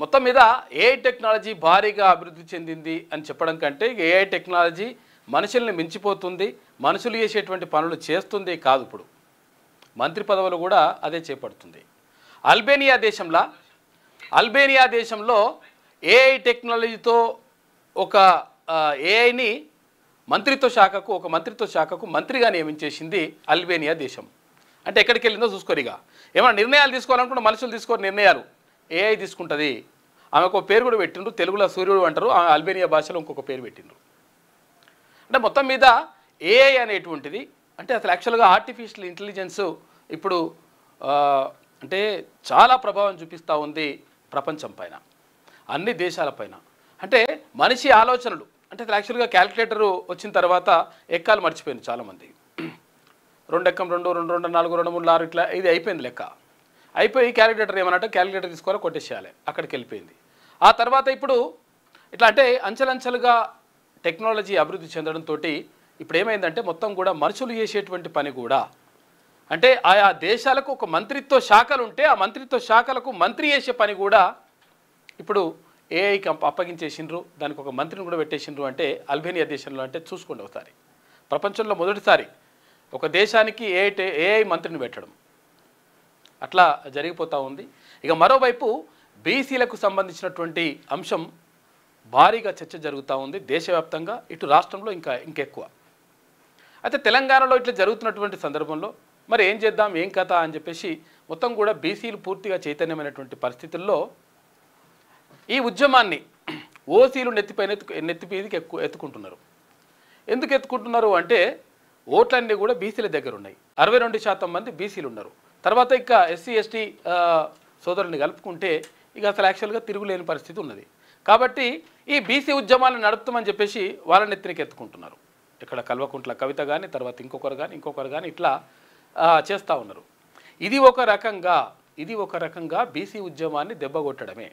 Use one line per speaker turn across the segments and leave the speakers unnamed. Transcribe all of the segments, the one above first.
మొత్తం మీద AI technology భారీగా అభివృద్ధి చెందింది అని చెప్పడం కంటే ఏఐ టెక్నాలజీ మనుషుల్ని మించిపోతుంది, మనుషులు చేసేటువంటి పనులు చేస్తుంది కాదు. ఇప్పుడు మంత్రి పదవులు కూడా అదే చేపడుతుంది. అల్బేనియా దేశంలో ఏఐ టెక్నాలజీతో ఒక ఏఐని ఒక మంత్రిత్వ శాఖకు మంత్రిగా నియమించేసింది అల్బేనియా దేశం. అంటే ఎక్కడికి వెళ్ళిందో చూసుకోరిగా. ఏమైనా నిర్ణయాలు తీసుకోవాలనుకుంటే మనుషులు తీసుకోరు నిర్ణయాలు, ఏఐ తీసుకుంటుంది. ఆమెకు ఒక పేరు కూడా పెట్టిండ్రు, తెలుగులో సూర్యుడు అంటారు, అల్బేనియా భాషలో ఇంకొక పేరు పెట్టిండ్రు. అంటే మొత్తం మీద ఏఐ అనేటువంటిది అంటే అసలు యాక్చువల్గా ఆర్టిఫిషియల్ ఇంటెలిజెన్స్ ఇప్పుడు అంటే చాలా ప్రభావం చూపిస్తూ ఉంది ప్రపంచం పైన, అన్ని దేశాలపైన. అంటే మనిషి ఆలోచనలు అంటే అసలు యాక్చువల్గా క్యాలిక్యులేటరు వచ్చిన తర్వాత ఎక్కాలు మర్చిపోయింది చాలామంది. 2 ఎక్కం 2 2 2 4 2 3 6 ఇట్లా ఇది అయిపోయింది లెక్క. అయిపోయి క్యాలిక్యులేటర్ ఏమన్నట్టు క్యాలిక్యులేటర్ తీసుకోవాలి, కొట్టేసేయాలి, అక్కడికి వెళ్ళిపోయింది. ఆ తర్వాత ఇప్పుడు ఇట్లా అంటే అంచెలంచెలుగా టెక్నాలజీ అభివృద్ధి చెందడంతో ఇప్పుడు ఏమైందంటే మొత్తం కూడా మనుషులు చేసేటువంటి పని కూడా అంటే ఆయా దేశాలకు ఒక మంత్రిత్వ శాఖలు ఉంటే ఆ మంత్రిత్వ శాఖలకు మంత్రి చేసే పని కూడా ఇప్పుడు ఏఐకి అప్పగించేసిండ్రు, దానికి ఒక మంత్రిని కూడా పెట్టేసిండ్రు. అంటే అల్బేనియా దేశంలో అంటే చూసుకోండి ఒకసారి, ప్రపంచంలో మొదటిసారి ఒక దేశానికి ఏఐ మంత్రిని పెట్టడం అట్లా జరిగిపోతూ ఉంది. ఇక మరోవైపు బీసీలకు సంబంధించినటువంటి అంశం భారీగా చర్చ జరుగుతూ ఉంది దేశవ్యాప్తంగా, ఇటు రాష్ట్రంలో ఇంకెక్కువ. అయితే తెలంగాణలో ఇట్లా జరుగుతున్నటువంటి సందర్భంలో మరి ఏం చేద్దాం ఏం కథ అని చెప్పేసి మొత్తం కూడా బీసీలు పూర్తిగా చైతన్యమైనటువంటి పరిస్థితుల్లో ఈ ఉద్యమాన్ని ఓసీలు నెత్తిపీదికి ఎత్తుకుంటున్నారు. ఎందుకు ఎత్తుకుంటున్నారు అంటే ఓట్లన్నీ కూడా బీసీల దగ్గర ఉన్నాయి. 62% మంది బీసీలు ఉన్నారు. తర్వాత ఇక ఎస్సీ ఎస్టీ సోదరుల్ని కలుపుకుంటే ఇక అసలు యాక్చువల్గా తిరుగులేని పరిస్థితి ఉన్నది. కాబట్టి ఈ బీసీ ఉద్యమాలను నడుపుతామని చెప్పేసి వాళ్ళని ఎత్తునికి ఎత్తుకుంటున్నారు. ఇక్కడ కల్వకుంట్ల కవిత కానీ తర్వాత ఇంకొకరు కానీ ఇట్లా చేస్తూ ఉన్నారు. ఇది ఒక రకంగా బీసీ ఉద్యమాన్ని దెబ్బగొట్టడమే.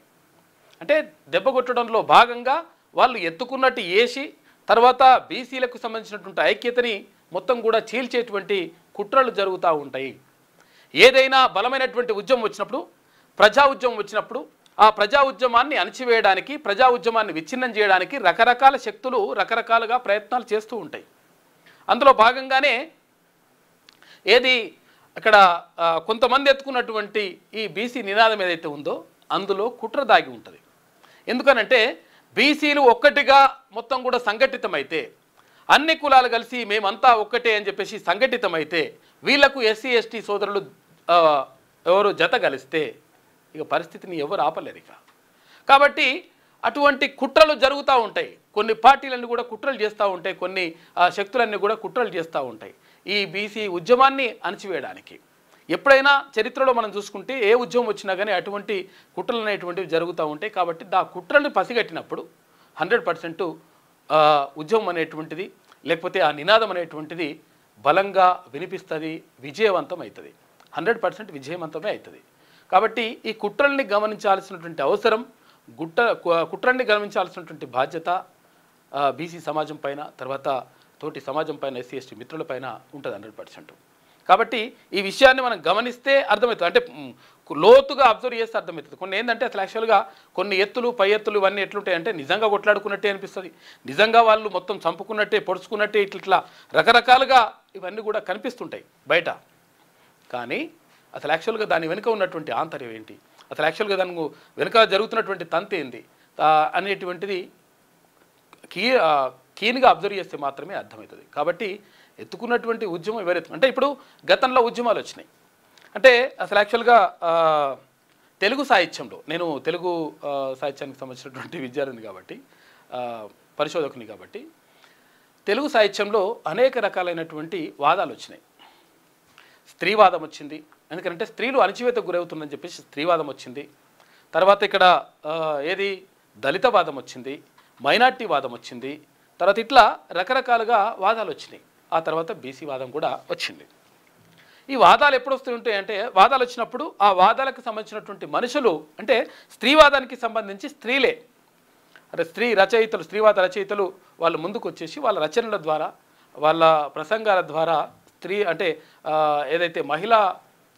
అంటే దెబ్బగొట్టడంలో భాగంగా వాళ్ళు ఎత్తుకున్నట్టు వేసి తర్వాత బీసీలకు సంబంధించినటువంటి ఐక్యతని మొత్తం కూడా చీల్చేటువంటి కుట్రలు జరుగుతూ ఉంటాయి. ఏదైనా బలమైనటువంటి ఉద్యమం వచ్చినప్పుడు, ప్రజా ఉద్యమం వచ్చినప్పుడు ఆ ప్రజా ఉద్యమాన్ని అణచివేయడానికి, ప్రజా ఉద్యమాన్ని విచ్ఛిన్నం చేయడానికి రకరకాల శక్తులు రకరకాలుగా ప్రయత్నాలు చేస్తూ ఉంటాయి. అందులో భాగంగానే అక్కడ కొంతమంది ఎత్తుకున్నటువంటి ఈ బీసీ నినాదం ఏదైతే ఉందో అందులో కుట్ర దాగి ఉంటుంది. ఎందుకనంటే బీసీలు ఒక్కటిగా మొత్తం కూడా సంఘటితమైతే, అన్ని కులాలు కలిసి మేమంతా ఒక్కటే అని చెప్పేసి సంఘటితమైతే, వీళ్లకు ఎస్సీ ఎస్టీ సోదరులు ఎవరు జత కలిస్తే ఇక పరిస్థితిని ఎవరు ఆపలేరు ఇక. కాబట్టి అటువంటి కుట్రలు జరుగుతూ ఉంటాయి. కొన్ని పార్టీలన్నీ కూడా కుట్రలు చేస్తూ ఉంటాయి, కొన్ని శక్తులన్నీ కూడా కుట్రలు చేస్తూ ఉంటాయి ఈ బీసీ ఉద్యమాన్ని అణచివేయడానికి. ఎప్పుడైనా చరిత్రలో మనం చూసుకుంటే ఏ ఉద్యమం వచ్చినా కానీ అటువంటి కుట్రలు అనేటువంటివి జరుగుతూ ఉంటాయి. కాబట్టి ఆ కుట్రల్ని పసిగట్టినప్పుడు 100% ఉద్యమం అనేటువంటిది లేకపోతే ఆ నినాదం అనేటువంటిది బలంగా వినిపిస్తుంది, విజయవంతం అవుతుంది, 100% విజయవంతమే అవుతుంది. కాబట్టి ఈ కుట్రల్ని గమనించాల్సినటువంటి అవసరం, కుట్రల్ని గమనించాల్సినటువంటి బాధ్యత బీసీ సమాజం పైన, తర్వాత తోటి సమాజం పైన, ఎస్సీ ఎస్టీ మిత్రుల పైన ఉంటుంది 100%. కాబట్టి ఈ విషయాన్ని మనం గమనిస్తే అర్థమవుతుంది, అంటే లోతుగా అబ్జర్వ్ చేస్తే అర్థమవుతుంది. కొన్ని ఏంటంటే అసలు యాక్చువల్గా కొన్ని ఎత్తులు పై ఎత్తులు ఇవన్నీ ఎట్లుంటాయి అంటే నిజంగా కొట్లాడుకున్నట్టే అనిపిస్తుంది, నిజంగా వాళ్ళు మొత్తం చంపుకున్నట్టే పొడుచుకున్నట్టే ఇట్లా రకరకాలుగా ఇవన్నీ కూడా కనిపిస్తుంటాయి బయట. కానీ అసలు యాక్చువల్గా దాని వెనుక ఉన్నటువంటి ఆంతర్యం ఏంటి, అసలు యాక్చువల్గా దాని వెనుక జరుగుతున్నటువంటి తంతు ఏంది అనేటువంటిది కీన్గా అబ్జర్వ్ చేస్తే మాత్రమే అర్థమవుతుంది. కాబట్టి ఎత్తుకున్నటువంటి ఉద్యమం ఎవరెత్తు అంటే ఇప్పుడు గతంలో ఉద్యమాలు వచ్చినాయి అంటే అసలు యాక్చువల్గా తెలుగు సాహిత్యంలో, నేను తెలుగు సాహిత్యానికి సంబంధించినటువంటి విద్యార్థిని కాబట్టి పరిశోధకుని కాబట్టి తెలుగు సాహిత్యంలో అనేక రకాలైనటువంటి వాదాలు వచ్చినాయి. స్త్రీవాదం వచ్చింది, ఎందుకంటే స్త్రీలు అణచివేతకు గురవుతుందని చెప్పేసి స్త్రీవాదం వచ్చింది. తర్వాత ఇక్కడ దళితవాదం వచ్చింది, మైనార్టీ వాదం వచ్చింది, తర్వాత ఇట్లా రకరకాలుగా వాదాలు వచ్చినాయి. ఆ తర్వాత బీసీ వాదం కూడా వచ్చింది. ఈ వాదాలు ఎప్పుడు వస్తుంటాయి అంటే వాదాలు వచ్చినప్పుడు ఆ వాదాలకు సంబంధించినటువంటి మనుషులు అంటే స్త్రీవాదానికి సంబంధించి స్త్రీలే అంటే స్త్రీవాద రచయితలు వాళ్ళు ముందుకు వచ్చేసి వాళ్ళ రచనల ద్వారా, వాళ్ళ ప్రసంగాల ద్వారా స్త్రీ అంటే ఏదైతే మహిళా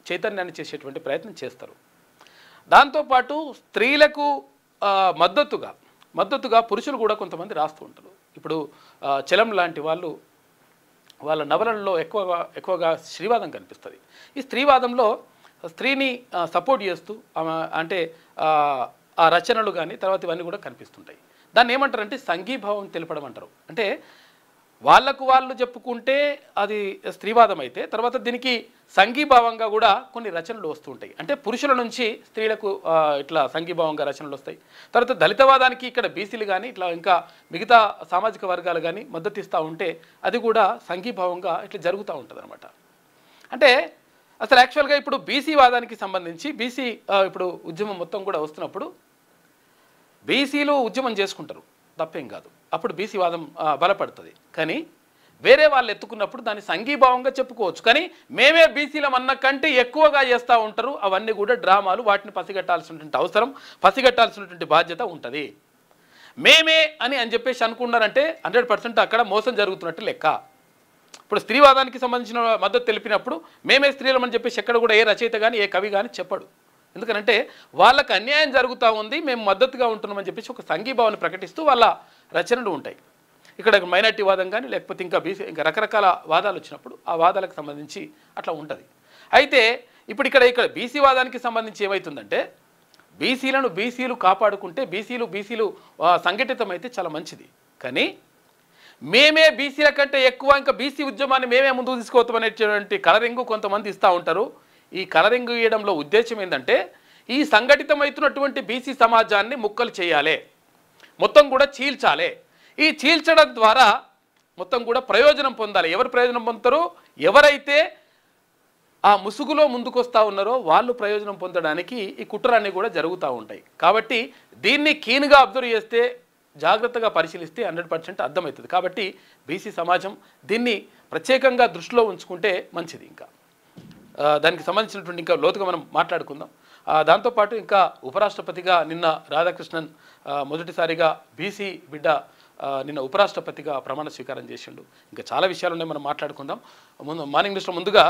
చైతన్యాన్ని చేసేటువంటి ప్రయత్నం చేస్తారు. దాంతోపాటు స్త్రీలకు మద్దతుగా పురుషులు కూడా కొంతమంది రాస్తూ ఉంటారు. ఇప్పుడు చలం లాంటి వాళ్ళు వాళ్ళ నవలల్లో ఎక్కువగా స్త్రీవాదం కనిపిస్తుంది. ఈ స్త్రీవాదంలో స్త్రీని సపోర్ట్ చేస్తూ అంటే ఆ రచనలు కానీ తర్వాత ఇవన్నీ కూడా కనిపిస్తుంటాయి. దాన్ని ఏమంటారంటే సంఘీభావం తెలపడం అంటారు. అంటే వాళ్ళకు వాళ్ళు చెప్పుకుంటే అది స్త్రీవాదం అయితే తర్వాత దీనికి సంఘీభావంగా కూడా కొన్ని రచనలు వస్తూ ఉంటాయి. అంటే పురుషుల నుంచి స్త్రీలకు ఇట్లా సంఘీభావంగా రచనలు వస్తాయి. తర్వాత దళితవాదానికి ఇక్కడ బీసీలు కానీ ఇట్లా ఇంకా మిగతా సామాజిక వర్గాలు కానీ మద్దతు ఇస్తూ ఉంటే అది కూడా సంఘీభావంగా ఇట్లా జరుగుతూ ఉంటుంది అనమాట. అంటే అసలు యాక్చువల్గా ఇప్పుడు బీసీ వాదానికి సంబంధించి ఇప్పుడు ఉద్యమం మొత్తం కూడా వస్తున్నప్పుడు బీసీలు ఉద్యమం చేసుకుంటారు, తప్పేం కాదు. అప్పుడు బీసీ వాదం బలపడుతుంది. కానీ వేరే వాళ్ళు ఎత్తుకున్నప్పుడు దాన్ని సంఘీభావంగా చెప్పుకోవచ్చు. కానీ మేమే బీసీలం అన్న కంటే ఎక్కువగా చేస్తూ ఉంటారు. అవన్నీ కూడా డ్రామాలు. వాటిని పసిగట్టాల్సినటువంటి అవసరం, పసిగట్టాల్సినటువంటి బాధ్యత ఉంటుంది. మేమే అని చెప్పేసి అనుకున్నారంటే 100% అక్కడ మోసం జరుగుతున్నట్టు లెక్క. ఇప్పుడు స్త్రీవాదానికి సంబంధించిన మద్దతు తెలిపినప్పుడు మేమే స్త్రీలం అని చెప్పేసి ఎక్కడ కూడా ఏ రచయిత కానీ ఏ కవి కానీ చెప్పడు. ఎందుకంటే వాళ్ళకి అన్యాయం జరుగుతూ ఉంది, మేము మద్దతుగా ఉంటున్నామని చెప్పేసి ఒక సంఘీభావాన్ని ప్రకటిస్తూ వాళ్ళ రచనలు ఉంటాయి. ఇక్కడ మైనార్టీ వాదం కానీ లేకపోతే ఇంకా రకరకాల వాదాలు వచ్చినప్పుడు ఆ వాదాలకు సంబంధించి అట్లా ఉంటుంది. అయితే ఇప్పుడు ఇక్కడ బీసీ వాదానికి సంబంధించి ఏమవుతుందంటే బీసీలు కాపాడుకుంటే బీసీలు సంఘటితమైతే చాలా మంచిది. కానీ మేమే బీసీల కంటే ఎక్కువ ఇంకా బీసీ ఉద్యమాన్ని మేమే ముందుకు తీసుకోవద్దనేటువంటి కలరింగు కొంతమంది ఇస్తూ ఉంటారు. ఈ కలరింగు ఇవ్వడంలో ఉద్దేశం ఏంటంటే ఈ సంఘటితమవుతున్నటువంటి బీసీ సమాజాన్ని ముక్కలు చేయాలి, మొత్తం కూడా చీల్చాలి. ఈ చీల్చడం ద్వారా మొత్తం కూడా ప్రయోజనం పొందాలి. ఎవరు ప్రయోజనం పొందుతారో, ఎవరైతే ఆ ముసుగులో ముందుకొస్తూ ఉన్నారో వాళ్ళు ప్రయోజనం పొందడానికి ఈ కుట్రలన్నీ కూడా జరుగుతూ ఉంటాయి. కాబట్టి దీన్ని కీన్గా అబ్జర్వ్ చేస్తే, జాగ్రత్తగా పరిశీలిస్తే 100% అర్థమవుతుంది. కాబట్టి బీసీ సమాజం దీన్ని ప్రత్యేకంగా దృష్టిలో ఉంచుకుంటే మంచిది. ఇంకా దానికి సంబంధించినటువంటి ఇంకా లోతుగా మనం మాట్లాడుకుందాం. దాంతోపాటు ఇంకా ఉపరాష్ట్రపతిగా నిన్న రాధాకృష్ణన్ మొదటిసారిగా బీసీ బిడ్డ నిన్న ఉపరాష్ట్రపతిగా ప్రమాణ స్వీకారం చేసిండు. ఇంకా చాలా విషయాలు ఉన్నాయి, మనం మాట్లాడుకుందాం. మార్నింగ్ న్యూస్లో ముందుగా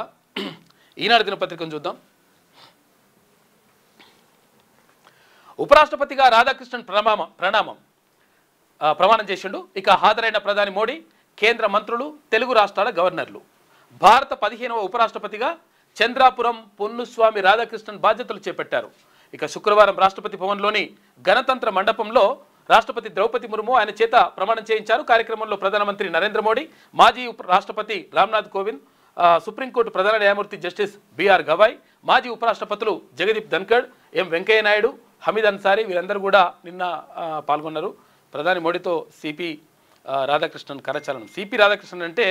ఈనాడు దినపత్రికను చూద్దాం. ఉపరాష్ట్రపతిగా రాధాకృష్ణన్ ప్రమాణం చేసిండు. ఇక హాజరైన ప్రధాని మోడీ, కేంద్ర మంత్రులు, తెలుగు రాష్ట్రాల గవర్నర్లు. భారత 15వ ఉపరాష్ట్రపతిగా చంద్రాపురం పొన్నుస్వామి రాధాకృష్ణన్ బాధ్యతలు చేపట్టారు. ఇక శుక్రవారం రాష్ట్రపతి భవన్లోని గణతంత్ర మండపంలో రాష్ట్రపతి ద్రౌపది ముర్ము ఆయన చేత ప్రమాణం చేయించారు. కార్యక్రమంలో ప్రధానమంత్రి నరేంద్ర మోడీ, మాజీ రాష్ట్రపతి రామ్నాథ్ కోవింద్, సుప్రీంకోర్టు ప్రధాన న్యాయమూర్తి జస్టిస్ బిఆర్ గవాయ్, మాజీ ఉపరాష్ట్రపతులు జగదీప్ ధన్కడ్, ఎం వెంకయ్య నాయుడు, హమీద్ అన్సారీ వీరందరూ కూడా నిన్న పాల్గొన్నారు. ప్రధాని మోడీతో సిపి రాధాకృష్ణన్ కరచాలనం. సిపి రాధాకృష్ణన్ అంటే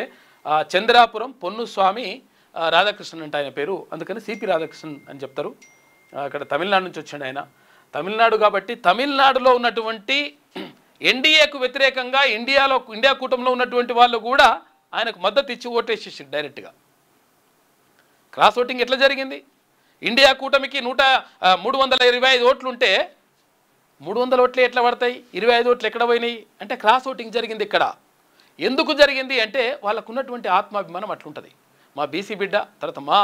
చంద్రాపురం పొన్నుస్వామి రాధాకృష్ణన్ అంటే ఆయన పేరు, అందుకని సిపి రాధాకృష్ణన్ అని చెప్తారు. అక్కడ తమిళనాడు నుంచి వచ్చాడు ఆయన. తమిళనాడు కాబట్టి తమిళనాడులో ఉన్నటువంటి ఎన్డీఏకు వ్యతిరేకంగా ఇండియా కూటమిలో ఉన్నటువంటి వాళ్ళు కూడా ఆయనకు మద్దతు ఇచ్చి ఓటేసేసారు డైరెక్ట్గా. క్రాస్ ఓటింగ్ ఎట్లా జరిగింది? ఇండియా కూటమికి 325 ఓట్లు ఉంటే 300 ఓట్లు ఎట్లా పడతాయి, 25 ఓట్లు ఎక్కడ పోయినాయి అంటే క్రాస్ ఓటింగ్ జరిగింది. ఇక్కడ ఎందుకు జరిగింది అంటే వాళ్ళకు ఉన్నటువంటి ఆత్మాభిమానం అట్లుంటుంది. మా బీసీ బిడ్డ, తర్వాత మా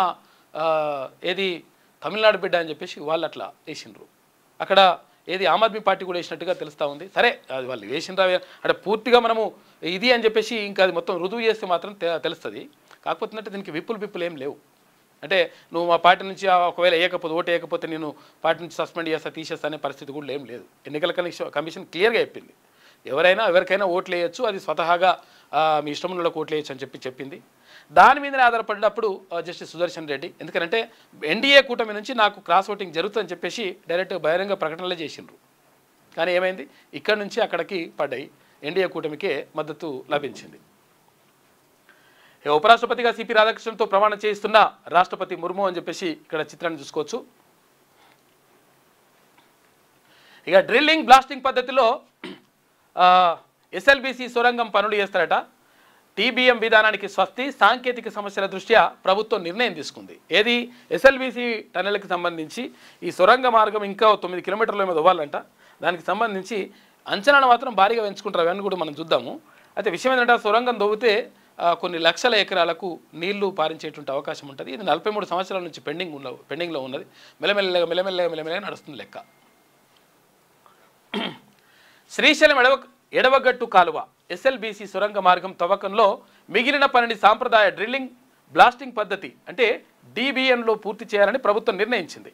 తమిళనాడు బిడ్డ అని చెప్పేసి వాళ్ళు అట్లా వేసిండ్రు. అక్కడ ఆమ్ ఆద్మీ పార్టీ కూడా వేసినట్టుగా తెలుస్తూ ఉంది. సరే, అది వాళ్ళు వేసిండ్రా అంటే పూర్తిగా మనము ఇది అని చెప్పేసి ఇంకా అది మొత్తం రుజువు చేస్తే మాత్రం తెలుస్తుంది. కాకపోతే దీనికి విప్పులు ఏం లేవు. అంటే నువ్వు మా పార్టీ నుంచి ఒకవేళ ఓటు వేయకపోతే నేను పార్టీ నుంచి సస్పెండ్ తీసేస్తా అనే పరిస్థితి కూడా ఏం లేదు. ఎన్నికల కమిషన్ క్లియర్గా చెప్పింది, ఎవరికైనా ఓట్లు వేయచ్చు, అది స్వతహాగా మీ ఇష్టం ఉన్న ఓట్లు వేయచ్చు అని చెప్పింది. దాని మీదనే ఆధారపడినప్పుడు జస్టిస్ సుదర్శన్ రెడ్డి, ఎందుకంటే ఎన్డీఏ కూటమి నుంచి నాకు క్రాస్ ఓటింగ్ జరుగుతుందని చెప్పేసి డైరెక్ట్ బహిరంగ ప్రకటనలే చేసిండ్రు. కానీ ఏమైంది, ఇక్కడ నుంచి అక్కడికి పడ్డాయి, ఎన్డీఏ కూటమికే మద్దతు లభించింది. ఉపరాష్ట్రపతిగా సిపి రాధాకృష్ణన్తో ప్రమాణం చేయిస్తున్న రాష్ట్రపతి ముర్ము అని చెప్పేసి ఇక్కడ చిత్రాన్ని చూసుకోవచ్చు. ఇక డ్రిల్లింగ్ బ్లాస్టింగ్ పద్ధతిలో ఎస్ఎల్బీసీ సొరంగం పనులు చేస్తారట. టీబీఎం విధానానికి స్వస్తి, సాంకేతిక సమస్యల దృష్ట్యా ప్రభుత్వం నిర్ణయం తీసుకుంది. ఎస్ఎల్బీసీ టన్నెల్కి సంబంధించి ఈ సొరంగ మార్గం ఇంకా 9 కిలోమీటర్ల మీద ఇవ్వాలంట. దానికి సంబంధించి అంచనాను మాత్రం భారీగా పెంచుకుంటారు. అవన్నీ కూడా మనం చూద్దాము. అయితే విషయం ఏంటంటే సొరంగం దవ్వితే కొన్ని లక్షల ఎకరాలకు నీళ్లు పారించేటువంటి అవకాశం ఉంటుంది. ఇది 43 సంవత్సరాల నుంచి పెండింగ్లో ఉన్నది. మెల్లమెల్లగా నడుస్తుంది లెక్క. శ్రీశైలం ఎడవగట్టు కాలువ ఎస్ఎల్బీసీ సొరంగ మార్గం తవ్వకంలో మిగిలిన పనిని సాంప్రదాయ డ్రిల్లింగ్ బ్లాస్టింగ్ పద్ధతి అంటే DBMలో పూర్తి చేయాలని ప్రభుత్వం నిర్ణయించింది.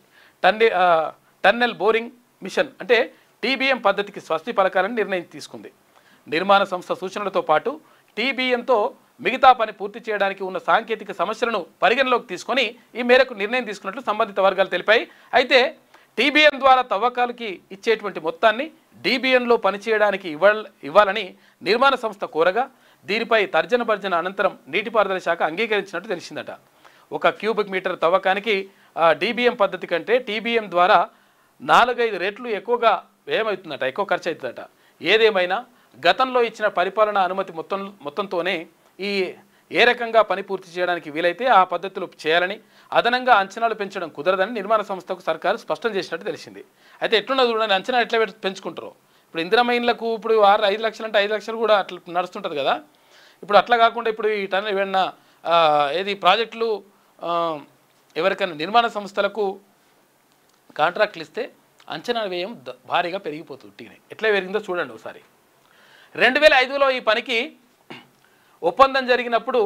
టన్నెల్ బోరింగ్ మిషన్ అంటే TBM పద్ధతికి స్వస్తి పలకాలని నిర్ణయం తీసుకుంది. నిర్మాణ సంస్థ సూచనలతో పాటు TBMతో మిగతా పని పూర్తి చేయడానికి ఉన్న సాంకేతిక సమస్యలను పరిగణలోకి తీసుకొని ఈ మేరకు నిర్ణయం తీసుకున్నట్లు సంబంధిత వర్గాలు తెలిపాయి. అయితే TBM ద్వారా తవ్వకాలకి ఇచ్చేటువంటి మొత్తాన్ని DBMలో పనిచేయడానికి ఇవ్వాలని నిర్మాణ సంస్థ కోరగా దీనిపై తర్జన భర్జన అనంతరం నీటిపారుదల శాఖ అంగీకరించినట్టు తెలిసిందట. 1 క్యూబిక్ మీటర్ తవ్వకానికి DBM పద్ధతి కంటే TBM ద్వారా 4-5 రెట్లు ఎక్కువగా వ్యయమవుతుందట, ఎక్కువ ఖర్చు అవుతుందట. ఏదేమైనా గతంలో ఇచ్చిన పరిపాలనా అనుమతి మొత్తంతోనే ఏ రకంగా పని పూర్తి చేయడానికి వీలైతే ఆ పద్ధతులు చేయాలని, అదనంగా అంచనాలు పెంచడం కుదరదని నిర్మాణ సంస్థకు సర్కారు స్పష్టం చేసినట్టు తెలిసింది. అయితే ఎట్లున్నది చూడండి, అంచనా ఎట్లా పెంచుకుంటారో. ఇప్పుడు ఇందిరమ్మ ఇండ్లకు ఇప్పుడు 5 లక్షలు అంటే 5 లక్షలు కూడా అట్లా నడుస్తుంటుంది కదా. ఇప్పుడు అట్లా కాకుండా ఇప్పుడు ఈ టన్ ఏమన్నా ఏది ప్రాజెక్టులు ఎవరికైనా నిర్మాణ సంస్థలకు కాంట్రాక్ట్లు ఇస్తే అంచనా వ్యయం భారీగా పెరిగిపోతుంది. ఎట్లా పెరిగిందో చూడండి ఒకసారి. 2005లో ఈ పనికి ఒప్పందం జరిగినప్పుడు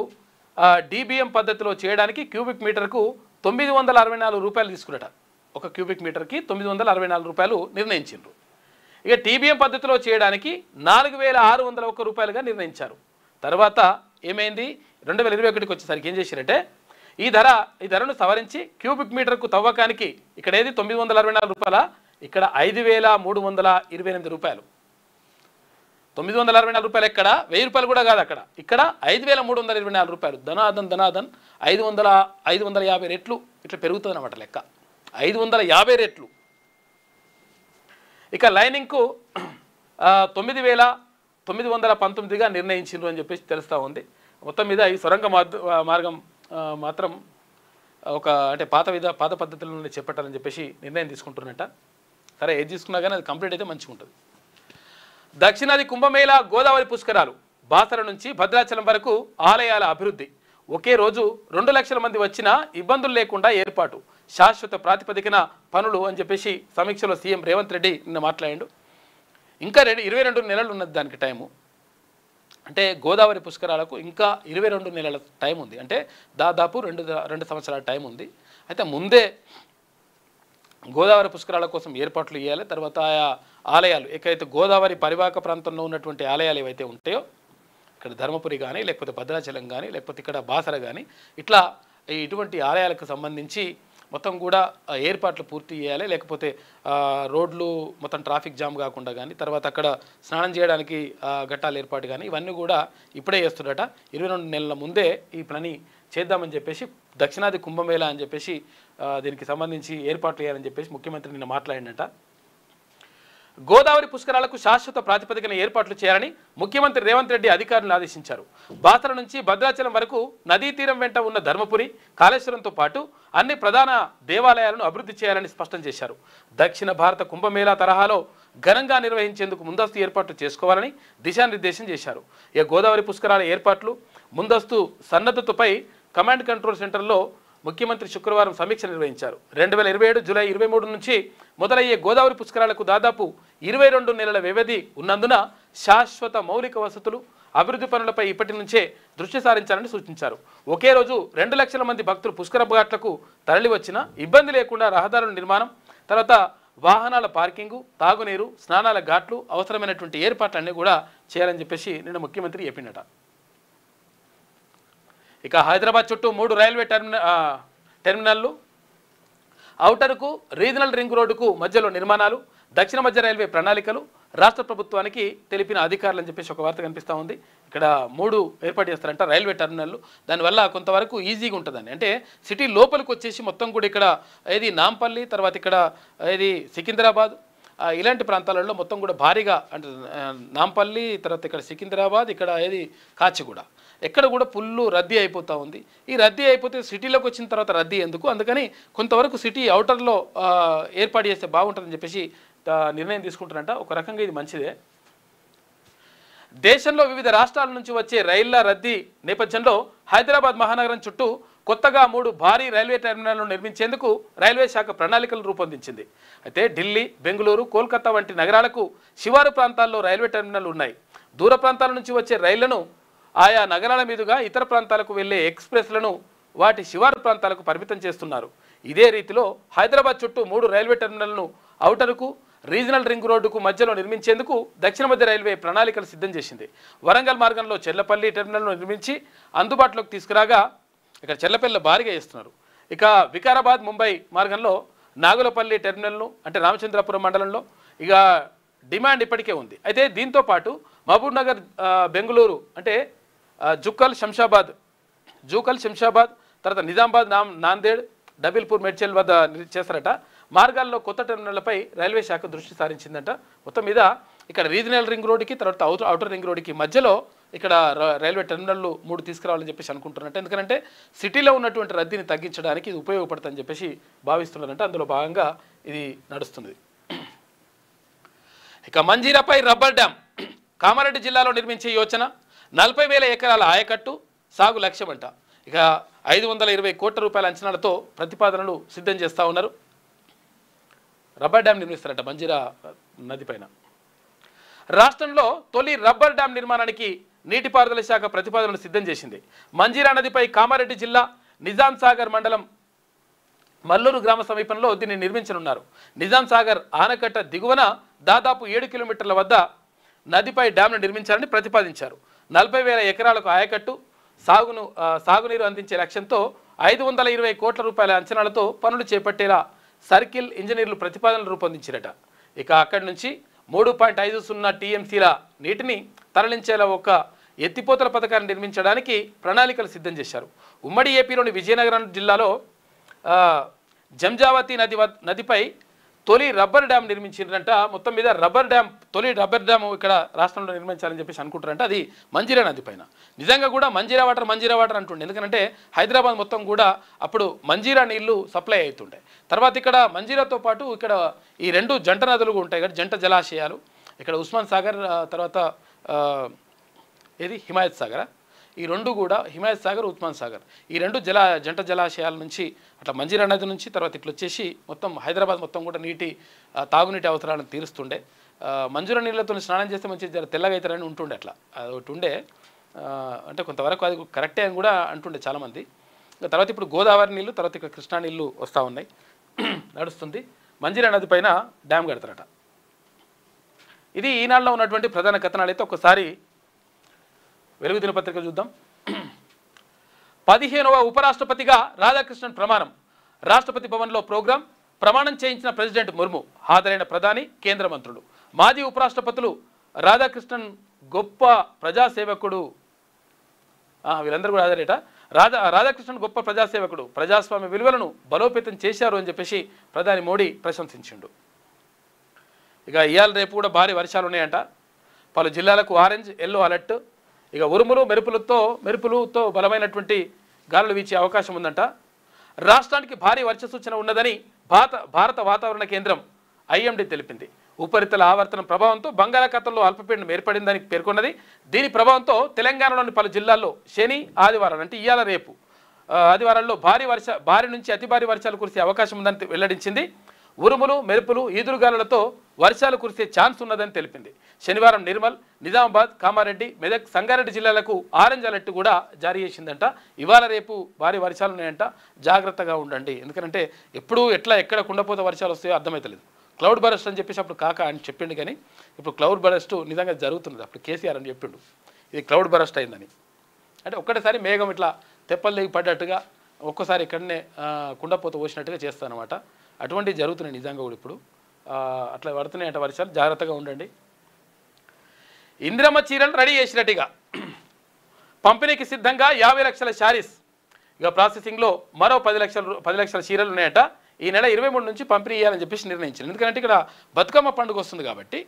DBM పద్ధతిలో చేయడానికి క్యూబిక్ మీటర్కు 964 రూపాయలు తీసుకున్నట. 1 క్యూబిక్ మీటర్కి 964 రూపాయలు నిర్ణయించారు. ఇక TBM పద్ధతిలో చేయడానికి 4601 రూపాయలుగా నిర్ణయించారు. తర్వాత ఏమైంది, 2021కి వచ్చేసరికి ఏం చేశారంటే ఈ ధరను సవరించి క్యూబిక్ మీటర్కు తవ్వకానికి ఇక్కడ ఏది 964 రూపాయల, ఇక్కడ 5328 రూపాయలు. 964 రూపాయలు ఎక్కడ, 1000 రూపాయలు కూడా కాదు అక్కడ, ఇక్కడ 5324 రూపాయలు. ధనాదన్ 550 రెట్లు ఇట్లా పెరుగుతుంది అన్నమాట లెక్క, 550 రెట్లు. ఇక లైనింగ్కు 9919గా నిర్ణయించిండ్రు అని చెప్పేసి తెలుస్తూ ఉంది. మొత్తం మీద ఈ సొరంగ మార్గం మాత్రం అంటే పాత పద్ధతులను చేపట్టాలని చెప్పేసి నిర్ణయం తీసుకుంటున్నట్ట. సరే ఏది తీసుకున్నా కానీ అది కంప్లీట్ అయితే మంచిగా ఉంటుంది. దక్షిణాది కుంభమేళా గోదావరి పుష్కరాలు బాసర నుంచి భద్రాచలం వరకు ఆలయాల అభివృద్ధి. ఒకే రోజు 2 లక్షల మంది వచ్చినా ఇబ్బందులు లేకుండా ఏర్పాటు, శాశ్వత ప్రాతిపదికన పనులు అని చెప్పేసి సమీక్షలో సీఎం రేవంత్ రెడ్డి నిన్న మాట్లాడాడు. ఇంకా 22 నెలలు ఉన్నది దానికి టైము. అంటే గోదావరి పుష్కరాలకు ఇంకా 22 నెలల టైం ఉంది. అంటే దాదాపు 2 సంవత్సరాల టైం ఉంది. అయితే ముందే గోదావరి పుష్కరాల కోసం ఏర్పాట్లు చేయాలి. తర్వాత ఆయా ఆలయాలు ఎక్కడైతే గోదావరి పరివాహక ప్రాంతంలో ఉన్నటువంటి ఆలయాలు ఏవైతే ఉంటాయో, ఇక్కడ ధర్మపురి కానీ లేకపోతే భద్రాచలం కానీ లేకపోతే ఇక్కడ బాసర కానీ ఇట్లా ఇటువంటి ఆలయాలకు సంబంధించి మొత్తం కూడా ఏర్పాట్లు పూర్తి చేయాలి. లేకపోతే రోడ్లు మొత్తం ట్రాఫిక్ జామ్ కాకుండా కానీ, తర్వాత అక్కడ స్నానం చేయడానికి ఘట్టాలు ఏర్పాటు కానీ ఇవన్నీ కూడా ఇప్పుడే చేస్తున్నట. 22 నెలల ముందే ఈ పని చేద్దామని చెప్పేసి దక్షిణాది కుంభమేళా అని చెప్పేసి దీనికి సంబంధించి ఏర్పాట్లు చేయాలని చెప్పేసి ముఖ్యమంత్రి నిన్న మాట్లాడినట. గోదావరి పుష్కరాలకు శాశ్వత ప్రాతిపదికన ఏర్పాట్లు చేయాలని ముఖ్యమంత్రి రేవంత్ రెడ్డి అధికారులను ఆదేశించారు. బాసర నుంచి భద్రాచలం వరకు నదీ తీరం వెంట ఉన్న ధర్మపురి, కాళేశ్వరంతో పాటు అన్ని ప్రధాన దేవాలయాలను అభివృద్ధి చేయాలని స్పష్టం చేశారు. దక్షిణ భారత కుంభమేళా తరహాలో ఘనంగా నిర్వహించేందుకు ముందస్తు ఏర్పాట్లు చేసుకోవాలని దిశానిర్దేశం చేశారు. ఈ గోదావరి పుష్కరాల ఏర్పాట్లు ముందస్తు సన్నద్ధతపై కమాండ్ కంట్రోల్ సెంటర్లో ముఖ్యమంత్రి శుక్రవారం సమీక్ష నిర్వహించారు. 2027 జూలై 23 నుంచి మొదలయ్యే గోదావరి పుష్కరాలకు దాదాపు 22 నెలల వ్యవధి ఉన్నందున శాశ్వత మౌలిక వసతులు, అభివృద్ధి పనులపై ఇప్పటి నుంచే దృష్టి సారించాలని సూచించారు. ఒకే రోజు 2 లక్షల మంది భక్తులు పుష్కర ఘాట్లకు తరలి వచ్చినా ఇబ్బంది లేకుండా రహదారుల నిర్మాణం, తర్వాత వాహనాల పార్కింగు, తాగునీరు, స్నానాల ఘాట్లు, అవసరమైనటువంటి ఏర్పాట్లన్నీ కూడా చేయాలని చెప్పేసి నిన్న ముఖ్యమంత్రి చెప్పిండట. ఇక హైదరాబాద్ చుట్టూ 3 రైల్వే టెర్మినల్లు, ఔటర్కు రీజనల్ రింగ్ రోడ్డుకు మధ్యలో నిర్మాణాలు, దక్షిణ మధ్య రైల్వే ప్రణాళికలు రాష్ట్ర ప్రభుత్వానికి తెలిపిన అధికారులు అని చెప్పేసి ఒక వార్త కనిపిస్తూ ఉంది. ఇక్కడ 3 ఏర్పాటు చేస్తారంట రైల్వే టెర్మినల్లు. దానివల్ల కొంతవరకు ఈజీగా ఉంటుందండి. అంటే సిటీ లోపలికి వచ్చేసి మొత్తం కూడా ఇక్కడ ఏది నాంపల్లి, తర్వాత ఇక్కడ ఏది సికింద్రాబాద్, ఇలాంటి ప్రాంతాలలో మొత్తం కూడా భారీగా అంటే నాంపల్లి, తర్వాత ఇక్కడ సికింద్రాబాద్, ఇక్కడ ఏది కాచిగూడ, ఎక్కడ కూడా ఫుల్లు రద్దీ అయిపోతూ ఉంది. ఈ రద్దీ అయిపోతే సిటీలోకి వచ్చిన తర్వాత రద్దీ ఎందుకు, అందుకని కొంతవరకు సిటీ అవుటర్లో ఏర్పాటు చేస్తే బాగుంటుందని చెప్పేసి నిర్ణయం తీసుకుంటారంట. ఒక రకంగా ఇది మంచిదే. దేశంలో వివిధ రాష్ట్రాల నుంచి వచ్చే రైళ్ల రద్దీ నేపథ్యంలో హైదరాబాద్ మహానగరం చుట్టూ కొత్తగా 3 భారీ రైల్వే టెర్మినల్ను నిర్మించేందుకు రైల్వే శాఖ ప్రణాళికలు రూపొందించింది. అయితే ఢిల్లీ, బెంగళూరు, కోల్కతా వంటి నగరాలకు శివారు ప్రాంతాల్లో రైల్వే టెర్మినల్ ఉన్నాయి. దూర ప్రాంతాల నుంచి వచ్చే రైళ్లను ఆయా నగరాల మీదుగా ఇతర ప్రాంతాలకు వెళ్లే ఎక్స్ప్రెస్లను వాటి శివారు ప్రాంతాలకు పరిమితం చేస్తున్నారు. ఇదే రీతిలో హైదరాబాద్ చుట్టూ 3 రైల్వే టెర్మినల్ను ఔటర్కు, రీజనల్ రింగ్ రోడ్డుకు మధ్యలో నిర్మించేందుకు దక్షిణ మధ్య రైల్వే ప్రణాళికలు సిద్ధం చేసింది. వరంగల్ మార్గంలో చెర్లపల్లి టెర్మినల్ను నిర్మించి అందుబాటులోకి తీసుకురాగా ఇక్కడ చెర్లపల్లిలో భారీగా చేస్తున్నారు. ఇక వికారాబాద్, ముంబై మార్గంలో నాగులపల్లి టెర్మినల్ను అంటే రామచంద్రపురం మండలంలో ఇక డిమాండ్ ఇప్పటికే ఉంది. అయితే దీంతో పాటు మహబూబ్ నగర్, బెంగళూరు అంటే జుక్కల్, శంషాబాద్, తర్వాత నిజామాబాద్, నాందేడ్, డబిల్పూర్, మేడ్చల్ వద్ద చేస్తారట. మార్గాల్లో కొత్త టెర్మినళ్లపై రైల్వే శాఖ దృష్టి సారించిందంట. మొత్తం మీద ఇక్కడ రీజనల్ రింగ్ రోడ్డుకి తర్వాత అవుటర్ రింగ్ రోడ్డుకి మధ్యలో ఇక్కడ రైల్వే టెర్మినల్లు 3 తీసుకురావాలని చెప్పేసి అనుకుంటున్నారంట. ఎందుకంటే సిటీలో ఉన్నటువంటి రద్దీని తగ్గించడానికి ఇది ఉపయోగపడుతుందని చెప్పేసి భావిస్తున్నారంటే అందులో భాగంగా ఇది నడుస్తుంది. ఇక మంజీరాపై రబ్బర్ డ్యామ్ కామారెడ్డి జిల్లాలో నిర్మించే యోచన 40,000 ఎకరాల ఆయకట్టు సాగు లక్ష్యమంట. ఇక 520 కోట్ల రూపాయల అంచనాలతో ప్రతిపాదనలు సిద్ధం చేస్తూ ఉన్నారు. రబ్బర్ డ్యామ్ నిర్మిస్తారట మంజీరా నది పైన. రాష్ట్రంలో తొలి రబ్బర్ డ్యామ్ నిర్మాణానికి నీటిపారుదల శాఖ ప్రతిపాదనలు సిద్ధం చేసింది. మంజీరా నదిపై కామారెడ్డి జిల్లా నిజాం సాగర్ మండలం మల్లూరు గ్రామ సమీపంలో దీన్ని నిర్మించనున్నారు. నిజాం సాగర్ ఆనకట్ట దిగువన దాదాపు 7 కిలోమీటర్ల వద్ద నదిపై డ్యామ్ను నిర్మించాలని ప్రతిపాదించారు. 40,000 ఎకరాలకు ఆయకట్టు సాగునీరు అందించే లక్ష్యంతో 520 కోట్ల రూపాయల అంచనాలతో పనులు చేపట్టేలా సర్కిల్ ఇంజనీర్లు ప్రతిపాదనలు రూపొందించారట. ఇక అక్కడి నుంచి 3.50 టీఎంసీల నీటిని తరలించేలా ఒక ఎత్తిపోతల పథకాన్ని నిర్మించడానికి ప్రణాళికలు సిద్ధం చేశారు. ఉమ్మడి ఏపీలోని విజయనగరం జిల్లాలో జంజావతి నదిపై తొలి రబ్బర్ డ్యామ్ నిర్మించిందంట. మొత్తం మీద తొలి రబ్బర్ డ్యామ్ ఇక్కడ రాష్ట్రంలో నిర్మించాలని చెప్పేసి అనుకుంటారంట. అది మంజీరా నది పైన. నిజంగా కూడా మంజీరా వాటర్ అంటుండే. ఎందుకంటే హైదరాబాద్ మొత్తం కూడా అప్పుడు మంజీరా నీళ్లు సప్లై అవుతుండే. తర్వాత ఇక్కడ మంజీరాతో పాటు ఇక్కడ ఈ 2 జంట నదులు ఉంటాయి కదా, జంట జలాశయాలు. ఇక్కడ ఉస్మాన్ సాగర్, తర్వాత హిమాయత్ సాగర్. ఈ 2 కూడా హిమాయత్ సాగర్, ఉస్మాన్ సాగర్, ఈ 2 జంట జలాశయాల నుంచి అట్లా మంజీరా నది నుంచి తర్వాత ఇట్లా వచ్చేసి మొత్తం హైదరాబాద్ మొత్తం కూడా తాగునీటి అవసరాలను తీరుస్తుండే. మంజూరా నీళ్ళతో స్నానం చేస్తే మంచి తెల్లగా అవుతారని ఉంటుండే. అట్లా అది ఒకటి ఉండే. అంటే కొంతవరకు అది కరెక్టే అని కూడా అంటుండే చాలామంది. తర్వాత ఇప్పుడు గోదావరి నీళ్ళు, తర్వాత ఇక్కడ కృష్ణా నీళ్ళు వస్తూ ఉన్నాయి, నడుస్తుంది. మంజీరా నది పైన డ్యామ్ కడతారట. ఇది ఈనాడులో ఉన్నటువంటి ప్రధాన కథనాలు. అయితే ఒక్కసారి వెలుగు దినపత్రిక చూద్దాం. 15వ ఉపరాష్ట్రపతిగా రాధాకృష్ణన్ ప్రమాణం. రాష్ట్రపతి భవన్లో ప్రమాణం చేయించిన ప్రెసిడెంట్ ముర్ము, హాజరైన ప్రధాని, కేంద్ర మంత్రులు. మాజీ ఉపరాష్ట్రపతులు రాధాకృష్ణన్ గొప్ప ప్రజాసేవకుడు, వీళ్ళందరూ కూడా హాజరేట. రాధాకృష్ణన్ గొప్ప ప్రజాసేవకుడు, ప్రజాస్వామ్య విలువలను బలోపేతం చేశారు అని చెప్పేసి ప్రధాని మోడీ ప్రశంసించిండు. ఇక ఇవాళ రేపు కూడా భారీ వర్షాలు ఉన్నాయంట. పలు జిల్లాలకు ఆరెంజ్, ఎల్లో అలర్ట్. ఇక ఉరుములు మెరుపులతో బలమైనటువంటి గాలులు వీచే అవకాశం ఉందంట. రాష్ట్రానికి భారీ వర్ష సూచన ఉన్నదని భారత వాతావరణ కేంద్రం ఐఎండీ తెలిపింది. ఉపరితల ఆవర్తనం ప్రభావంతో బంగాళాఖాతంలో అల్పపీడనం ఏర్పడిందని పేర్కొన్నది. దీని ప్రభావంతో తెలంగాణలోని పలు జిల్లాల్లో శని, ఆదివారం అంటే ఇవాళ రేపు ఆదివారాల్లో భారీ నుంచి అతి భారీ వర్షాలు కురిసే అవకాశం ఉందని వెల్లడించింది. ఉరుములు, మెరుపులు, ఈదురుగాలులతో వర్షాలు కురిసే ఛాన్స్ ఉన్నదని తెలిపింది. శనివారం నిర్మల్, నిజామాబాద్, కామారెడ్డి, మెదక్, సంగారెడ్డి జిల్లాలకు ఆరెంజ్ అలర్ట్ కూడా జారీ చేసిందంట. ఇవాళ రేపు భారీ వర్షాలు ఉన్నాయంట, జాగ్రత్తగా ఉండండి. ఎందుకంటే ఎక్కడ కుండపోత వర్షాలు వస్తాయో అర్థమవుతలేదు. క్లౌడ్ బరస్ట్ అని చెప్పేసి అప్పుడు కాక అని చెప్పిండు, కానీ ఇప్పుడు క్లౌడ్ బరస్ట్ నిజంగా జరుగుతున్నది. అప్పుడు కేసీఆర్ అని చెప్పిండు ఇది క్లౌడ్ బరస్ట్ అయిందని. అంటే ఒక్కటేసారి మేఘం ఇట్లా తెప్పలు దిగి పడ్డట్టుగా ఒక్కసారి ఇక్కడనే కుండపోత పోసినట్టుగా చేస్తానమాట. అటువంటివి జరుగుతున్నాయి నిజంగా కూడా ఇప్పుడు. అట్లా పడుతున్నాయంట వర్షాలు, జాగ్రత్తగా ఉండండి. ఇందిరమ్మ చీరలు రెడీ చేసినట్టుగా పంపిణీకి సిద్ధంగా 50 లక్షల శారీస్. ఇక ప్రాసెసింగ్లో మరో 10 లక్షల చీరలు ఉన్నాయట. ఈ నెల 23 నుంచి పంపిణీ చేయాలని చెప్పేసి నిర్ణయించారు. ఎందుకంటే ఇక్కడ బతుకమ్మ పండుగ వస్తుంది కాబట్టి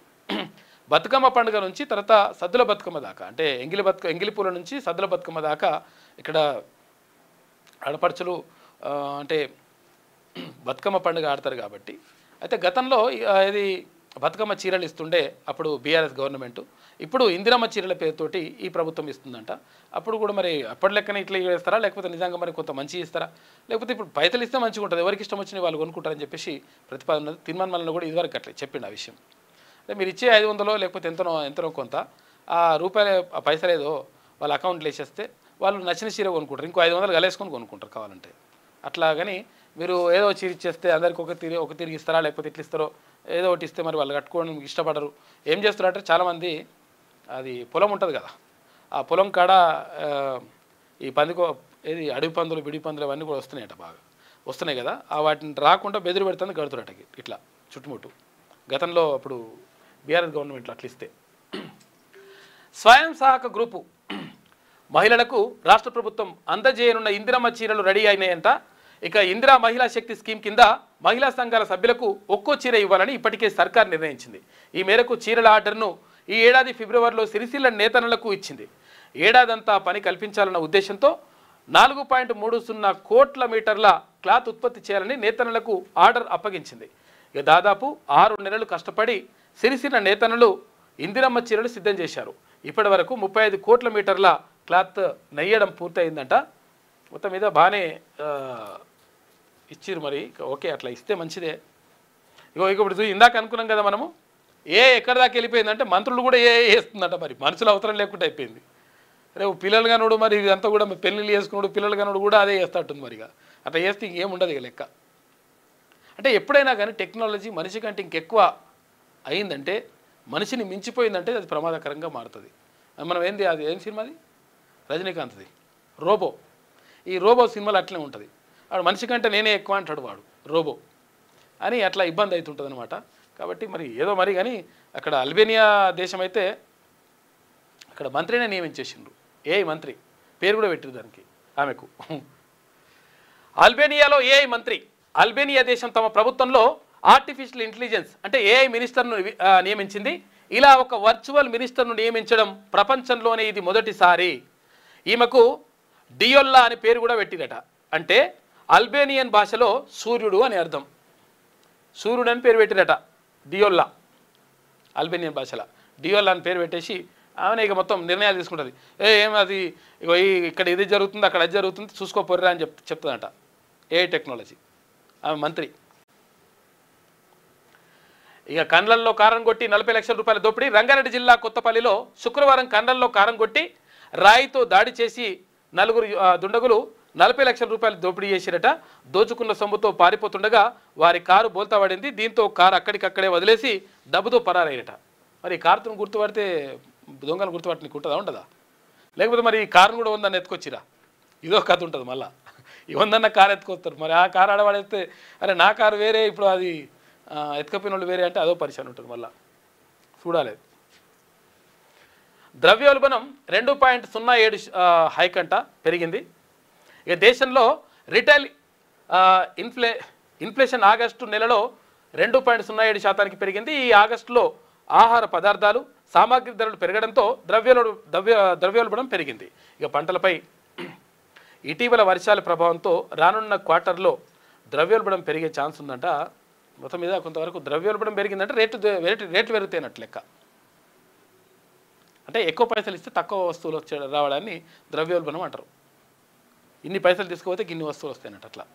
బతుకమ్మ పండుగ నుంచి తర్వాత సద్దుల బతుకమ్మ దాకా, అంటే ఎంగిలిపూల నుంచి సద్దుల బతుకమ్మ దాకా ఇక్కడ ఆడపడుచులు అంటే బతుకమ్మ పండుగ ఆడతారు కాబట్టి. అయితే గతంలో ఇది బతుకమ్మ చీరలు ఇస్తుండే అప్పుడు బీఆర్ఎస్ గవర్నమెంట్. ఇప్పుడు ఇందిరమ్మ చీరల పేరుతోటి ఈ ప్రభుత్వం ఇస్తుందంట. అప్పుడు కూడా మరి అప్పటి లెక్కన ఇట్లా ఇస్తారా, లేకపోతే నిజంగా మరి కొంత మంచి ఇస్తారా, లేకపోతే ఇప్పుడు పైసలు ఇస్తే మంచిగా ఉంటుంది, ఎవరికి ఇష్టం వచ్చిన వాళ్ళు కొనుక్కుంటారని చెప్పేసి ప్రతిపాదన తీర్మానం కూడా ఇదివరకు అట్లే చెప్పిండు ఆ విషయం. అంటే మీరు ఇచ్చే 500 లేకపోతే ఎంతనో కొంత ఆ రూపాయలు ఆ పైసలు ఏదో వాళ్ళ అకౌంట్లో వేసేస్తే వాళ్ళు నచ్చిన చీర కొనుక్కుంటారు, ఇంకో 500 కలిసుకొని కొనుక్కుంటారు కావాలంటే. అట్లా కానీ మీరు ఏదో చీర ఇచ్చేస్తే అందరికి ఒక తిరిగి ఇస్తారా, లేకపోతే ఇట్లా ఇస్తారో ఏదో ఒకటి ఇస్తే మరి వాళ్ళు కట్టుకోవడం ఇష్టపడరు. ఏం చేస్తారంటే చాలామంది అది పొలం ఉంటుంది కదా, ఆ పొలం కాడ ఈ ఏది అడవి పందులు బిడి పందులు అవన్నీ కూడా వస్తున్నాయట, బాగా వస్తున్నాయి కదా, ఆ వాటిని రాకుండా బెదిరి పెడుతుంది గడుతురటకి ఇట్లా చుట్టుముట్టు. గతంలో అప్పుడు బీఆర్ఎస్ గవర్నమెంట్లో అట్లా ఇస్తే. స్వయం సహాయక గ్రూపు మహిళలకు రాష్ట్ర ప్రభుత్వం అందజేయనున్న ఇందిరమ్మ చీరలు రెడీ అయినాయంట. ఇక ఇందిరా మహిళా శక్తి స్కీమ్ కింద మహిళా సంఘాల సభ్యులకు ఒక్కో చీర ఇవ్వాలని ఇప్పటికే సర్కార్ నిర్ణయించింది. ఈ మేరకు చీరల ఆర్డర్ను ఈ ఏడాది ఫిబ్రవరిలో సిరిసిల్ల నేతన్నలకు ఇచ్చింది. ఏడాదంతా పని కల్పించాలన్న ఉద్దేశంతో 4.30 కోట్ల మీటర్ల క్లాత్ ఉత్పత్తి చేయాలని నేతన్నలకు ఆర్డర్ అప్పగించింది. ఇక దాదాపు 6 నెలలు కష్టపడి సిరిసిల్ల నేతన్నలు ఇందిరమ్మ చీరలు సిద్ధం చేశారు. ఇప్పటి వరకు 35 కోట్ల మీటర్ల క్లాత్ నెయ్యడం పూర్తయిందంట. మొత్తం మీద బాగానే ఇచ్చిరు మరి. ఓకే, అట్లా ఇస్తే మంచిదే. ఇప్పుడు ఇందాక అనుకున్నాం కదా మనము, ఎక్కడి దాకా వెళ్ళిపోయిందంటే మంత్రులు కూడా వేస్తుందంట. మరి మనుషులు అవసరం లేకుండా అయిపోయింది. రేపు పిల్లలు కానుడు మరి ఇదంతా కూడా పెళ్ళిళ్ళు చేసుకున్నాడు, పిల్లలు కానుడు కూడా అదే చేస్తట్టుంది. మరిగా అట్లా చేస్తే ఇంకేముండదు ఇక లెక్క. అంటే ఎప్పుడైనా కానీ టెక్నాలజీ మనిషి కంటే ఇంకెక్కువ అయిందంటే, మనిషిని మించిపోయిందంటే అది ప్రమాదకరంగా మారుతుంది. మనం అది ఏం సినిమాది, రజనీకాంత్ది రోబో. ఈ రోబో సినిమాలు అట్లనే ఉంటుంది. వాడు మనిషి కంటే నేనే ఎక్కువ అంటాడు వాడు రోబో అని, అట్లా ఇబ్బంది అవుతుంటుంది అనమాట. కాబట్టి మరి ఏదో మరి కానీ అక్కడ అల్బేనియా దేశం అయితే అక్కడ మంత్రినే నియమించేసిండ్రు, మంత్రి పేరు కూడా పెట్టిరు దానికి ఆమెకు. అల్బేనియాలో మంత్రి. అల్బేనియా దేశం తమ ప్రభుత్వంలో ఆర్టిఫిషియల్ ఇంటెలిజెన్స్ అంటే మినిస్టర్ను నియమించింది. ఇలా ఒక వర్చువల్ మినిస్టర్ను నియమించడం ప్రపంచంలోనే ఇది మొదటిసారి. ఈమెకు డియోల్లా అని పేరు కూడా పెట్టిరట. అంటే అల్బేనియన్ భాషలో సూర్యుడు అని అర్థం. సూర్యుడు అని పేరు పెట్టిరట డియోల్లా. అల్బేనియన్ భాషలో డియోల్లా అని పేరు పెట్టేసి ఆమె ఇక మొత్తం నిర్ణయాలు తీసుకుంటుంది. అది ఇక్కడ ఇది జరుగుతుంది, అక్కడ అది జరుగుతుంది, చూసుకోపోర్రా అని చెప్తుందట. టెక్నాలజీ ఆమె మంత్రి. ఇక కండ్లల్లో కారం కొట్టి 40 లక్షల రూపాయల దోపిడీ. రంగారెడ్డి జిల్లా కొత్తపల్లిలో శుక్రవారం కండ్లల్లో కారం కొట్టి రాయితో దాడి చేసి 4 దుండగులు 40 లక్షల రూపాయలు దోపిడీ చేసిరట. దోచుకున్న సొమ్ముతో పారిపోతుండగా వారి కారు బోల్తా పడింది. దీంతో కారు అక్కడికక్కడే వదిలేసి డబ్బుతో పరారయ్యట. మరి కారును గుర్తుపడితే దొంగను గుర్తుపట్టడానికి ఉంటుందా? లేకపోతే మరి ఈ కారును కూడా ఉందని ఎత్తుకొచ్చిరా? ఇదో కథ ఉంటుంది. మళ్ళీ ఇవందన్న కారు ఎత్తుకొస్తారు. మరి ఆ కారు ఆడవాడేస్తే అరే నా కారు వేరే, ఇప్పుడు అది ఎత్తుకపోయిన వాళ్ళు వేరే అంటే అదో పరిశాన్ ఉంటుంది. మళ్ళీ చూడాలి. ద్రవ్యోల్బణం 2.07 హైక్ అంట పెరిగింది. ఇక దేశంలో రిటైల్ ఇన్ఫ్లేషన్ ఆగస్టు నెలలో 2.07% పెరిగింది. ఈ ఆగస్టులో ఆహార పదార్థాలు సామాగ్రి ధరలు పెరగడంతో ద్రవ్యోల్బణం పెరిగింది. ఇక పంటలపై ఇటీవల వర్షాల ప్రభావంతో రానున్న క్వార్టర్లో ద్రవ్యోల్బణం పెరిగే ఛాన్స్ ఉందంట. మొత్తం మీద కొంతవరకు ద్రవ్యోల్బణం పెరిగిందంటే రేట్లు పెరుగుతాయినట్లు లెక్క. అంటే ఎక్కువ పైసలు ఇస్తే తక్కువ వస్తువులు రావడాన్ని ద్రవ్యోల్బణం అంటారు. ఇన్ని పైసలు తీసుకుపోతే ఇన్ని వస్తువులు వస్తాయన్నట్టు. అట్లా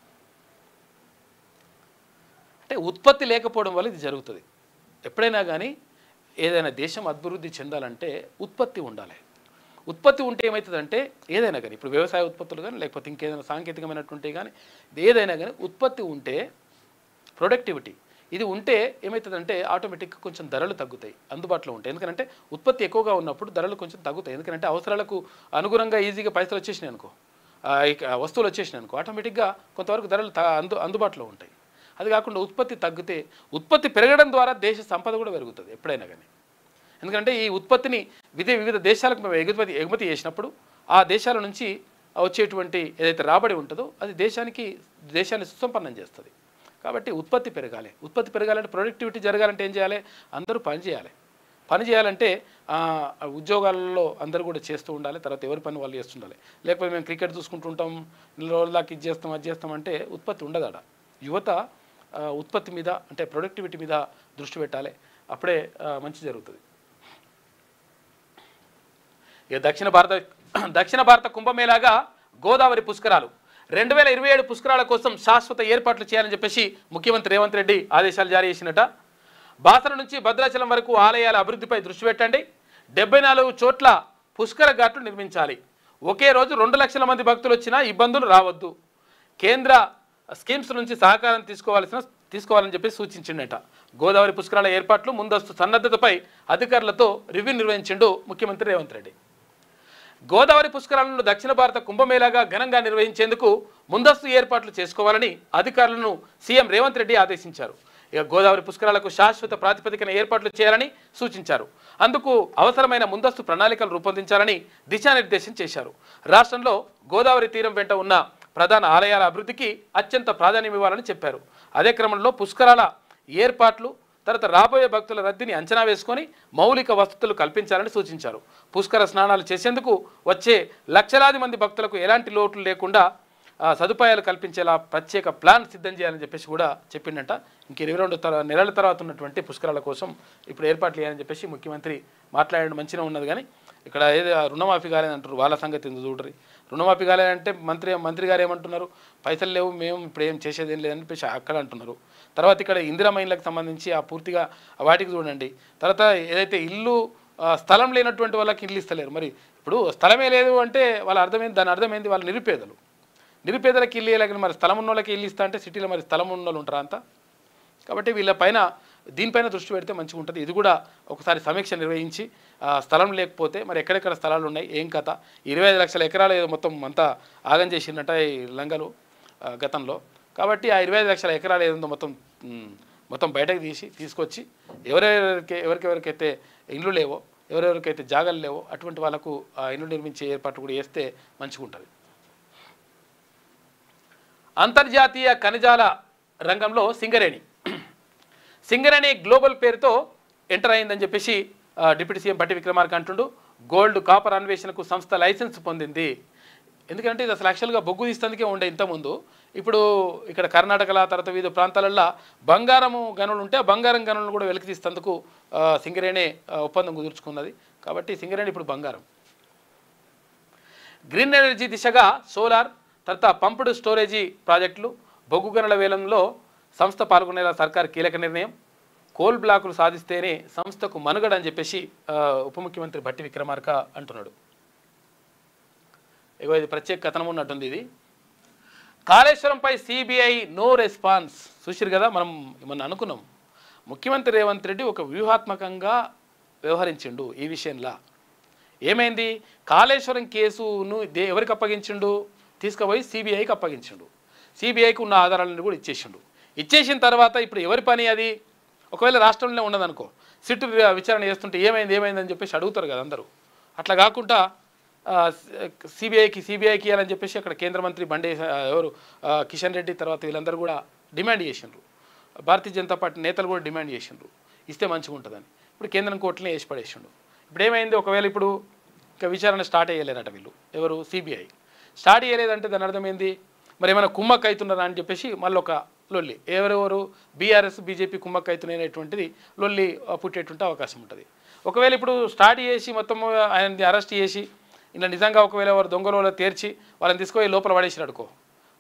అంటే ఉత్పత్తి లేకపోవడం వల్ల ఇది జరుగుతుంది. ఎప్పుడైనా కానీ ఏదైనా దేశం అభివృద్ధి చెందాలంటే ఉత్పత్తి ఉండాలి. ఉత్పత్తి ఉంటే ఏమవుతుందంటే ఏదైనా కానీ, ఇప్పుడు వ్యవసాయ ఉత్పత్తులు కానీ లేకపోతే ఇంకేదైనా సాంకేతికమైనటువంటి కానీ ఏదైనా కానీ ఉత్పత్తి ఉంటే ప్రొడక్టివిటీ ఇది ఉంటే ఏమవుతుందంటే ఆటోమేటిక్గా కొంచెం ధరలు తగ్గుతాయి, అందుబాటులో ఉంటాయి. ఎందుకంటే ఉత్పత్తి ఎక్కువగా ఉన్నప్పుడు ధరలు కొంచెం తగ్గుతాయి. ఎందుకంటే అవసరాలకు అనుగుణంగా ఈజీగా పైసలు వచ్చేసినాయి అనుకో, వస్తువులు వచ్చేసినాయి అనుకో, ఆటోమేటిక్గా కొంతవరకు ధరలు అందుబాటులో ఉంటాయి. అది కాకుండా ఉత్పత్తి తగ్గితే ఉత్పత్తి పెరగడం ద్వారా దేశ సంపద కూడా పెరుగుతుంది ఎప్పుడైనా కానీ. ఎందుకంటే ఈ ఉత్పత్తిని వివిధ దేశాలకు మేము ఎగుమతి చేసినప్పుడు ఆ దేశాల నుంచి వచ్చేటువంటి ఏదైతే రాబడి ఉంటుందో అది దేశాన్ని సుసంపన్నం చేస్తుంది. కాబట్టి ఉత్పత్తి పెరగాలి. ఉత్పత్తి పెరగాలంటే ప్రొడక్టివిటీ జరగాలంటే ఏం చేయాలి? అందరూ పని చేయాలి. పని చేయాలంటే ఉద్యోగాలలో అందరూ కూడా చేస్తూ ఉండాలి. తర్వాత ఎవరి పని వాళ్ళు చేస్తుండాలి. లేకపోతే మేము క్రికెట్ చూసుకుంటుంటాం, 4 రోజుల దాకా ఇది చేస్తాం అది చేస్తామంటే ఉత్పత్తి ఉండదు. యువత ఉత్పత్తి మీద అంటే ప్రొడక్టివిటీ మీద దృష్టి పెట్టాలి. అప్పుడే మంచి జరుగుతుంది. ఇక దక్షిణ భారత కుంభమేళాగా గోదావరి పుష్కరాలు 2027 పుష్కరాల కోసం శాశ్వత ఏర్పాట్లు చేయాలని చెప్పేసి ముఖ్యమంత్రి రేవంత్ రెడ్డి ఆదేశాలు జారీ చేసినట. బాసర నుంచి భద్రాచలం వరకు ఆలయాల అభివృద్ధిపై దృష్టి పెట్టండి. 74 చోట్ల పుష్కర ఘాట్లు నిర్మించాలి. ఒకే రోజు 2 లక్షల మంది భక్తులు వచ్చినా ఇబ్బందులు రావద్దు. కేంద్ర స్కీమ్స్ నుంచి సహకారం తీసుకోవాలని చెప్పి సూచించిండట. గోదావరి పుష్కరాల ఏర్పాట్లు ముందస్తు సన్నద్ధతపై అధికారులతో రివ్యూ నిర్వహించిండు ముఖ్యమంత్రి రేవంత్ రెడ్డి. గోదావరి పుష్కరాలను దక్షిణ భారత కుంభమేళాగా ఘనంగా నిర్వహించేందుకు ముందస్తు ఏర్పాట్లు చేసుకోవాలని అధికారులను సీఎం రేవంత్ రెడ్డి ఆదేశించారు. ఇక గోదావరి పుష్కరాలకు శాశ్వత ప్రాతిపదికన ఏర్పాట్లు చేయాలని సూచించారు. అందుకు అవసరమైన ముందస్తు ప్రణాళికలు రూపొందించాలని దిశానిర్దేశం చేశారు. రాష్ట్రంలో గోదావరి తీరం వెంట ఉన్న ప్రధాన ఆలయాల అభివృద్ధికి అత్యంత ప్రాధాన్యం ఇవ్వాలని చెప్పారు. అదే క్రమంలో పుష్కరాల ఏర్పాట్లు తర్వాత రాబోయే భక్తుల రద్దీని అంచనా వేసుకొని మౌలిక వసతులు కల్పించాలని సూచించారు. పుష్కర స్నానాలు చేసేందుకు వచ్చే లక్షలాది మంది భక్తులకు ఎలాంటి లోట్లు లేకుండా సదుపాయాలు కల్పించేలా ప్రత్యేక ప్లాన్ సిద్ధం చేయాలని చెప్పేసి కూడా చెప్పిండట. ఇంక 22 నెలల తర్వాత ఉన్నటువంటి పుష్కరాల కోసం ఇప్పుడు ఏర్పాట్లు చేయాలని చెప్పేసి ముఖ్యమంత్రి మాట్లాడడం మంచిగా ఉన్నది. కానీ ఇక్కడ ఏదో రుణమాఫీ కాలేదంటారు, వాళ్ళ సంగతి ఎందుకు చూడరు. రుణమాఫీ కాలేదంటే మంత్రి గారు ఏమంటున్నారు, పైసలు లేవు మేము ఇప్పుడు ఏం చేసేది ఏం లేదని చెప్పేసి అక్కడ అంటున్నారు. తర్వాత ఇక్కడ ఇందిరా మైన్లకు సంబంధించి ఆ పూర్తిగా వాటికి చూడండి. తర్వాత ఏదైతే ఇల్లు స్థలం లేనటువంటి వాళ్ళకి ఇల్లు ఇస్తలేరు. మరి ఇప్పుడు స్థలమే లేదు అంటే వాళ్ళ అర్థమైంది, దాని అర్థమైంది వాళ్ళు నిరుపేదలకు ఇల్లు ఇవ్వలేక మరి స్థలం ఉన్న వాళ్ళకి ఇల్లు ఇస్తా అంటే సిటీలో మరి స్థలం ఉన్న వాళ్ళు ఉంటారా అంతా. కాబట్టి దీనిపైన దృష్టి పెడితే మంచిగా ఉంటుంది. ఇది కూడా ఒకసారి సమీక్ష నిర్వహించి స్థలం లేకపోతే మరి ఎక్కడెక్కడ స్థలాలు ఉన్నాయి ఏం కథ. 25 లక్షల ఎకరాలు మొత్తం అంతా ఆగం చేసిందట ఈ లంగలు గతంలో. కాబట్టి ఆ 25 లక్షల ఎకరాలు ఏదో మొత్తం బయటకు తీసుకొచ్చి ఎవరికెవరికైతే ఇండ్లు లేవో ఎవరెవరికైతే జాగాలు లేవో అటువంటి వాళ్ళకు ఇండ్లు నిర్మించే ఏర్పాటు కూడా చేస్తే మంచిగా ఉంటుంది. అంతర్జాతీయ ఖనిజాల రంగంలో సింగరేణి గ్లోబల్ పేరుతో ఎంటర్ అయిందని చెప్పేసి డిప్యూటీ సీఎం భట్టి విక్రమార్క అంటుండు. గోల్డ్ కాపర్ అన్వేషణకు సంస్థ లైసెన్స్ పొందింది. ఎందుకంటే ఇది అసలు యాక్చువల్గా బొగ్గు తీస్తేందుకే ఉండే ఇంతకుముందు. ఇప్పుడు ఇక్కడ కర్ణాటకలో తర్వాత వివిధ ప్రాంతాలలో బంగారము గనులు ఉంటే ఆ బంగారం గనులను కూడా వెలికి తీస్తేందుకు సింగరేణి ఒప్పందం కుదుర్చుకున్నది. కాబట్టి సింగరేణి ఇప్పుడు బంగారం. గ్రీన్ ఎనర్జీ దిశగా సోలార్ తర్వాత పంప్డ్ స్టోరేజీ ప్రాజెక్టులు బొగ్గు గనుల వేలంలో సంస్థ పాల్గొనేలా సర్కార్ కీలక నిర్ణయం. కోల్ బ్లాకులు సాధిస్తేనే సంస్థకు మనుగడ అని చెప్పేసి ఉప ముఖ్యమంత్రి భట్టి విక్రమార్క అంటున్నాడు. ఇది ప్రత్యేక కథనం ఉన్నట్టుంది. ఇది కాళేశ్వరంపై సిబిఐ నో రెస్పాన్స్. చూసిరు కదా, మనం అనుకున్నాం ముఖ్యమంత్రి రేవంత్ రెడ్డి ఒక వ్యూహాత్మకంగా వ్యవహరించిండు ఈ విషయంలో. ఏమైంది, కాళేశ్వరం కేసును ఎవరికి అప్పగించిండు, తీసుకుపోయి సిబిఐకి అప్పగించిండు. సిబిఐకి ఉన్న ఆధారాలను కూడా ఇచ్చేసిన తర్వాత ఇప్పుడు ఎవరి పని అది. ఒకవేళ రాష్ట్రంలో ఉండదనుకో, సిట్టు విచారణ చేస్తుంటే ఏమైందని చెప్పేసి అడుగుతారు కదా అందరూ. అట్లా కాకుండా సిబిఐకి ఇవ్వాలని చెప్పేసి అక్కడ కేంద్ర మంత్రి కిషన్ రెడ్డి తర్వాత వీళ్ళందరూ కూడా డిమాండ్ చేసిండ్రు. భారతీయ జనతా పార్టీ నేతలు కూడా డిమాండ్ చేసిండ్రు ఇస్తే మంచిగా ఉంటుందని. ఇప్పుడు కేంద్రం కోర్టునే వేసి పడేసిండు. ఇప్పుడు ఏమైంది, ఒకవేళ ఇప్పుడు ఇంకా విచారణ స్టార్ట్ అయ్యలేరట వీళ్ళు సిబిఐ స్టార్ట్ చేయలేదంటే దాని అర్థం ఏంది, మరి ఏమైనా కుమ్మక్క అవుతున్నారా అని చెప్పేసి మళ్ళీ ఒక లొల్లి, ఎవరెవరు బీఆర్ఎస్ బీజేపీ కుమ్మక్క అవుతున్నటువంటిది లొల్లి పుట్టేటువంటి అవకాశం ఉంటుంది. ఒకవేళ ఇప్పుడు స్టార్ట్ చేసి మొత్తం ఆయనని అరెస్ట్ చేసి ఇలా నిజంగా ఒకవేళ ఎవరు దొంగలో తేర్చి వాళ్ళని తీసుకుపోయి లోపల పడేసి అడుకో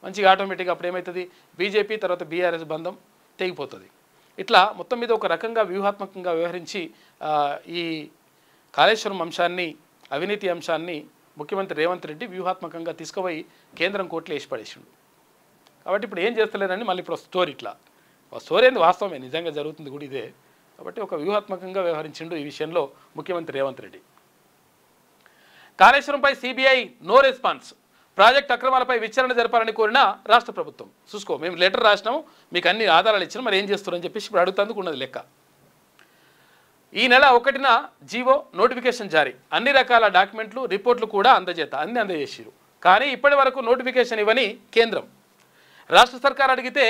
మంచిగా ఆటోమేటిక్గా అప్పుడు ఏమవుతుంది, బీజేపీ తర్వాత బీఆర్ఎస్ బంధం తెగిపోతుంది. ఇట్లా మొత్తం మీద ఒక రకంగా వ్యూహాత్మకంగా వ్యవహరించి ఈ కాళేశ్వరం అంశాన్ని అవినీతి అంశాన్ని ముఖ్యమంత్రి రేవంత్ రెడ్డి వ్యూహాత్మకంగా తీసుకుపోయి కేంద్రం కోర్టులో వేసి పడేసిండు. కాబట్టి ఇప్పుడు ఏం చేస్తలేరని మళ్ళీ ఇప్పుడు స్టోరీ ఇట్లా స్టోరీ ఏంది వాస్తవమే, నిజంగా జరుగుతుంది కూడా ఇదే. కాబట్టి ఒక వ్యూహాత్మకంగా వ్యవహరించిండు ఈ విషయంలో ముఖ్యమంత్రి రేవంత్ రెడ్డి. కాళేశ్వరంపై సిబిఐ నో రెస్పాన్స్. ప్రాజెక్ట్ అక్రమాలపై విచారణ జరపాలని కోరిన రాష్ట్ర ప్రభుత్వం. చూసుకో, మేము లెటర్ రాసినాము, మీకు అన్ని ఆధారాలు ఇచ్చినా, మరి ఏం చేస్తారని చెప్పేసి ఇప్పుడు అడుగుతందుకు ఉన్నది లెక్క. ఈ నెల 1న జీవో నోటిఫికేషన్ జారీ, అన్ని రకాల డాక్యుమెంట్లు రిపోర్ట్లు కూడా అందజేసారు. కానీ ఇప్పటి వరకు నోటిఫికేషన్ ఇవ్వని కేంద్రం. రాష్ట్ర సర్కార్ అడిగితే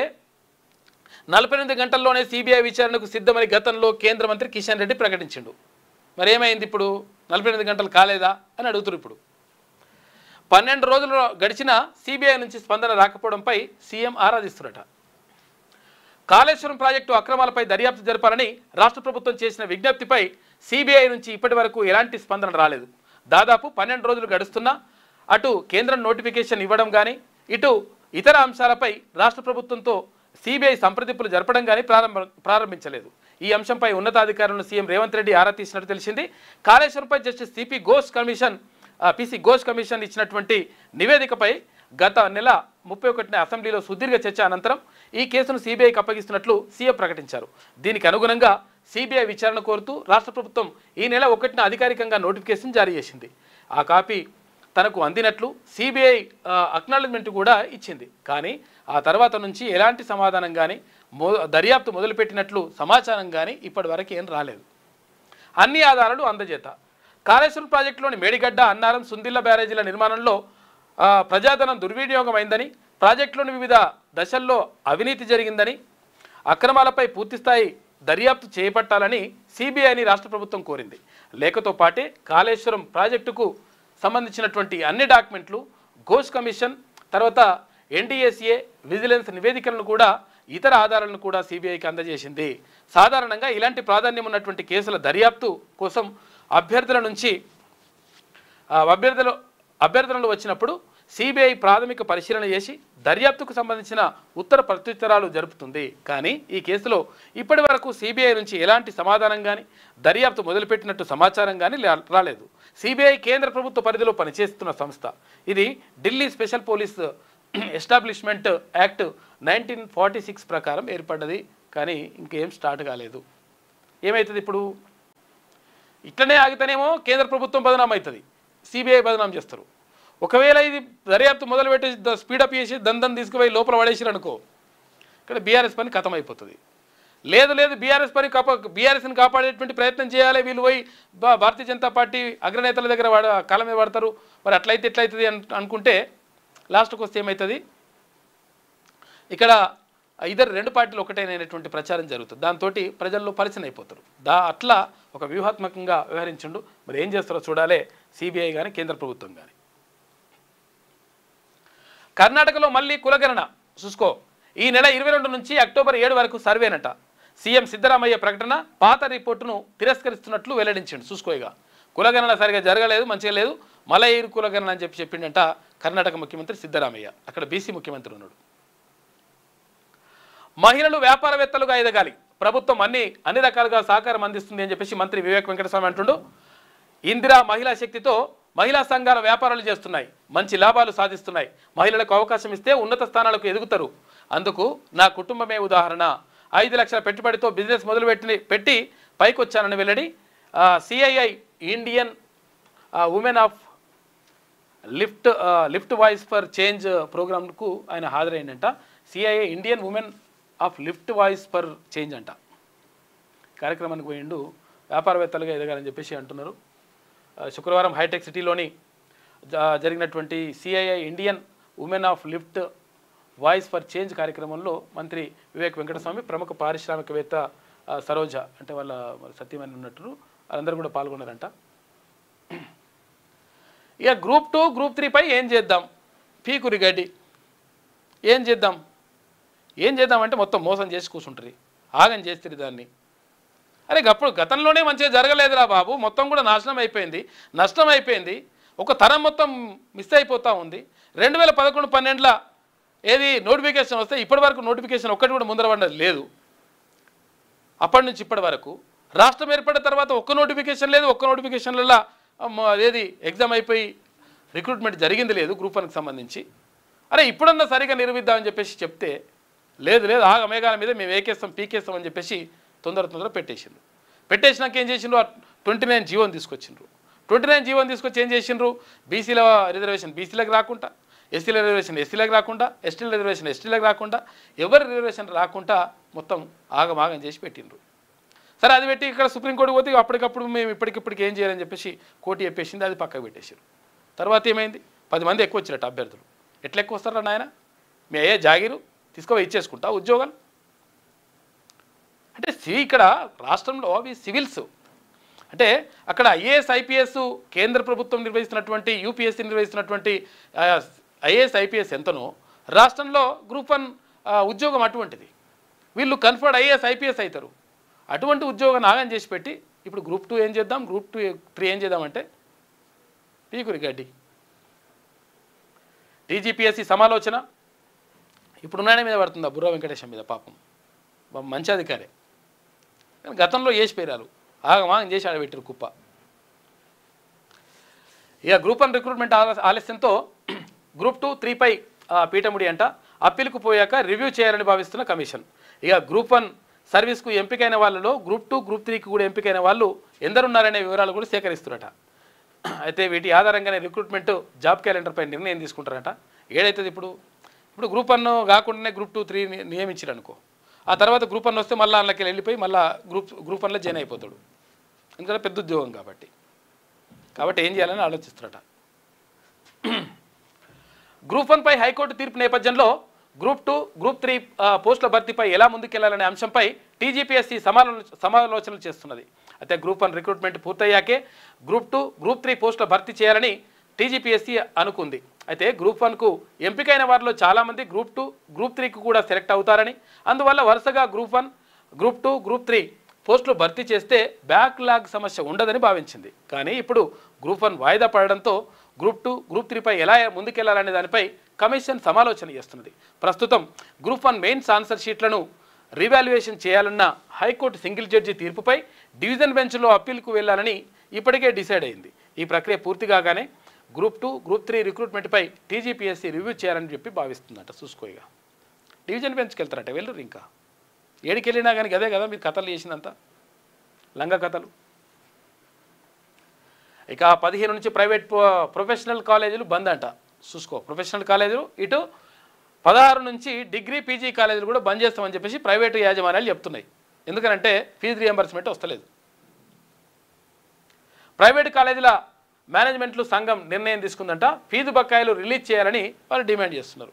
48 గంటల్లోనే సిబిఐ విచారణకు సిద్ధమని గతంలో కేంద్ర మంత్రి కిషన్ రెడ్డి ప్రకటించిండు. మరి ఏమైంది, ఇప్పుడు 48 గంటలు కాలేదా అని అడుగుతారు. ఇప్పుడు 12 రోజులు గడిచినా సిబిఐ నుంచి స్పందన రాకపోవడంపై సీఎం ఆరాధిస్తున్నట. కాళేశ్వరం ప్రాజెక్టు అక్రమాలపై దర్యాప్తు జరపాలని రాష్ట్ర ప్రభుత్వం చేసిన విజ్ఞప్తిపై సిబిఐ నుంచి ఇప్పటి వరకు ఎలాంటి స్పందన రాలేదు. దాదాపు 12 రోజులు గడుస్తున్నా అటు కేంద్రం నోటిఫికేషన్ ఇవ్వడం కానీ ఇటు ఇతర అంశాలపై రాష్ట్ర ప్రభుత్వంతో సిబిఐ సంప్రదింపులు జరపడం కానీ ప్రారంభించలేదు. ఈ అంశంపై ఉన్నతాధికారులను సీఎం రేవంత్ రెడ్డి ఆరా తీసినట్టు తెలిసింది. కాళేశ్వరంపై జస్టిస్ పిసి ఘోష్ కమిషన్ ఇచ్చినటువంటి నివేదికపై గత నెల 31న అసెంబ్లీలో సుదీర్ఘ చర్చ అనంతరం ఈ కేసును సిబిఐకి అప్పగిస్తున్నట్లు సీఎం ప్రకటించారు. దీనికి అనుగుణంగా సిబిఐ విచారణ కోరుతూ రాష్ట్ర ప్రభుత్వం ఈ నెల 1న అధికారికంగా నోటిఫికేషన్ జారీ చేసింది. ఆ కాపీ తనకు అందినట్లు సిబిఐ అక్నాలెడ్జ్మెంట్ కూడా ఇచ్చింది. కానీ ఆ తర్వాత నుంచి ఎలాంటి సమాధానం కానీ దర్యాప్తు మొదలుపెట్టినట్లు సమాచారం కానీ ఇప్పటివరకు ఏం రాలేదు. అన్ని ఆధారాలు అందజేత కాళేశ్వరం ప్రాజెక్టులోని మేడిగడ్డ, అన్నారం, సుందిళ్ల బ్యారేజీల నిర్మాణంలో ప్రజాధనం దుర్వినియోగమైందని, ప్రాజెక్టులోని వివిధ దశల్లో అవినీతి జరిగిందని, అక్రమాలపై పూర్తిస్థాయి దర్యాప్తు చేపట్టాలని సిబిఐని రాష్ట్ర ప్రభుత్వం కోరింది. లేఖతో పాటే కాళేశ్వరం ప్రాజెక్టుకు సంబంధించినటువంటి అన్ని డాక్యుమెంట్లు, ఘోష్ కమిషన్, తర్వాత ఎన్డీఏసీఏ, విజిలెన్స్ నివేదికలను కూడా ఇతర ఆధారాలను కూడా సిబిఐకి అందజేసింది. సాధారణంగా ఇలాంటి ప్రాధాన్యం ఉన్నటువంటి కేసుల దర్యాప్తు కోసం అభ్యర్థనలు వచ్చినప్పుడు సిబిఐ ప్రాథమిక పరిశీలన చేసి దర్యాప్తుకు సంబంధించిన ఉత్తర ప్రత్యుత్తరాలు జరుపుతుంది. కానీ ఈ కేసులో ఇప్పటి వరకు సిబిఐ నుంచి ఎలాంటి సమాధానం కానీ దర్యాప్తు మొదలుపెట్టినట్టు సమాచారం కానీ రాలేదు. సిబిఐ కేంద్ర ప్రభుత్వ పరిధిలో పనిచేస్తున్న సంస్థ. ఇది Delhi special police establishment act 1946 ప్రకారం ఏర్పడ్డది. కానీ ఇంకేం స్టార్ట్ కాలేదు. ఏమవుతుంది ఇప్పుడు? ఇట్లనే ఆగితేనేమో కేంద్ర ప్రభుత్వం బదనాం అవుతుంది, సిబిఐ బదనాం చేస్తారు. ఒకవేళ ఇది దర్యాప్తు మొదలుపెట్టి స్పీడప్ చేసి దందం తీసుకుపోయి లోపల పడేసారు అనుకో, ఇక్కడ బీఆర్ఎస్ పని ఖతం అయిపోతుంది. లేదు బీఆర్ఎస్ని కాపాడేటువంటి ప్రయత్నం చేయాలి. వీళ్ళు పోయి భారతీయ జనతా పార్టీ అగ్రనేతల దగ్గర కాలం మీద పడతారు. మరి అట్లయితే ఎట్లయితుంది అనుకుంటే లాస్ట్కి వస్తే ఏమవుతుంది? ఇక్కడ ఇద్దరు రెండు పార్టీలు ఒకటేనైనటువంటి ప్రచారం జరుగుతుంది. దాంతో ప్రజల్లో పరిచయం అయిపోతారు. అట్లా ఒక వ్యూహాత్మకంగా వ్యవహరించుండు. మరి ఏం చేస్తారో చూడాలి సిబిఐ కానీ కేంద్ర ప్రభుత్వం కానీ. కర్ణాటకలో మళ్ళీ కులగణన చూసుకో. ఈ నెల 22 నుంచి అక్టోబర్ 7 వరకు సర్వేనట. సీఎం సిద్ధరామయ్య ప్రకటన పాత రిపోర్టును తిరస్కరిస్తున్నట్లు వెల్లడించిండు. చూసుకో, ఇక కులగణన సరిగా జరగలేదు, మంచిగా లేదు, మళ్ళీ ఈ కులగణన అని చెప్పిండంట కర్ణాటక ముఖ్యమంత్రి సిద్ధరామయ్య. అక్కడ బీసీ ముఖ్యమంత్రి ఉన్నాడు. మహిళలు వ్యాపారవేత్తలుగా ఎదగాలి, ప్రభుత్వం అన్ని రకాలుగా సహకారం అందిస్తుంది అని చెప్పేసి మంత్రి వివేక్ వెంకటస్వామి అంటుండు. ఇందిరా మహిళా శక్తితో మహిళా సంఘాల వ్యాపారాలు చేస్తున్నాయి, మంచి లాభాలు సాధిస్తున్నాయి. మహిళలకు అవకాశం ఇస్తే ఉన్నత స్థానాలకు ఎదుగుతారు. అందుకు నా కుటుంబమే ఉదాహరణ. 5 లక్షల పెట్టుబడితో బిజినెస్ పెట్టి పైకి వచ్చానని వెల్లడి. CII Indian women of lift voice for change ప్రోగ్రామ్కు ఆయన హాజరైందంట. CII Indian women of lift voice for change అంట. కార్యక్రమానికి పోయిండు. వ్యాపారవేత్తలుగా ఎదగాలని చెప్పేసి అంటున్నారు. శుక్రవారం హైటెక్ సిటీలోని జరిగినటువంటి CII Indian women of lift voice for change కార్యక్రమంలో మంత్రి వివేక్ వెంకటస్వామి, ప్రముఖ పారిశ్రామికవేత్త సరోజ అంటే వాళ్ళ సత్యమని ఉన్నట్టు వాళ్ళందరూ కూడా పాల్గొన్నారంట. ఇక గ్రూప్ 2, గ్రూప్ 3 పై ఏం చేద్దాం? పీకురి గడ్డి. ఏం చేద్దాం అంటే మొత్తం మోసం చేసి కూర్చుంటారు, ఆగం చేస్తారు దాన్ని. అరే అప్పుడు గతంలోనే మంచిగా జరగలేదురా బాబు, మొత్తం కూడా నష్టం అయిపోయింది. ఒక తరం మొత్తం మిస్ అయిపోతూ ఉంది. 2011-12 ఏది నోటిఫికేషన్ వస్తే ఇప్పటి వరకు నోటిఫికేషన్ ఒక్కటి కూడా ముందర పడలేదు లేదు. అప్పటి నుంచి ఇప్పటి వరకు రాష్ట్రం ఏర్పడిన తర్వాత ఒక్క నోటిఫికేషన్ లేదు. ఒక్క నోటిఫికేషన్లలో ఏది ఎగ్జామ్ అయిపోయి రిక్రూట్మెంట్ జరిగింది లేదు గ్రూప్ 1కి సంబంధించి. అరే ఇప్పుడన్నా సరిగా నిర్మిద్దామని చెప్పేసి చెప్తే లేదు మేఘాల మీద మేము పీకేస్తాం అని చెప్పేసి తొందర పెట్టేసినాక ఏం చేసిండ్రు? 29 జీవోని తీసుకొచ్చిండ్రు. 29 జీవోని తీసుకొచ్చి ఏం చేసిండ్రు? బీసీల రిజర్వేషన్ బీసీలకు రాకుండా, ఎస్సీల రిజర్వేషన్ ఎస్సీలకు రాకుండా, ఎస్టీల రిజర్వేషన్ ఎస్టీలకు రాకుండా, ఎవరి రిజర్వేషన్ రాకుండా మొత్తం ఆగమాగం చేసి పెట్టిండ్రు. సరే అది పెట్టి ఇక్కడ సుప్రీంకోర్టు పోతే అప్పటికప్పుడు మేము ఇప్పటికిప్పటికి ఏం చేయాలని చెప్పేసి కోర్టు చెప్పేసింది, అది పక్కకు పెట్టేసారు. తర్వాత ఏమైంది? 10 మంది ఎక్కువ వచ్చినట్టు అభ్యర్థులు. ఎట్లా ఎక్కువ వస్తారా నాయన? మీ అయ్యే జాగీరు తీసుకుపోయి ఇచ్చేసుకుంటా ఉద్యోగాలు అంటే. ఇక్కడ రాష్ట్రంలో అవి సివిల్స్ అంటే అక్కడ ఐఏఎస్ ఐపీఎస్ కేంద్ర ప్రభుత్వం నిర్వహిస్తున్నటువంటి, యూపీఎస్సీ నిర్వహిస్తున్నటువంటి ఐఏఎస్ ఐపీఎస్ ఎంతనో రాష్ట్రంలో గ్రూప్ 1 ఉద్యోగం అటువంటిది. వీళ్ళు కన్ఫర్డ్ ఐఏఎస్ ఐపీఎస్ అవుతారు. అటువంటి ఉద్యోగం నాగం చేసి పెట్టి ఇప్పుడు గ్రూప్ 2 ఏం చేద్దాం, గ్రూప్ 3 ఏం చేద్దామంటే పీకురి గడ్డి. టీజీపీఎస్సీ సమాలోచన ఇప్పుడు నాయన మీద పడుతుందా, బుర్ర వెంకటేశం మీద. పాపం మంచి అధికారే, కానీ గతంలో చేసి పేరాలు ఆగమాగం చేసి ఆడబెట్టారు కుప్ప. ఇక గ్రూప్ 1 రిక్రూట్మెంట్ ఆలస్యంతో గ్రూప్ 2, 3పై పీఠముడి అంట. అప్పీలుకు పోయాక రివ్యూ చేయాలని భావిస్తున్న కమిషన్. ఇక గ్రూప్ 1 సర్వీస్కు ఎంపికైన వాళ్ళలో గ్రూప్ 2, గ్రూప్ 3కి కూడా ఎంపికైన వాళ్ళు ఎందరున్నారనే వివరాలు కూడా సేకరిస్తున్నారట. అయితే వీటి ఆధారంగానే రిక్రూట్మెంట్ జాబ్ క్యాలెండర్పై నిర్ణయం తీసుకుంటారట. ఏదైతుంది ఇప్పుడు గ్రూప్ 1 కాకుండానే గ్రూప్ 2, 3 నియమించారు అనుకో, ఆ తర్వాత గ్రూప్ 1 వస్తే మళ్ళీ అందులోకి వెళ్ళిపోయి మళ్ళీ గ్రూప్ 1లో జాయిన్ అయిపోతాడు. ఎందుకంటే పెద్ద ఉద్యోగం కాబట్టి ఏం చేయాలని ఆలోచిస్తారట. గ్రూప్ 1పై హైకోర్టు తీర్పు నేపథ్యంలో గ్రూప్ 2, గ్రూప్ 3 పోస్టుల భర్తీపై ఎలా ముందుకెళ్లాలనే అంశంపై టీజీపీఎస్సీ సమాలోచనలు చేస్తున్నది. అయితే గ్రూప్ 1 రిక్రూట్మెంట్ పూర్తయ్యాకే గ్రూప్ 2, గ్రూప్ 3 పోస్టుల భర్తీ చేయాలని టీజీపీఎస్సీ అనుకుంది. అయితే గ్రూప్ 1కు ఎంపికైన వారిలో చాలామంది గ్రూప్ 2, గ్రూప్ 3కు కూడా సెలెక్ట్ అవుతారని, అందువల్ల వరుసగా గ్రూప్ 1, గ్రూప్ 2, గ్రూప్ 3 పోస్టులు భర్తీ చేస్తే బ్యాక్లాగ్ సమస్య ఉండదని భావించింది. కానీ ఇప్పుడు గ్రూప్ 1 వాయిదా పడడంతో గ్రూప్ 2, గ్రూప్ 3పై ఎలా ముందుకెళ్లాలనే దానిపై కమిషన్ సమాలోచన చేస్తున్నది. ప్రస్తుతం గ్రూప్ 1 మెయిన్స్ ఆన్సర్ షీట్లను రీవాల్యుయేషన్ చేయాలన్న హైకోర్టు సింగిల్ జడ్జి తీర్పుపై డివిజన్ బెంచ్లో అప్పీల్కు వెళ్లాలని ఇప్పటికే డిసైడ్ అయింది. ఈ ప్రక్రియ పూర్తి కాగానే గ్రూప్ 2, గ్రూప్ 3 రిక్రూట్మెంట్పై టీజీపీఎస్సీ రివ్యూ చేయాలని చెప్పి భావిస్తుందట. చూసుకోయిగా డివిజన్ బెంచ్కి వెళ్తారట వెళ్ళరు. ఇంకా ఏడికి వెళ్ళినా కానీ అదే కదా మీరు కథలు చేసినంత లంగ కథలు. ఇక 15 నుంచి ప్రైవేట్ ప్రొఫెషనల్ కాలేజీలు బంద్ అంట. చూసుకో, ప్రొఫెషనల్ కాలేజీలు ఇటు 16 నుంచి డిగ్రీ పీజీ కాలేజీలు కూడా బంద్ చేస్తామని చెప్పేసి ప్రైవేటు యాజమాన్యాలు చెప్తున్నాయి. ఎందుకంటే ఫీజు రియంబర్స్మెంట్ వస్తలేదు. ప్రైవేటు కాలేజీల మేనేజ్మెంట్లు సంఘం నిర్ణయం తీసుకుందంట. ఫీజు బకాయిలు రిలీజ్ చేయాలని వాళ్ళు డిమాండ్ చేస్తున్నారు.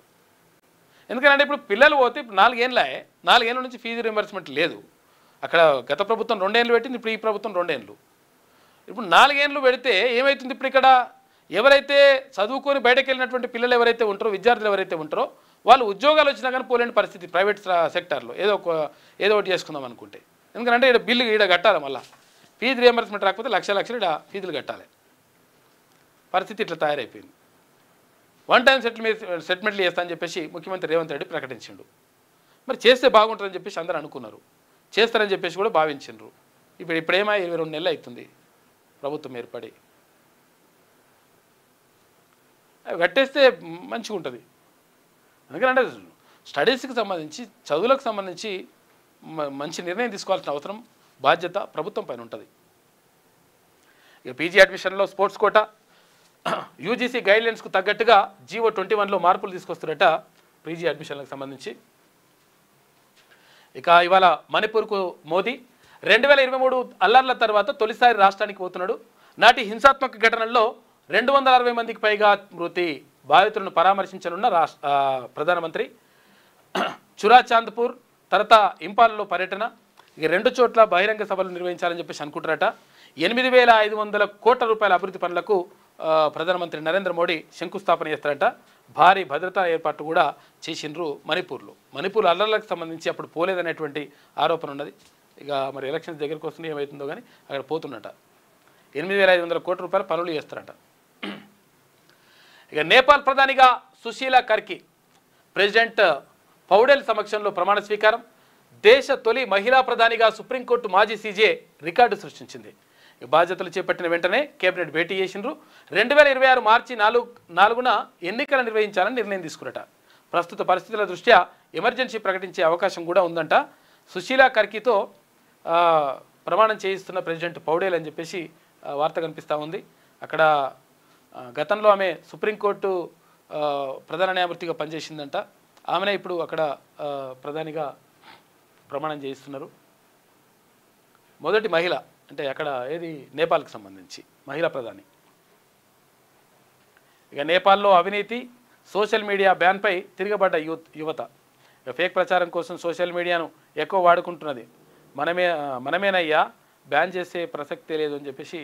ఎందుకంటే ఇప్పుడు పిల్లలు పోతే 4 ఏళ్ళ నుంచి ఫీజు రియంబర్స్మెంట్ లేదు. అక్కడ గత ప్రభుత్వం 2 ఏళ్ళు పెట్టింది, ఇప్పుడు ఈ ప్రభుత్వం 2 ఏళ్ళు. ఇప్పుడు 4 ఏళ్ళు పెడితే ఏమవుతుంది? ఇప్పుడు ఇక్కడ ఎవరైతే చదువుకొని బయటకు వెళ్ళినటువంటి పిల్లలు ఎవరైతే ఉంటారో, విద్యార్థులు ఎవరైతే ఉంటారో వాళ్ళు ఉద్యోగాలు వచ్చినా కానీ పోలేని పరిస్థితి ప్రైవేట్ సెక్టార్లో. ఏదో ఒకటి చేసుకుందాం అనుకుంటే. ఎందుకంటే ఇక్కడ బిల్లు ఇక్కడ కట్టాలి, మళ్ళీ ఫీజు రియంబర్స్మెంట్ రాకపోతే లక్షలు ఇక్కడ ఫీజులు కట్టాలి. పరిస్థితి ఇట్లా తయారైపోయింది. 1 టైం సెటిల్మెంట్లు చేస్తానని చెప్పేసి ముఖ్యమంత్రి రేవంత్ రెడ్డి ప్రకటించిండు. మరి చేస్తే బాగుంటుందని చెప్పేసి అందరూ అనుకున్నారు, చేస్తారని చెప్పేసి కూడా భావించిండ్రు. ఇప్పుడేమో 22 నెలలు అవుతుంది ప్రభుత్వం ఏర్పడి. కట్టేస్తే మంచిగా ఉంటుంది. ఎందుకంటే స్టడీస్కి సంబంధించి, చదువులకు సంబంధించి మంచి నిర్ణయం తీసుకోవాల్సిన అవసరం, బాధ్యత ప్రభుత్వం పైన ఉంటుంది. ఇక పీజీ అడ్మిషన్లో స్పోర్ట్స్ కోటా యూజీసీ గైడ్లైన్స్కు తగ్గట్టుగా జీవో 21లో మార్పులు తీసుకొస్తారట పీజీ అడ్మిషన్లకు సంబంధించి. ఇక ఇవాళ మణిపూర్కు మోదీ 2023 అల్లర్ల తర్వాత తొలిసారి రాష్ట్రానికి పోతున్నాడు. నాటి హింసాత్మక ఘటనల్లో 260 మందికి పైగా మృతి. బాధితులను పరామర్శించనున్న ప్రధానమంత్రి చురాచాంద్పూర్ తర్వాత ఇంపాల్లో పర్యటన. ఇక 2 చోట్ల బహిరంగ సభలు నిర్వహించాలని చెప్పేసి అనుకుంటారట. 8,500 కోట్ల రూపాయల అభివృద్ధి పనులకు ప్రధానమంత్రి నరేంద్ర మోడీ శంకుస్థాపన చేస్తారట. భారీ భద్రతా ఏర్పాట్లు కూడా చేసిండ్రు మణిపూర్లో. మణిపూర్ అల్లర్లకు సంబంధించి అప్పుడు పోలేదనేటువంటి ఆరోపణ ఉన్నది. ఇక మరి ఎలక్షన్స్ దగ్గరికి వస్తుంది, ఏమవుతుందో కానీ అక్కడ పోతున్నట. 8,500 కోట్ల రూపాయల పనులు చేస్తారట. ఇక నేపాల్ ప్రధానిగా సుశీలా కర్కి ప్రెసిడెంట్ పౌడెల్ సమక్షంలో ప్రమాణ స్వీకారం. దేశ తొలి మహిళా ప్రధానిగా సుప్రీంకోర్టు మాజీ సీజే రికార్డు సృష్టించింది. బాధ్యతలు చేపట్టిన వెంటనే కేబినెట్ భేటీ చేసిండ్రు. 2026 మార్చి 4న ఎన్నికలు నిర్వహించాలని నిర్ణయం తీసుకున్నట. ప్రస్తుత పరిస్థితుల దృష్ట్యా ఎమర్జెన్సీ ప్రకటించే అవకాశం కూడా ఉందంట. సుశీలా కర్కితో ప్రమాణం చేయిస్తున్న ప్రెసిడెంట్ పౌడేల్ అని చెప్పేసి వార్త కనిపిస్తూ ఉంది. అక్కడ గతంలో ఆమె సుప్రీంకోర్టు ప్రధాన న్యాయమూర్తిగా పనిచేసిందంట. ఆమెనే ఇప్పుడు అక్కడ ప్రధానిగా ప్రమాణం చేయిస్తున్నారు. మొదటి మహిళ అంటే అక్కడ ఏది నేపాల్కి సంబంధించి మహిళా ప్రధాని. ఇక నేపాల్లో అవినీతి, సోషల్ మీడియా బ్యాన్పై తిరగబడ్డ యువత. ఇక ఫేక్ ప్రచారం కోసం సోషల్ మీడియాను ఎక్కువ వాడుకుంటున్నది. మనమేనయ్యా, బ్యాన్ చేసే ప్రసక్తే లేదు అని చెప్పేసి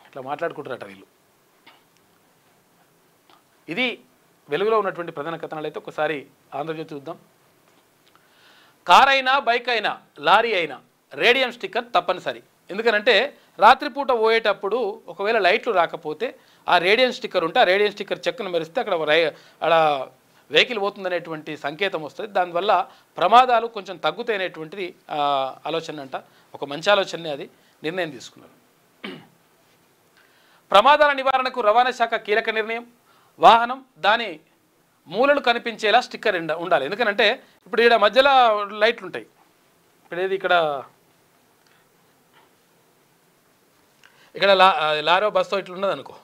ఇట్లా మాట్లాడుకుంటారట వీళ్ళు. ఇది వెలుగులో ఉన్నటువంటి ప్రధాన కథనాలు. అయితే ఒకసారి ఆంధ్రజ్యోతి చూద్దాం. కార్ అయినా బైక్ అయినా లారీ అయినా రేడియం స్టిక్కర్ తప్పనిసరి. ఎందుకనంటే రాత్రిపూట పోయేటప్పుడు ఒకవేళ లైట్లు రాకపోతే ఆ రేడియం స్టిక్కర్ ఉంటే ఆ రేడియం స్టిక్కర్ చెక్కును మెరిస్తే అక్కడ అక్కడ వెహికల్ పోతుందనేటువంటి సంకేతం వస్తుంది. దానివల్ల ప్రమాదాలు కొంచెం తగ్గుతాయనేటువంటిది ఆలోచన అంట. ఒక మంచి ఆలోచనే, అది నిర్ణయం తీసుకున్నారు. ప్రమాదాల నివారణకు రవాణా శాఖ కీలక నిర్ణయం. వాహనం దాని మూలలు కనిపించేలా స్టిక్కర్ ఉండాలి. ఎందుకంటే ఇప్పుడు ఇక్కడ మధ్యలో లైట్లు ఉంటాయి. ఇప్పుడు ఏది ఇక్కడ లారో బస్సో ఇట్లా ఉన్నది అనుకో,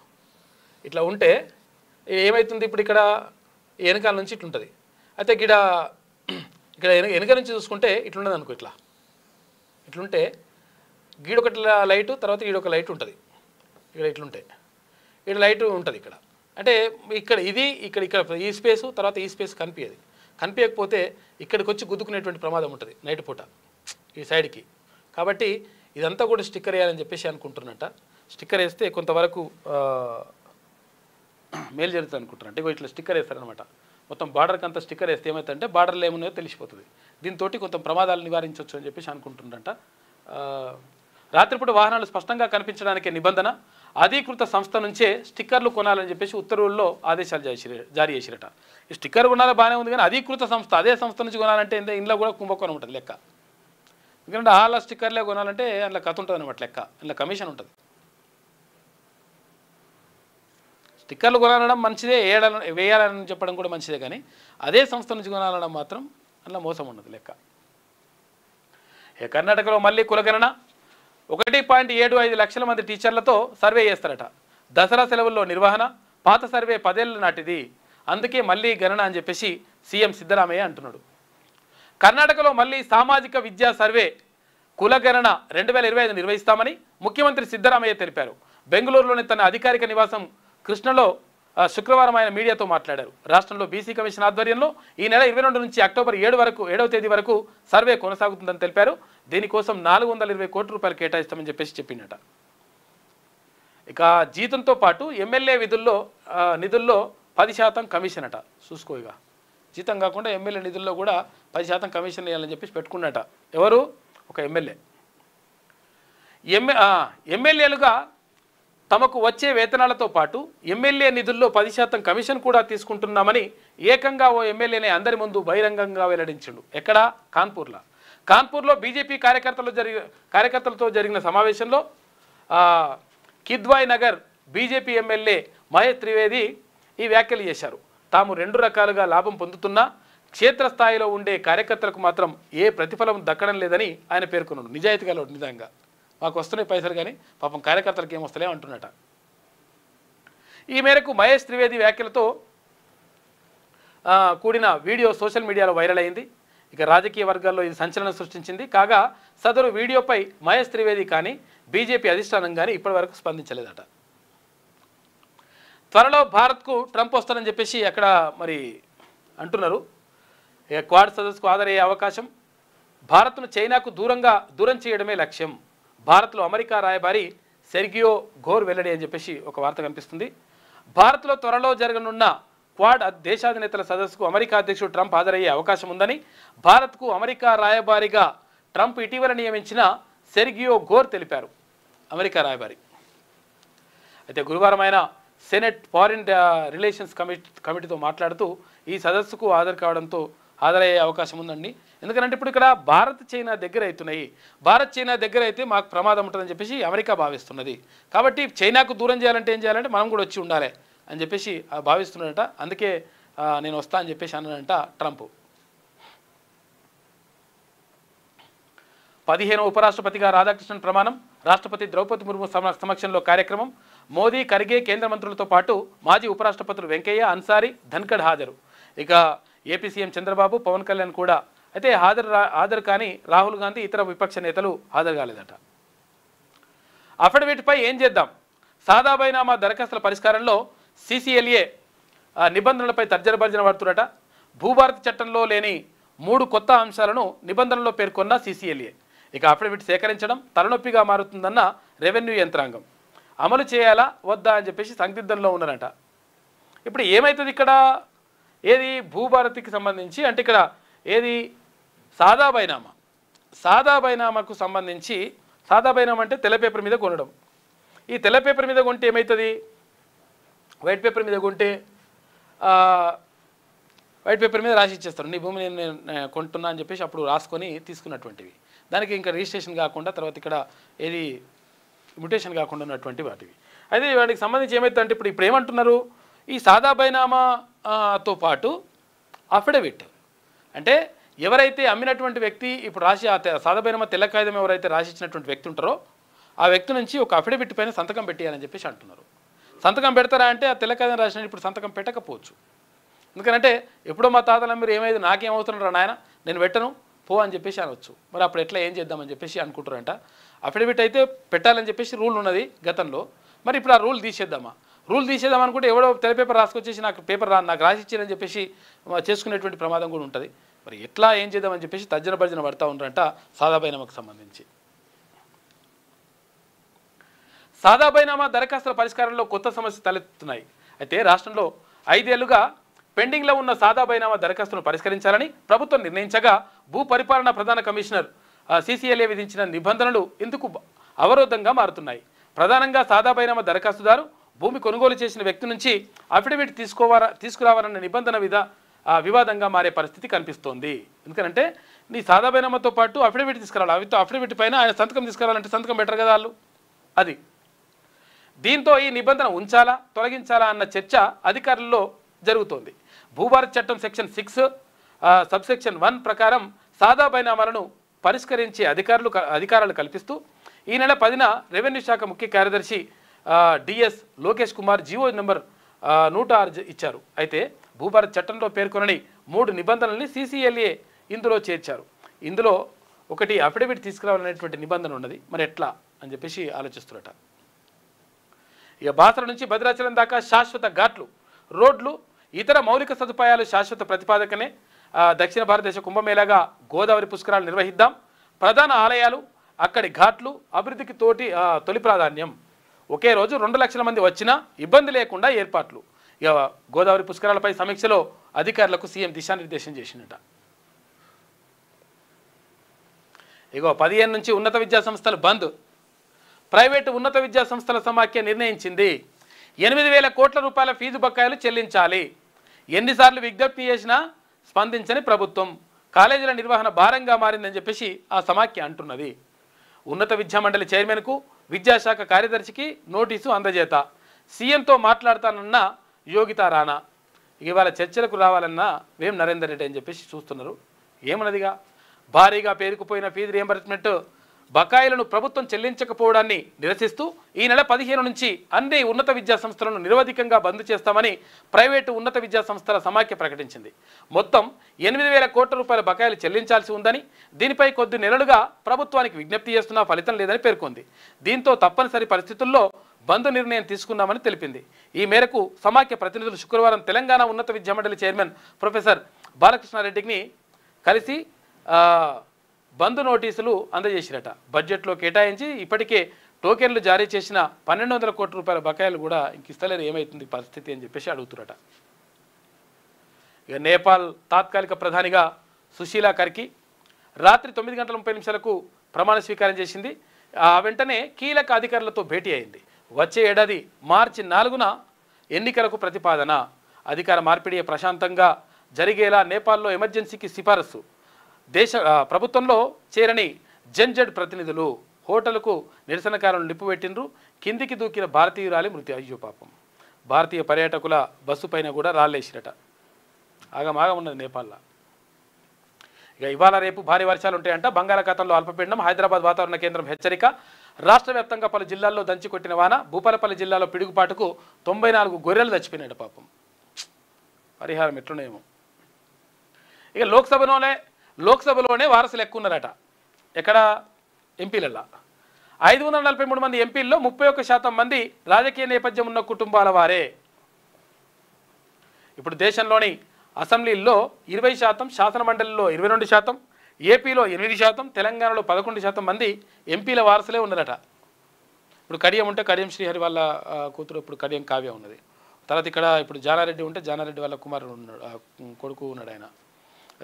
ఇట్లా ఉంటే ఏమవుతుంది, ఇప్పుడు ఇక్కడ వెనకాల నుంచి ఇట్లుంటుంది. అయితే ఇక్కడ వెనక నుంచి చూసుకుంటే ఇట్లున్నది అనుకో, ఇట్లుంటే గీడొకటి లైటు, తర్వాత ఈడొక లైట్ ఉంటుంది. ఇక్కడ ఇట్లుంటే ఇక్కడ లైట్ ఉంటుంది. ఇక్కడ అంటే ఇక్కడ ఇక్కడ ఈ స్పేసు, తర్వాత ఈ స్పేస్ కనిపించకపోతే ఇక్కడికి వచ్చి గుద్దుకునేటువంటి ప్రమాదం ఉంటుంది నైట్ పూట ఈ సైడ్కి. కాబట్టి ఇదంతా కూడా స్టిక్కర్ వేయాలని చెప్పేసి అనుకుంటున్నట్ట. స్టిక్కర్ వేస్తే కొంతవరకు మేలు జరుగుతుంది అనుకుంటున్నట్టు. ఇట్లా స్టిక్కర్ వేస్తారనమాట. మొత్తం బార్డర్కి అంతా స్టిక్కర్ వేస్తే ఏమవుతుందంటే బార్డర్లో ఏమున్నాయో తెలిసిపోతుంది. దీంతో కొంత ప్రమాదాలు నివారించవచ్చు అని చెప్పేసి అనుకుంటున్నట్ట. రాత్రిపూట వాహనాలు స్పష్టంగా కనిపించడానికి నిబంధన. అధీకృత సంస్థ నుంచే స్టిక్కర్లు కొనాలని చెప్పేసి ఉత్తర్వుల్లో ఆదేశాలు జారీ చేసిరట. ఈ స్టిక్కర్ కొనాలి బాగానే ఉంది, కానీ అధీకృత సంస్థ, అదే సంస్థ నుంచి కొనాలంటే ఇంట్లో కూడా కుంభకోణం ఉంటుంది లెక్క. ఎందుకంటే హాల స్టిక్కర్లే కొనాలంటే అందులో కథ ఉంటుంది అనమాట లెక్క, అందులో కమిషన్ ఉంటుంది. స్టిక్కర్లు కొనాలడం మంచిదే, వేయాలని చెప్పడం కూడా మంచిదే, కానీ అదే సంస్థ నుంచి కొనాలడం మాత్రం అందులో మోసం ఉన్నది లెక్క. కర్ణాటకలో మళ్ళీ కులగణన. 1.75 లక్షల మంది టీచర్లతో సర్వే చేస్తారట. దసరా సెలవుల్లో నిర్వహణ. పాత సర్వే 10 ఏళ్ల నాటిది, అందుకే మళ్ళీ గణన అని చెప్పేసి సీఎం సిద్ధరామయ్య అంటున్నాడు. కర్ణాటకలో మళ్ళీ సామాజిక విద్యా సర్వే కులగణన 2025 నిర్వహిస్తామని ముఖ్యమంత్రి సిద్ధరామయ్య తెలిపారు. బెంగళూరులోని తన అధికారిక నివాసం కృష్ణలో శుక్రవారం ఆయన మీడియాతో మాట్లాడారు. రాష్ట్రంలో బీసీ కమిషన్ ఆధ్వర్యంలో ఈ నెల 22 నుంచి అక్టోబర్ 7వ తేదీ వరకు సర్వే కొనసాగుతుందని తెలిపారు. దీనికోసం 420 కోట్ల రూపాయలు కేటాయిస్తామని చెప్పేసి చెప్పిందట. ఇక జీతంతో పాటు ఎమ్మెల్యే నిధుల్లో 10% కమిషన్ అట. చూసుకో, ఇక జీతం కాకుండా ఎమ్మెల్యే నిధుల్లో కూడా 10% కమిషన్ వేయాలని చెప్పేసి పెట్టుకున్నట. ఎవరు? ఒక ఎమ్మెల్యే. ఎమ్మెల్యేలుగా తమకు వచ్చే వేతనాలతో పాటు ఎమ్మెల్యే నిధుల్లో 10% కమిషన్ కూడా తీసుకుంటున్నామని ఏకంగా ఓ ఎమ్మెల్యేనే అందరి ముందు బహిరంగంగా వెల్లడించిండు. ఎక్కడ? కాన్పూర్లో బీజేపీ కార్యకర్తలతో జరిగిన సమావేశంలో కిద్వాయ్ నగర్ బీజేపీ ఎమ్మెల్యే మహేష్ త్రివేది ఈ వ్యాఖ్యలు చేశారు. తాము 2 రకాలుగా లాభం పొందుతున్నా క్షేత్రస్థాయిలో ఉండే కార్యకర్తలకు మాత్రం ఏ ప్రతిఫలం దక్కడం లేదని ఆయన పేర్కొన్నాడు. నిజాయితీగా నిజంగా మాకు వస్తున్నాయి పైసలు, కానీ పాపం కార్యకర్తలకు ఏమొస్తలే అంటున్నట. ఈ మేరకు మహేష్ త్రివేది వ్యాఖ్యలతో కూడిన వీడియో సోషల్ మీడియాలో వైరల్ అయింది. ఇక రాజకీయ వర్గాల్లో ఇది సంచలనం సృష్టించింది. కాగా సదరు వీడియోపై మహేష్ త్రివేది కానీ బీజేపీ అధిష్టానం కానీ ఇప్పటివరకు స్పందించలేదట. త్వరలో భారత్కు ట్రంప్ వస్తారని చెప్పేసి అక్కడ మరి అంటున్నారు. ఇక క్వాడ్ సదస్సుకు హాజరయ్యే అవకాశం. భారత్ను చైనాకు దూరం చేయడమే లక్ష్యం. భారత్లో అమెరికా రాయబారి సెర్గియో ఘోర్ వెల్లడి అని చెప్పేసి ఒక వార్త కనిపిస్తుంది. భారత్లో త్వరలో జరగనున్న క్వాడ్ దేశాధినేతల సదస్సుకు అమెరికా అధ్యక్షుడు ట్రంప్ హాజరయ్యే అవకాశం ఉందని భారత్కు అమెరికా రాయబారిగా ట్రంప్ ఇటీవల నియమించిన సెర్గియో ఘోర్ తెలిపారు. అమెరికా రాయబారి అయితే గురువారం ఆయన సెనెట్ ఫారిన్ రిలేషన్స్ కమిటీతో మాట్లాడుతూ ఈ సదస్సుకు హాజరయ్యే అవకాశం ఉందండి. ఎందుకంటే ఇప్పుడు ఇక్కడ భారత్ చైనా దగ్గర అవుతున్నాయి. భారత్ చైనా దగ్గర అయితే మాకు ప్రమాదం ఉంటుందని చెప్పేసి అమెరికా భావిస్తున్నది. కాబట్టి చైనాకు దూరం చేయాలంటే ఏం చేయాలంటే మనం కూడా వచ్చి ఉండాలి అని చెప్పేసి భావిస్తున్నాడట. అందుకే నేను వస్తా అని చెప్పేసి అన్నాడంట ట్రంప్. 15వ ఉపరాష్ట్రపతిగా రాధాకృష్ణన్ ప్రమాణం. రాష్ట్రపతి ద్రౌపది ముర్ము సమక్షంలో కార్యక్రమం. మోదీ, ఖర్గే కేంద్ర మంత్రులతో పాటు మాజీ ఉపరాష్ట్రపతులు వెంకయ్య, అన్సారీ, ధన్ఖడ్ హాజరు. ఇక ఏపీ సీఎం చంద్రబాబు, పవన్ కళ్యాణ్ కూడా అయితే హాజరు కానీ రాహుల్ గాంధీ, ఇతర విపక్ష నేతలు హాజరు కాలేదట. అఫిడవిట్పై ఏం చేద్దాం? సాదా బైనామా దరఖాస్తుల పరిష్కారంలో సీసీఎల్ఏ నిబంధనలపై తర్జనభర్జన పడుతున్నట. భూభారతి చట్టంలో లేని 3 కొత్త అంశాలను నిబంధనలో పేర్కొన్న సీసీఎల్ఏ. ఇక అఫిడవిట్ సేకరించడం తలనొప్పిగా మారుతుందన్న రెవెన్యూ యంత్రాంగం. అమలు చేయాలా వద్దా అని చెప్పేసి సందిగ్ధంలో ఉన్నారట. ఇప్పుడు ఏమవుతుంది ఇక్కడ? ఏది భూభారతికి సంబంధించి అంటే ఇక్కడ ఏది సాదా బైనామా, సాదా బైనామాకు సంబంధించి, సాదా బైనామా అంటే తెల్ల పేపర్ మీద కొనడం. ఈ తెల్ల పేపర్ మీద కొంటే ఏమవుతుంది, వైట్ పేపర్ మీద కొంటే వైట్ పేపర్ మీద రాసి ఇచ్చేస్తారు, నీ భూమి నేను కొంటున్నా అని చెప్పేసి అప్పుడు రాసుకొని తీసుకున్నటువంటివి. దానికి ఇంకా రిజిస్ట్రేషన్ కాకుండా తర్వాత ఇక్కడ ఏది మ్యుటేషన్ కాకుండా ఉన్నటువంటి వాటివి. అయితే వాటికి సంబంధించి ఏమవుతుందంటే ఇప్పుడు ఏమంటున్నారు, ఈ సాదా బైనామాతో పాటు అఫిడవిట్ అంటే ఎవరైతే అమ్మినటువంటి వ్యక్తి ఇప్పుడు రాసి సాదా బైనామా తెల్ల కాగితం ఎవరైతే రాసి ఇచ్చినటువంటి వ్యక్తి ఉంటారో ఆ వ్యక్తి నుంచి ఒక అఫిడవిట్ పైన సంతకం పెట్టాలని చెప్పేసి అంటున్నారు. సంతకం పెడతారా అంటే ఆ తెల్ల కాగితం రాసిన ఇప్పుడు సంతకం పెట్టకపోవచ్చు. ఎందుకంటే ఎప్పుడో మా తాతల మీరు ఏమైంది నాకేం అవుతున్నారా నాయన నేను పెట్టను పో అని చెప్పేసి అనవచ్చు. మరి అప్పుడు ఎట్లా ఏం చేద్దామని చెప్పేసి అనుకుంటారంట. అఫిడవిట్ అయితే పెట్టాలని చెప్పేసి రూల్ ఉన్నది గతంలో, మరి ఇప్పుడు ఆ రూల్ తీసేద్దామా, రూల్ తీసేద్దాం అనుకుంటే ఎవడో తెల్ల పేపర్ రాసుకొచ్చేసి నాకు పేపర్ నాకు రాసి ఇచ్చారని చెప్పేసి చేసుకునేటువంటి ప్రమాదం కూడా ఉంటుంది. మరి ఎట్లా ఏం చేద్దామని చెప్పేసి తర్జన భర్జన పడతా ఉన్నారంట సాదా బైనామాకు సంబంధించి. సాదా బైనామా దరఖాస్తుల పరిష్కారంలో కొత్త సమస్యలు తలెత్తుతున్నాయి. అయితే రాష్ట్రంలో 5 ఏళ్లుగా పెండింగ్లో ఉన్న సాదా బైనామా దరఖాస్తులను పరిష్కరించాలని ప్రభుత్వం నిర్ణయించగా భూ పరిపాలన ప్రధాన కమిషనర్ CCLA విధించిన నిబంధనలు ఇందుకు అవరోధంగా మారుతున్నాయి. ప్రధానంగా సాదా బైనామా దరఖాస్తుదారు భూమి కొనుగోలు చేసిన వ్యక్తి నుంచి అఫిడవిట్ తీసుకురావాలన్న నిబంధన వివాదంగా మారే పరిస్థితి కనిపిస్తోంది. ఎందుకంటే నీ సాదా బైనామాతో పాటు అఫిడవిట్ తీసుకురావాలి, అఫిడవిట్ పైన ఆయన సంతకం తీసుకురావాలంటే సంతకం బెటర్ కదా వాళ్ళు. అది దీంతో ఈ నిబంధన ఉంచాలా తొలగించాలా అన్న చర్చ అధికారుల్లో జరుగుతోంది. భూభారత్ చట్టం సెక్షన్ 6 సబ్సెక్షన్ 1 ప్రకారం సాదా బైనామాలను పరిష్కరించే అధికారాలు కల్పిస్తూ ఈ నెల 10న రెవెన్యూ శాఖ ముఖ్య కార్యదర్శి DS Lokesh Kumar GO number 106 ఇచ్చారు. అయితే భూభారత్ చట్టంలో పేర్కొనని 3 నిబంధనల్ని CCLA ఇందులో చేర్చారు. ఇందులో ఒకటి అఫిడవిట్ తీసుకురావాలనేటువంటి నిబంధన ఉన్నది. మరి ఎట్లా అని చెప్పేసి ఆలోచిస్తున్నట. ఇక బాసర నుంచి భద్రాచలం దాకా శాశ్వత ఘాట్లు, రోడ్లు, ఇతర మౌలిక సదుపాయాలు శాశ్వత ప్రతిపాదకనే. దక్షిణ భారతదేశ కుంభమేళాగా గోదావరి పుష్కరాలు నిర్వహిద్దాం. ప్రధాన ఆలయాలు, అక్కడి ఘాట్లు అభివృద్ధికి తొలి ప్రాధాన్యం. ఒకే రోజు 2 లక్షల మంది వచ్చినా ఇబ్బంది లేకుండా ఏర్పాట్లు. ఇక గోదావరి పుష్కరాలపై సమీక్షలో అధికారులకు సీఎం దిశానిర్దేశం చేసినట. ఇగో 15 నుంచి ఉన్నత విద్యా సంస్థలు బంద్. ప్రైవేటు ఉన్నత విద్యా సంస్థల సమాఖ్య నిర్ణయించింది 8,000 కోట్ల రూపాయల ఫీజు బకాయిలు చెల్లించాలి. ఎన్నిసార్లు విజ్ఞప్తి చేసినా స్పందించని ప్రభుత్వం, కాలేజీల నిర్వహణ భారంగా మారిందని చెప్పేసి ఆ సమాఖ్య అంటున్నది. ఉన్నత విద్యా మండలి చైర్మన్కు, విద్యాశాఖ కార్యదర్శికి నోటీసు అందజేత. సీఎంతో మాట్లాడతానన్న యోగితా రాణా. ఇవాళ చర్చలకు రావాలన్న వేం నరేందర్ రెడ్డి అని చెప్పేసి చూస్తున్నారు. ఏమన్నదిగా భారీగా పేరుకుపోయిన ఫీజు రియంబర్స్మెంట్ బకాయిలను ప్రభుత్వం చెల్లించకపోవడాన్ని నిరసిస్తూ ఈ నెల 15 నుంచి అన్ని ఉన్నత విద్యా సంస్థలను నిరవధికంగా బంద్ చేస్తామని ప్రైవేటు ఉన్నత విద్యా సంస్థల సమాఖ్య ప్రకటించింది. మొత్తం 8,000 కోట్ల రూపాయల బకాయిలు చెల్లించాల్సి ఉందని, దీనిపై కొద్ది నెలలుగా ప్రభుత్వానికి విజ్ఞప్తి చేస్తున్నా ఫలితం లేదని పేర్కొంది. దీంతో తప్పనిసరి పరిస్థితుల్లో బంద్ నిర్ణయం తీసుకున్నామని తెలిపింది. ఈ మేరకు సమాఖ్య ప్రతినిధులు శుక్రవారం తెలంగాణ ఉన్నత విద్యా మండలి చైర్మన్ ప్రొఫెసర్ బాలకృష్ణారెడ్డిని కలిసి బంద్ నోటీసులు అందజేసిరట. బడ్జెట్లో కేటాయించి ఇప్పటికే టోకెన్లు జారీ చేసిన 1,200 కోట్ల రూపాయల బకాయిలు కూడా ఇంక ఇస్తలేరు, ఏమవుతుంది పరిస్థితి అని చెప్పేసి అడుగుతురట. ఇక నేపాల్ తాత్కాలిక ప్రధానిగా సుశీలా కర్కి రాత్రి 9 గంటల 30 నిమిషాలకు ప్రమాణ స్వీకారం చేసింది. వెంటనే కీలక అధికారులతో భేటీ అయింది. వచ్చే ఏడాది మార్చి 4న ఎన్నికలకు ప్రతిపాదన. అధికార మార్పిడి ప్రశాంతంగా జరిగేలా నేపాల్లో ఎమర్జెన్సీకి సిఫారసు. ప్రభుత్వంలో చేరని జెడ్ ప్రతినిధులు హోటల్కు నిరసనకారులను నిప్పుపెట్టిండ్రు. కిందికి దూకిన భారతీయురాలి మృతి. అయ్యో పాపం. భారతీయ పర్యాటకుల బస్సు పైన కూడా రాళ్ళేసిరట. ఆగమాగం ఉన్నది నేపాల్లో. ఇక ఇవాళ రేపు భారీ వర్షాలు ఉంటాయంట. బంగాళాఖాతంలో అల్పపీడనం. హైదరాబాద్ వాతావరణ కేంద్రం హెచ్చరిక. రాష్ట్ర వ్యాప్తంగా పలు జిల్లాల్లో దంచి కొట్టిన వాన. భూపాలపల్లి జిల్లాలో పిడుగుపాటుకు 94 గొర్రెలు చచ్చిపోయినాడు పాపం. పరిహారం ఎట్లున్నాయేమో. ఇక లోక్సభలోనే వారసులు ఎక్కువ ఉన్నారట. ఎక్కడ? ఎంపీలలో 543 మంది ఎంపీల్లో 31% మంది రాజకీయ నేపథ్యం ఉన్న కుటుంబాల వారే. ఇప్పుడు దేశంలోని అసెంబ్లీల్లో 20%, శాసన మండలిలో 22%, ఏపీలో 8%, తెలంగాణలో 11% మంది ఎంపీల వారసులే ఉన్నారట. ఇప్పుడు కడియం ఉంటే కడియం శ్రీహరి వాళ్ళ కూతురు, ఇప్పుడు కడియం కావ్య ఉన్నది. తర్వాత ఇక్కడ ఇప్పుడు జానారెడ్డి ఉంటే జానారెడ్డి వాళ్ళ కుమారుడు ఉన్నాడు, కొడుకు ఉన్నాడు ఆయన.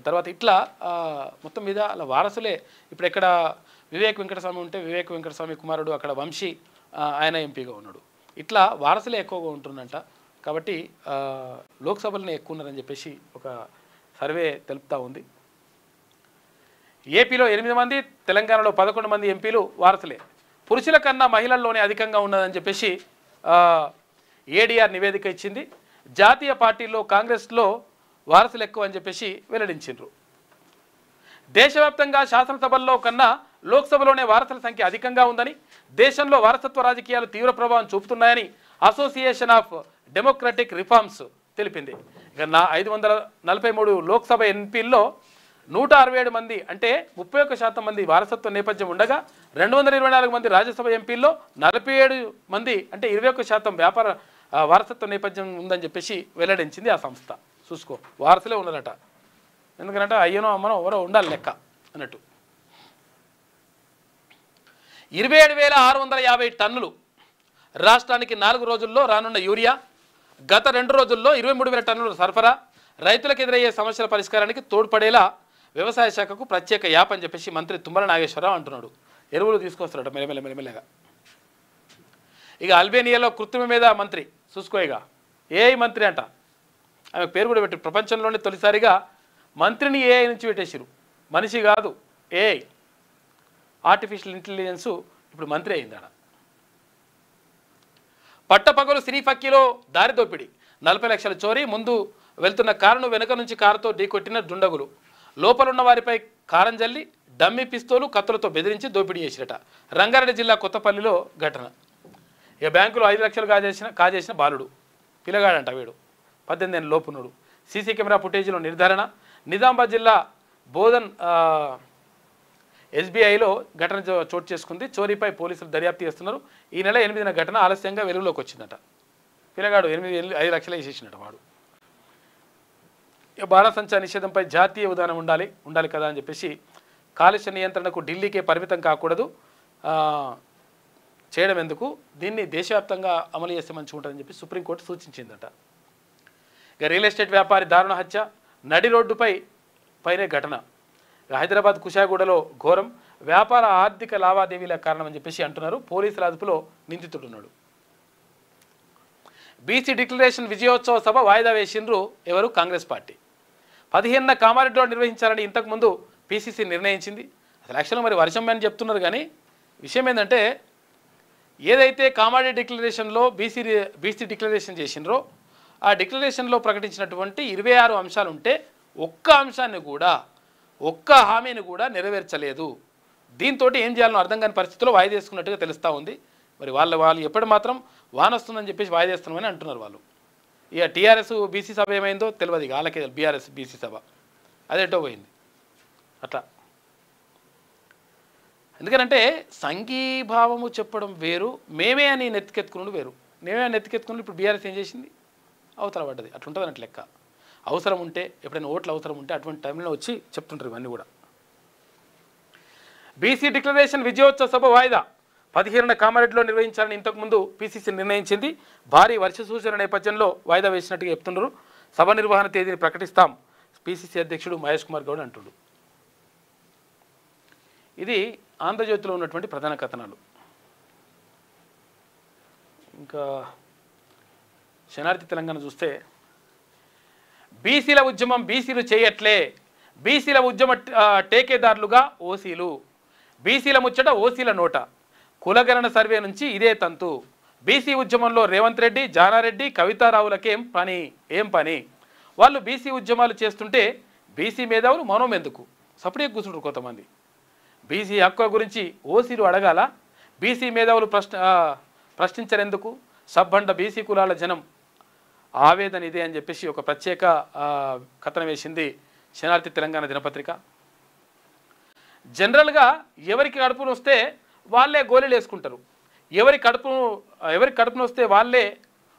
తర్వాత ఇట్లా మొత్తం మీద అలా వారసులే. ఇప్పుడు ఎక్కడ వివేక్ వెంకటస్వామి ఉంటే వివేక్ వెంకటస్వామి కుమారుడు అక్కడ వంశీ ఆయన ఎంపీగా ఉన్నాడు. ఇట్లా వారసులే ఎక్కువగా ఉంటుందంట. కాబట్టి లోక్సభలోనే ఎక్కువ ఉన్నారని చెప్పేసి ఒక సర్వే తెలుపుతూ ఉంది. ఏపీలో 8 మంది, తెలంగాణలో 11 మంది ఎంపీలు వారసులే. పురుషుల కన్నా మహిళల్లోనే అధికంగా ఉన్నదని చెప్పేసి ఏడీఆర్ నివేదిక ఇచ్చింది. జాతీయ పార్టీల్లో కాంగ్రెస్లో వారసులు ఎక్కువ అని చెప్పేసి వెల్లడించారు. దేశవ్యాప్తంగా శాసనసభల్లో కన్నా లోక్సభలోనే వారసుల సంఖ్య అధికంగా ఉందని, దేశంలో వారసత్వ రాజకీయాలు తీవ్ర ప్రభావం చూపుతున్నాయని అసోసియేషన్ ఆఫ్ డెమోక్రటిక్ రిఫార్మ్స్ తెలిపింది. ఇక 543 లోక్సభ ఎంపీల్లో 167 మంది అంటే 31% మంది వారసత్వ నేపథ్యం ఉండగా 224 మంది రాజ్యసభ ఎంపీల్లో 47 మంది అంటే 21% వ్యాపార వారసత్వ నేపథ్యం ఉందని చెప్పేసి వెల్లడించింది ఆ సంస్థ. చూసుకో, వారసులే ఉన్నారట. ఎందుకంటే అయ్యనో అమ్మనో ఎవరో ఉండాలి లెక్క అన్నట్టు. 27,650 టన్నులు రాష్ట్రానికి 4 రోజుల్లో రానున్న యూరియా. గత 2 రోజుల్లో 23,000 టన్నులు సరఫరా. రైతులకు ఎదురయ్యే సమస్యల పరిష్కారానికి తోడ్పడేలా వ్యవసాయ శాఖకు ప్రత్యేక యాప్ అని చెప్పేసి మంత్రి తుమ్మల నాగేశ్వరరావు అంటున్నాడు. ఎరువులు తీసుకొస్తారట మెల్లమెల్లగా. ఇక అల్బేనియాలో కృత్రిమ మీద మంత్రి చూసుకోయిగా ఏఐ మంత్రి అంట. ఆమె పేరు కూడా పెట్టి ప్రపంచంలోనే తొలిసారిగా మంత్రిని ఏఐ నుంచి పెట్టేసారు. మనిషి కాదు, ఏఐ ఆర్టిఫిషియల్ ఇంటెలిజెన్సు ఇప్పుడు మంత్రి అయింది ఆడ. పట్టపగలు శ్రీఫక్కిలో దారి దోపిడి, 40 లక్షల చోరీ. ముందు వెళ్తున్న కారును వెనుక నుంచి కారుతో ఢీకొట్టిన దుండగులు. లోపలున్న వారిపై కారం జల్లి డమ్మి పిస్తోలు కత్తులతో బెదిరించి దోపిడీ చేసిరట. రంగారెడ్డి జిల్లా కొత్తపల్లిలో ఘటన. ఇక బ్యాంకులో 5 లక్షలు కాజేసిన బాలుడు, పిల్లగాడంట వీడు, 18 ఏళ్ళ లోపునుడు. సీసీ కెమెరా ఫుటేజీలో నిర్ధారణ. నిజామాబాద్ జిల్లా బోధన్ ఎస్బీఐలో ఘటన చోటు చేసుకుంది. చోరీపై పోలీసులు దర్యాప్తు చేస్తున్నారు. ఈ నెల 8న ఘటన ఆలస్యంగా వెలుగులోకి వచ్చిందట. పిల్లగాడు 5 లక్షలు వేసేసినట్టు వాడు. ఇక బాణసంచా నిషేధంపై జాతీయ విధానం ఉండాలి కదా అని చెప్పేసి, కాలుష్య నియంత్రణకు ఢిల్లీకే పరిమితం కాకూడదు, చేయడం ఎందుకు, దీన్ని దేశవ్యాప్తంగా అమలు చేస్తే మంచిగా ఉంటుందని చెప్పి సుప్రీంకోర్టు సూచించిందట. ఇక రియల్ ఎస్టేట్ వ్యాపారి దారుణ హత్య, నడి రోడ్డుపైనే ఘటన. హైదరాబాద్ కుషాగూడలో ఘోరం. వ్యాపార ఆర్థిక లావాదేవీల కారణం అని చెప్పేసి అంటున్నారు. పోలీసుల అదుపులో నిందితుడున్నాడు. బీసీ డిక్లరేషన్ విజయోత్సవ సభ వాయిదా వేసిండ్రు ఎవరు? కాంగ్రెస్ పార్టీ. 15న కామారెడ్డిలో నిర్వహించాలని ఇంతకుముందు పీసీసీ నిర్ణయించింది. అసలు యాక్చువల్గా మరి వర్షం అని చెప్తున్నారు, కానీ విషయం ఏంటంటే ఏదైతే కామారెడ్డి డిక్లరేషన్లో బీసీ డిక్లరేషన్ చేసిండ్రో ఆ డిక్లరేషన్లో ప్రకటించినటువంటి 26 అంశాలు ఉంటే ఒక్క అంశాన్ని కూడా, ఒక్క హామీని కూడా నెరవేర్చలేదు. దీంతో ఏం చేయాలనో అర్థం కాని పరిస్థితిలో వాయిదా వేసుకున్నట్టుగా తెలుస్తూ ఉంది. మరి వాళ్ళు ఎప్పుడు మాత్రం వాన వస్తుందని చెప్పేసి వాయిదా వేస్తున్నామని అంటున్నారు వాళ్ళు. ఇక టీఆర్ఎస్ బీసీ సభ ఏమైందో తెలియదు. ఇక వాళ్ళకే బీఆర్ఎస్ బీసీ సభ అదేటో పోయింది అట్లా. ఎందుకంటే సంఘీభావము చెప్పడం వేరు, మేమే అని నెత్తికెత్తుకున్నాడు వేరు. మేమే అని నెత్తికెత్తుకున్నాడు. ఇప్పుడు బీఆర్ఎస్ ఏం చేసింది? అవతల పడ్డది. అట్లుంటుంది అన్నట్టు లెక్క. అవసరం ఉంటే, ఎప్పుడైనా ఓట్లు అవసరం ఉంటే అటువంటి టైంలో వచ్చి చెప్తుంటారు ఇవన్నీ కూడా. బీసీ డిక్లరేషన్ విజయోత్సవ సభ వాయిదా. 15న కామారెడ్డిలో నిర్వహించాలని ఇంతకుముందు పీసీసీ నిర్ణయించింది. భారీ వర్ష సూచన నేపథ్యంలో వాయిదా వేసినట్టుగా చెప్తున్నారు. సభ నిర్వహణ తేదీని ప్రకటిస్తాం పీసీసీ అధ్యక్షుడు మహేష్ కుమార్ గౌడ్ అంటుడు. ఇది ఆంధ్రజ్యోతిలో ఉన్నటువంటి ప్రధాన కథనాలు. ఇంకా శనార్థి తెలంగాణ చూస్తే, బీసీల ఉద్యమం బీసీలు చేయట్లే, బీసీల ఉద్యమ టేకేదారులుగా ఓసీలు, బీసీల ముచ్చట ఓసీల నోట, కులగణన సర్వే నుంచి ఇదే తంతు, బీసీ ఉద్యమంలో రేవంత్ రెడ్డి, జానారెడ్డి, కవితారావులకేం పని, వాళ్ళు బీసీ ఉద్యమాలు చేస్తుంటే బీసీ మేధావులు మనోమెందుకు సపరేట్ కూర్చుంటారు కొంతమంది. బీసీ హక్కుల గురించి ఓసీలు అడగాల, బీసీ మేధావులు ప్రశ్నించరెందుకు, సబ్బండ బీసీ కులాల జనం ఆవేదన ఇదే అని చెప్పేసి ఒక ప్రత్యేక కథనం వేసింది శనార్థి తెలంగాణ దినపత్రిక. జనరల్గా ఎవరికి కడుపును వస్తే వాళ్ళే గోళీలు వేసుకుంటారు, ఎవరి కడుపును వస్తే వాళ్ళే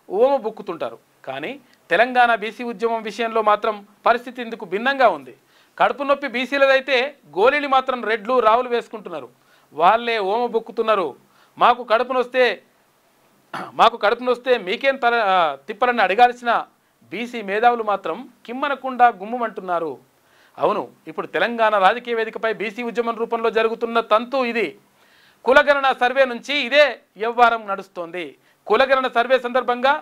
ఓమ బుక్కుతుంటారు. కానీ తెలంగాణ బీసీ ఉద్యమం విషయంలో మాత్రం పరిస్థితి ఇందుకు భిన్నంగా ఉంది. కడుపు నొప్పి బీసీలదైతే గోళీలు మాత్రం రెడ్లు రావులు వేసుకుంటున్నారు, వాళ్ళే ఓమ బొక్కుతున్నారు. మాకు కడుపును వస్తే మీకేం తిప్పలని అడగాల్సిన బీసీ మేధావులు మాత్రం కిమ్మనకుండా గుమ్మమంటున్నారు. అవును, ఇప్పుడు తెలంగాణ రాజకీయ వేదికపై బీసీ ఉద్యమం రూపంలో జరుగుతున్న తంతు ఇది. కులగణన సర్వే నుంచి ఇదే వ్యవహారం నడుస్తోంది. కులగణన సర్వే సందర్భంగా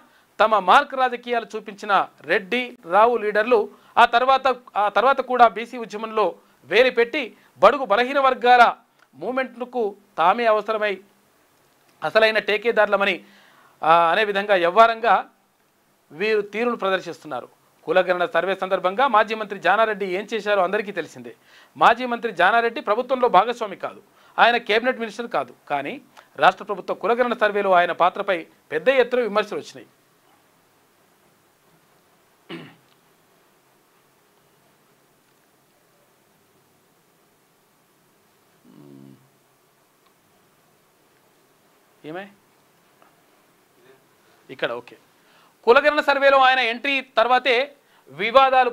తమ మార్క్ రాజకీయాలు చూపించిన రెడ్డి రావు లీడర్లు ఆ తర్వాత కూడా బీసీ ఉద్యమంలో వేలు పెట్టి బడుగు బలహీన వర్గాల మూమెంట్కు తామే అవసరమై అసలైన టేకేదారులమని అనే విధంగా వ్యవహారంగా వీరు తీరును ప్రదర్శిస్తున్నారు. కులగణన సర్వే సందర్భంగా మాజీ మంత్రి జానారెడ్డి ఏం చేశారో అందరికీ తెలిసిందే. మాజీ మంత్రి జానారెడ్డి ప్రభుత్వంలో భాగస్వామి కాదు, ఆయన కేబినెట్ మినిస్టర్ కాదు. కానీ రాష్ట్ర ప్రభుత్వ కులగణన సర్వేలో ఆయన పాత్రపై పెద్ద ఎత్తున విమర్శలు వచ్చినాయి. ఏమై ఇక్కడ ఓకే, కులగణన సర్వేలో ఆయన ఎంట్రీ తర్వాతే వివాదాలు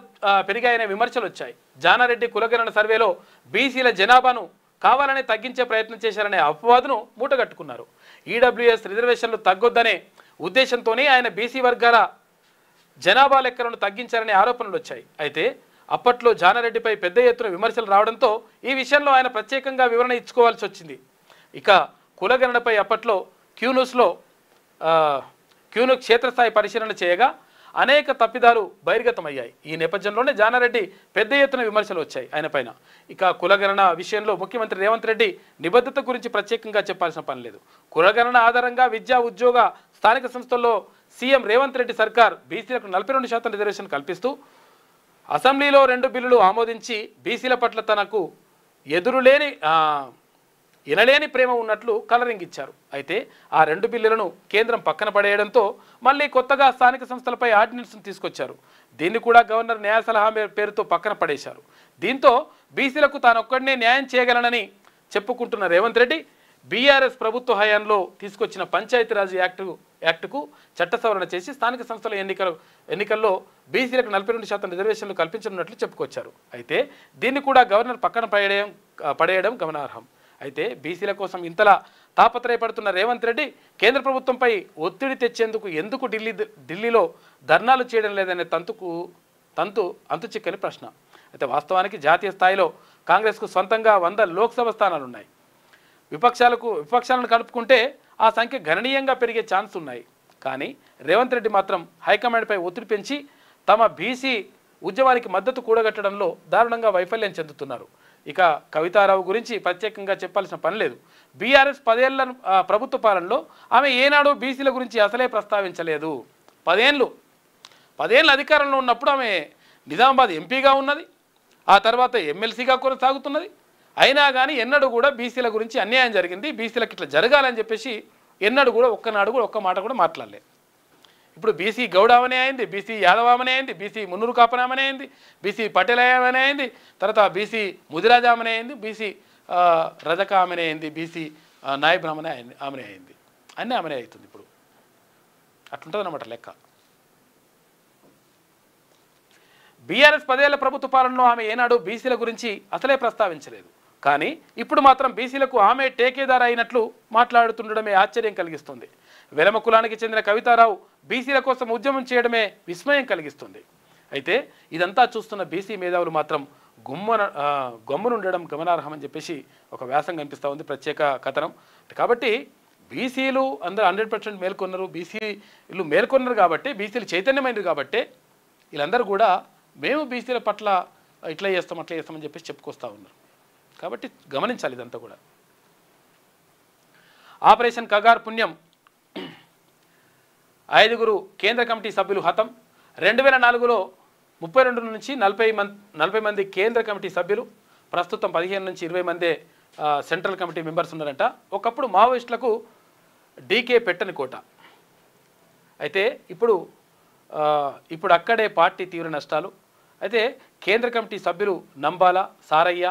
పెరిగాయనే విమర్శలు వచ్చాయి. జానారెడ్డి కులగణన సర్వేలో బీసీల జనాభాను కావాలని తగ్గించే ప్రయత్నం చేశారనే అపవాదును మూటగట్టుకున్నారు. ఈడబ్ల్యూఎస్ రిజర్వేషన్లు తగ్గొద్దనే ఉద్దేశంతోనే ఆయన బీసీ వర్గాల జనాభా లెక్కలను తగ్గించారనే ఆరోపణలు వచ్చాయి. అయితే అప్పట్లో జానారెడ్డిపై పెద్ద ఎత్తున విమర్శలు రావడంతో ఈ విషయంలో ఆయన ప్రత్యేకంగా వివరణ ఇచ్చుకోవాల్సి వచ్చింది. ఇక కులగణనపై అప్పట్లో క్యూన్యూస్ క్షేత్రస్థాయి పరిశీలన చేయగా అనేక తప్పిదాలు బహిర్గతమయ్యాయి. ఈ నేపథ్యంలోనే జానారెడ్డి పెద్ద ఎత్తున విమర్శలు వచ్చాయి ఆయన పైన. ఇక కులగణన విషయంలో ముఖ్యమంత్రి రేవంత్ రెడ్డి నిబద్ధత గురించి ప్రత్యేకంగా చెప్పాల్సిన పని లేదు. కులగణన ఆధారంగా విద్యా ఉద్యోగ స్థానిక సంస్థల్లో సీఎం రేవంత్ రెడ్డి సర్కార్ బీసీలకు 42% రిజర్వేషన్ కల్పిస్తూ అసెంబ్లీలో 2 బిల్లులు ఆమోదించి బీసీల పట్ల తనకు ఎనలేని ప్రేమ ఉన్నట్లు కలరింగ్ ఇచ్చారు. అయితే ఆ 2 బిల్లులను కేంద్రం పక్కన పడేయడంతో మళ్ళీ కొత్తగా స్థానిక సంస్థలపై ఆర్డినెన్స్ను తీసుకొచ్చారు. దీన్ని కూడా గవర్నర్ న్యాయ సలహా పేరుతో పక్కన పడేశారు. దీంతో బీసీలకు తానొక్కడనే న్యాయం చేయగలనని చెప్పుకుంటున్న రేవంత్ రెడ్డి బీఆర్ఎస్ ప్రభుత్వ హయాంలో తీసుకొచ్చిన పంచాయతీరాజ్ యాక్టుకు చట్ట సవరణ చేసి స్థానిక సంస్థల ఎన్నికల్లో బీసీలకు 42% రిజర్వేషన్లు కల్పించనున్నట్లు చెప్పుకొచ్చారు. అయితే దీన్ని కూడా గవర్నర్ పక్కన పడేయడం గమనార్హం. అయితే బీసీల కోసం ఇంతలా తాపత్రయపడుతున్న రేవంత్ రెడ్డి కేంద్ర ప్రభుత్వంపై ఒత్తిడి తెచ్చేందుకు ఎందుకు ఢిల్లీలో ధర్నాలు చేయడం లేదనే అంతుచిక్కని ప్రశ్న. అయితే వాస్తవానికి జాతీయ స్థాయిలో కాంగ్రెస్కు సొంతంగా 100 లోక్సభ స్థానాలు ఉన్నాయి. విపక్షాలను కలుపుకుంటే ఆ సంఖ్య గణనీయంగా పెరిగే ఛాన్స్ ఉన్నాయి. కానీ రేవంత్ రెడ్డి మాత్రం హైకమాండ్పై ఒత్తిడి పెంచి తమ బీసీ ఉద్యమానికి మద్దతు కూడగట్టడంలో దారుణంగా వైఫల్యం చెందుతున్నారు. ఇక కవితారావు గురించి ప్రత్యేకంగా చెప్పాల్సిన పని లేదు. బీఆర్ఎస్ 10 ఏళ్ల ప్రభుత్వ పాలనలో ఆమె ఏనాడు బీసీల గురించి అసలే ప్రస్తావించలేదు. 10 ఏళ్ళు అధికారంలో ఉన్నప్పుడు ఆమె నిజామాబాద్ ఎంపీగా ఉన్నది, ఆ తర్వాత ఎమ్మెల్సీగా కొనసాగుతున్నది. అయినా కానీ ఎన్నడూ కూడా బీసీల గురించి అన్యాయం జరిగింది, బీసీలకు ఇట్లా జరగాలని చెప్పేసి ఎన్నడూ కూడా ఒక్క మాట కూడా మాట్లాడలేదు. ఇప్పుడు బీసీ గౌడ ఆమెనే అయింది, బీసీ యాదవ్ ఆమెనే అయింది, బీసీ మున్నూరు కాపన్ ఆమెనే అయింది, బీసీ పటేల్ ఆమెనే అయింది, తర్వాత బీసీ ముదిరాజ ఆమెనే అయింది, బీసీ రజక ఆమెనే అయింది, బీసీ నాయబ్ ఆమెనే అయింది. అన్నీ ఆమెనే అవుతుంది. ఇప్పుడు అట్లుంటుంది అన్నమాట లెక్క. బీఆర్ఎస్ 10 ఏళ్ల ప్రభుత్వ పాలనలో ఆమె ఏనాడు బీసీల గురించి అసలే ప్రస్తావించలేదు. కానీ ఇప్పుడు మాత్రం బీసీలకు ఆమె టేకేదారు అయినట్లు మాట్లాడుతుండడమే ఆశ్చర్యం కలిగిస్తుంది. వెలమ కులానికి చెందిన కవితారావు బీసీల కోసం ఉద్యమం చేయడమే విస్మయం కలిగిస్తుంది. అయితే ఇదంతా చూస్తున్న బీసీ మేధావులు మాత్రం గమ్మునుండడం గమనార్హమని చెప్పేసి ఒక వ్యాసం కనిపిస్తూ ఉంది, ప్రత్యేక కథనం. కాబట్టి బీసీలు అందరూ 100% మేల్కొన్నారు, బీసీలు మేల్కొన్నారు కాబట్టి, బీసీలు చైతన్యమైనరు కాబట్టి వీళ్ళందరూ కూడా మేము బీసీల పట్ల ఇట్లా చేస్తాం అట్లా చేస్తామని చెప్పేసి చెప్పుకొస్తూ ఉన్నారు. కాబట్టి గమనించాలి ఇదంతా కూడా. ఆపరేషన్ కగార్ పుణ్యం 5 కేంద్ర కమిటీ సభ్యులు హతం. 2004లో 32 నుంచి 40 మంది కేంద్ర కమిటీ సభ్యులు, ప్రస్తుతం 15 నుంచి 20 మందే సెంట్రల్ కమిటీ మెంబర్స్ ఉన్నారంట. ఒకప్పుడు మావోయిస్టులకు డీకే పెట్టని కోట. అయితే ఇప్పుడు అక్కడే పార్టీ తీవ్ర నష్టాలు. అయితే కేంద్ర కమిటీ సభ్యులు నంబాల, సారయ్య,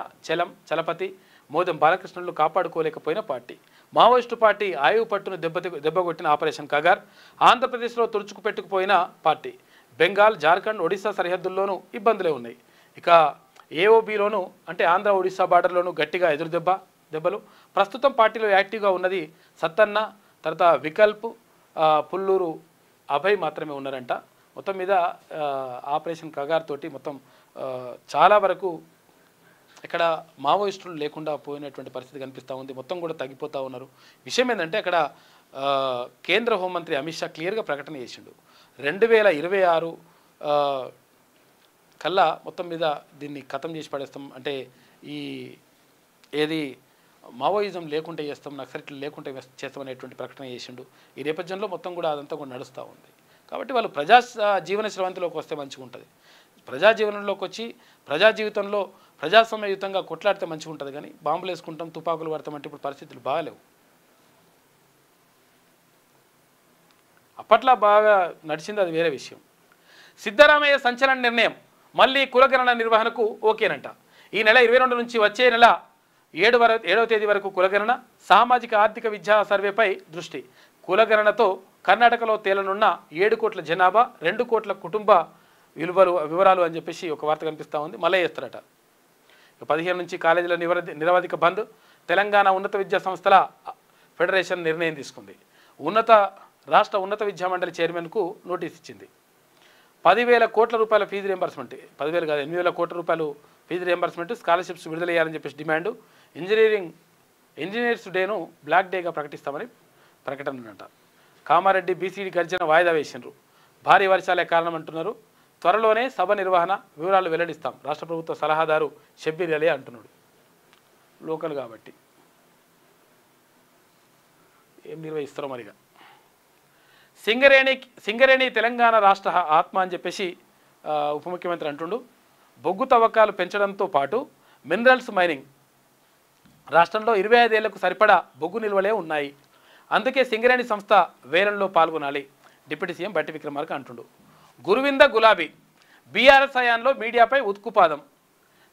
చలపతి, మోదం బాలకృష్ణులు కాపాడుకోలేకపోయిన పార్టీ. మావోయిస్టు పార్టీ ఆయువు పట్టును దెబ్బకొట్టిన ఆపరేషన్ కగార్. ఆంధ్రప్రదేశ్లో తుడుచుకుపెట్టుకుపోయిన పార్టీ. బెంగాల్, జార్ఖండ్, ఒడిశా సరిహద్దుల్లోనూ ఇబ్బందులే ఉన్నాయి. ఇక ఏఓబీలోనూ అంటే ఆంధ్ర ఒడిశా బార్డర్లోనూ గట్టిగా దెబ్బలు. ప్రస్తుతం పార్టీలో యాక్టివ్గా ఉన్నది సత్తన్న, తర్వాత వికల్ప్, పుల్లూరు అభయ్ మాత్రమే ఉన్నారంట. మొత్తం మీద ఆపరేషన్ కగార్ తోటి మొత్తం చాలా వరకు ఇక్కడ మావోయిస్టులు లేకుండా పోయినటువంటి పరిస్థితి కనిపిస్తూ ఉంది. మొత్తం కూడా తగ్గిపోతూ ఉన్నారు. విషయం ఏంటంటే అక్కడ కేంద్ర హోంమంత్రి అమిత్ షా క్లియర్గా ప్రకటన చేసిండు 2026 కల్లా మొత్తం మీద దీన్ని ఖతం చేసి పడేస్తాం, అంటే ఈ ఏది మావోయిజం లేకుండా చేస్తాం, నక్సలిట్లు లేకుండా చేస్తామనేటువంటి ప్రకటన చేసిండు. ఈ నేపథ్యంలో మొత్తం కూడా అదంతా కూడా నడుస్తూ ఉంది. కాబట్టి వాళ్ళు ప్రజా జీవన స్రవంతిలోకి వస్తే మంచిగా ఉంటుంది. ప్రజా జీవనంలోకి వచ్చి ప్రజా జీవితంలో ప్రజాస్వామ్యయుతంగా కొట్లాడితే మంచిగా ఉంటుంది. కానీ బాంబులు వేసుకుంటాం, తుపాకులు పడతామంటే ఇప్పుడు పరిస్థితులు బాగాలేవు. అప్పట్లో బాగా నడిచింది, అది వేరే విషయం. సిద్ధరామయ్య సంచలన నిర్ణయం, మళ్ళీ కులగణన నిర్వహణకు ఓకేనంట. ఈ నెల 22 నుంచి వచ్చే నెల 7వ తేదీ వరకు కులగణన, సామాజిక ఆర్థిక విద్యా సర్వేపై దృష్టి. కులగణనతో కర్ణాటకలో తేలనున్న 7 కోట్ల జనాభా, 2 కోట్ల కుటుంబ వివరాలు అని చెప్పేసి ఒక వార్త కనిపిస్తూ ఉంది. మళ్ళీ చేస్తారట. 15 నుంచి కాలేజీల నిరవధిక బంద్. తెలంగాణ ఉన్నత విద్యా సంస్థల ఫెడరేషన్ నిర్ణయం తీసుకుంది. రాష్ట్ర ఉన్నత విద్యా మండలి చైర్మన్కు నోటీస్ ఇచ్చింది. 10,000 కోట్ల రూపాయల ఫీజు రియంబర్స్మెంట్, 10,000 కాదు 8,000 కోట్ల రూపాయలు ఫీజు రియంబర్స్మెంట్, స్కాలర్షిప్స్ విడుదల చేయాలని చెప్పేసి డిమాండు. ఇంజనీర్స్ డేను బ్లాక్ డేగా ప్రకటిస్తామని ప్రకటన. కామారెడ్డి బీసీడీ గర్జన వాయిదా వేసిండ్రు. భారీ వర్షాలే కారణం అంటున్నారు. త్వరలోనే సభ నిర్వహణ వివరాలు వెల్లడిస్తాం, రాష్ట్ర ప్రభుత్వ సలహాదారు షబ్బీర్ అలీ అంటున్నాడు. లోకల్ కాబట్టి ఏం నిర్వహిస్తారో మరిగా. సింగరేణి తెలంగాణ రాష్ట్ర ఆత్మ అని చెప్పేసి ఉప ముఖ్యమంత్రి అంటుండు. బొగ్గు తవ్వకాలు పెంచడంతో పాటు మినరల్స్ మైనింగ్ రాష్ట్రంలో 25 ఏళ్లకు సరిపడా బొగ్గు నిల్వలే ఉన్నాయి. అందుకే సింగరేణి సంస్థ వేలంలో పాల్గొనాలి, డిప్యూటీ సీఎం బట్టి విక్రమార్క అంటుండు. గురువింద గులాబీ బీఆర్ఎస్ హయాంలో మీడియాపై ఉత్కుపాదం.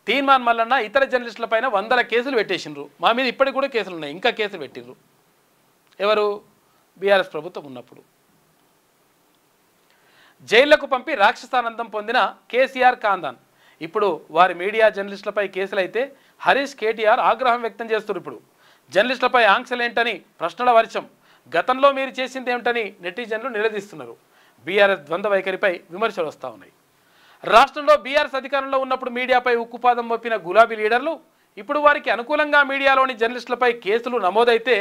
తీన్మాన్ మల్లన్న ఇతర జర్నలిస్టులపైన 100 కేసులు పెట్టేసిండ్రు. మా మీద ఇప్పటికి కూడా కేసులు ఉన్నాయి, ఇంకా కేసులు పెట్టిండ్రు. ఎవరు? బీఆర్ఎస్ ప్రభుత్వం ఉన్నప్పుడు. జైళ్లకు పంపి రాక్షసానందం పొందిన కేసీఆర్ కాందాన్. ఇప్పుడు వారి మీడియా జర్నలిస్టులపై కేసులైతే హరీష్ కేటీఆర్ ఆగ్రహం వ్యక్తం చేస్తున్నారు. ఇప్పుడు జర్నలిస్టులపై ఆంక్షలేంటని ప్రశ్నల వర్షం. గతంలో మీరు చేసింది ఏమిటని నెటిజన్లు నిలదీస్తున్నారు. బీఆర్ఎస్ ద్వంద్వ వైఖరిపై విమర్శలు వస్తూ ఉన్నాయి. రాష్ట్రంలో బీఆర్ఎస్ అధికారంలో ఉన్నప్పుడు మీడియాపై ఉక్కుపాదం మోపిన గులాబీ లీడర్లు ఇప్పుడు వారికి అనుకూలంగా మీడియాలోని జర్నలిస్టులపై కేసులు నమోదైతే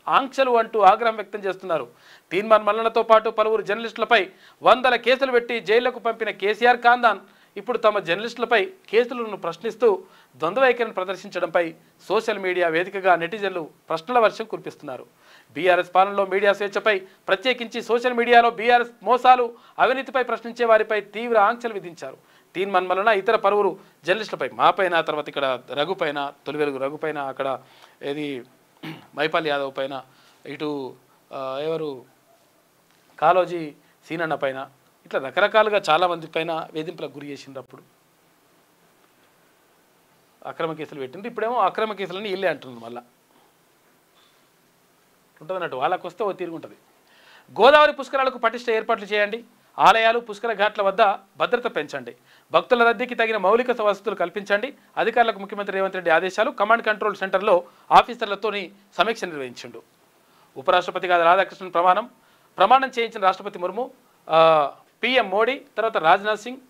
ఆంక్షలు అంటూ ఆగ్రహం వ్యక్తం చేస్తున్నారు. తీన్మాన్ మల్లనతో పాటు పలువురు జర్నలిస్టులపై 100 కేసులు పెట్టి జైళ్లకు పంపిన కేసీఆర్ కాందాన్ ఇప్పుడు తమ జర్నలిస్టులపై కేసులను ప్రశ్నిస్తూ ద్వంద్వ వైఖరిని ప్రదర్శించడంపై సోషల్ మీడియా వేదికగా నెటిజన్లు ప్రశ్నల వర్షం కురిపిస్తున్నారు. బీఆర్ఎస్ పాలనలో మీడియా స్వేచ్ఛపై, ప్రత్యేకించి సోషల్ మీడియాలో బీఆర్ఎస్ మోసాలు, అవినీతిపై ప్రశ్నించే వారిపై తీవ్ర ఆంక్షలు విధించారు. తీన్మాన్ మల్లన ఇతర పలువురు జర్నలిస్టులపై, మాపైన, తర్వాత ఇక్కడ రఘుపైన, తొలివెలుగు రఘుపైన, అక్కడ ఏది మైపాల్ యాదవ్ పైన, ఇటు ఎవరు కాలోజీ సీనన్న పైన, ఇట్లా రకరకాలుగా చాలామంది పైన వేధింపులకు గురి చేసినప్పుడు అక్రమ కేసులు పెట్టింది. ఇప్పుడేమో అక్రమ కేసులని ఇల్లే అంటున్నారు. మళ్ళీ ఉంటుంది అన్నట్టు, వాళ్ళకు వస్తే ఓ తిరుగుంటుంది. గోదావరి పుష్కరాలకు పటిష్ట ఏర్పాట్లు చేయండి. ఆలయాలు, పుష్కర ఘాట్ల వద్ద భద్రత పెంచండి. భక్తుల రద్దీకి తగిన మౌలిక వసతులు కల్పించండి. అధికారులకు ముఖ్యమంత్రి రేవంత్ రెడ్డి ఆదేశాలు. కమాండ్ కంట్రోల్ సెంటర్లో ఆఫీసర్లతోని సమీక్ష నిర్వహించిండు. ఉపరాష్ట్రపతిగా రాధాకృష్ణన్ ప్రమాణం చేయించిన రాష్ట్రపతి ముర్ము, పీఎం మోడీ, తర్వాత రాజ్నాథ్ సింగ్,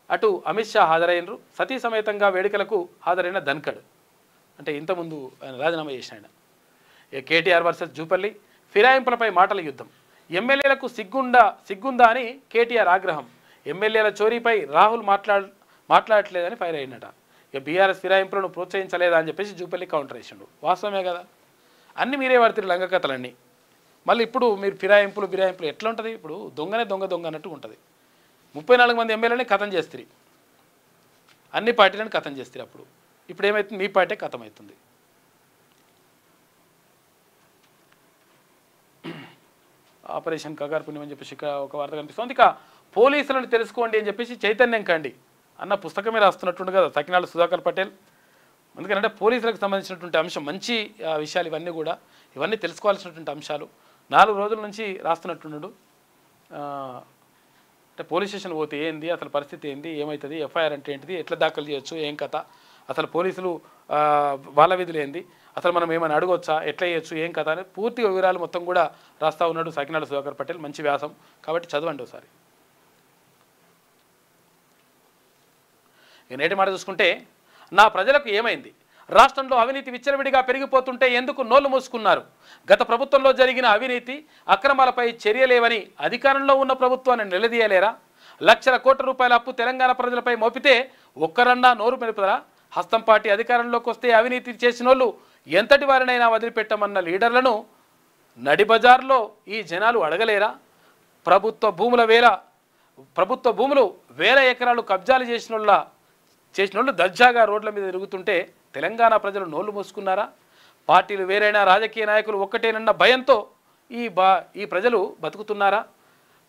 అటు అమిత్ షా హాజరైనరు. సతీ సమేతంగా వేడుకలకు హాజరైన ధన్కడ్, అంటే ఇంతకుముందు ఆయన రాజీనామా చేసిన ఆయన. కేటీఆర్ వర్సెస్ జూపల్లి, ఫిరాయింపులపై మాటల యుద్ధం. ఎమ్మెల్యేలకు సిగ్గుందా అని కేటీఆర్ ఆగ్రహం. ఎమ్మెల్యేల చోరీపై రాహుల్ మాట్లాడట్లేదని ఫైర్ అయినట. ఇక బీఆర్ఎస్ ఫిరాయింపులను ప్రోత్సహించలేదా అని చెప్పేసి జూపల్లి కౌంటర్ వేసిండు. వాస్తవమే కదా, అన్నీ మీరే పడుతున్నారు లంగకథలన్నీ. మళ్ళీ ఇప్పుడు మీరు ఫిరాయింపులు ఎట్లా ఉంటుంది? ఇప్పుడు దొంగనే దొంగ అన్నట్టు ఉంటుంది. 34 మంది ఎమ్మెల్యేని కథం చేస్తారు, అన్ని పార్టీలను కథం చేస్తారు. ఇప్పుడు ఏమవుతుంది? మీ పార్టీ కథం అవుతుంది. ఆపరేషన్ కగార్ పుణ్యం అని చెప్పేసి ఒక వార్త కనిపిస్తుంది. ఇక పోలీసులను తెలుసుకోండి అని చెప్పేసి చైతన్యం కండి అన్న పుస్తకమే రాస్తున్నట్టుండు కదా సకినాల సుధాకర్ పటేల్. ఎందుకంటే పోలీసులకు సంబంధించినటువంటి అంశం, మంచి విషయాలు ఇవన్నీ తెలుసుకోవాల్సినటువంటి అంశాలు. 4 రోజుల నుంచి రాస్తున్నట్టున్నాడు. అంటే పోలీస్ స్టేషన్ పోతే ఏంది, అసలు పరిస్థితి ఏంది, ఏమవుతుంది, ఎఫ్ఐఆర్ అంటే ఏంటిది, ఎట్లా దాఖలు చేయొచ్చు, ఏం కథ, అసలు పోలీసులు వాళ్ళ విధులు ఏంది, అసలు మనం ఏమైనా అడగొచ్చా, ఎట్లా చేయొచ్చు, ఏం కథ అని పూర్తి వివరాలు మొత్తం కూడా రాస్తూ ఉన్నాడు సకినాల సుధాకర్ పటేల్. మంచి వ్యాసం కాబట్టి చదవండి ఒకసారి. ఇక నేటి మాట చూసుకుంటే, నా ప్రజలకు ఏమైంది? రాష్ట్రంలో అవినీతి విచ్చలవిడిగా పెరిగిపోతుంటే ఎందుకు నోళ్లు మూసుకున్నారు? గత ప్రభుత్వంలో జరిగిన అవినీతి అక్రమాలపై చర్యలేవని అధికారంలో ఉన్న ప్రభుత్వాన్ని నిలదీయలేరా? లక్షల కోట్ల రూపాయల అప్పు తెలంగాణ ప్రజలపై మోపితే ఒక్కరన్నా నోరు మెరుపుదరా? హస్తం పార్టీ అధికారంలోకి వస్తే అవినీతి చేసినోళ్ళు ఎంతటి వారినైనా వదిలిపెట్టమన్న లీడర్లను నడిబజార్లో ఈ జనాలు అడగలేరా? ప్రభుత్వ భూములు వేల ఎకరాలు కబ్జాలు చేసినోళ్ళు దర్జాగా రోడ్ల మీద తిరుగుతుంటే తెలంగాణ ప్రజలు నోళ్లు మూసుకున్నారా? పార్టీలు వేరైనా రాజకీయ నాయకులు ఒక్కటేనన్న భయంతో ఈ ప్రజలు బతుకుతున్నారా?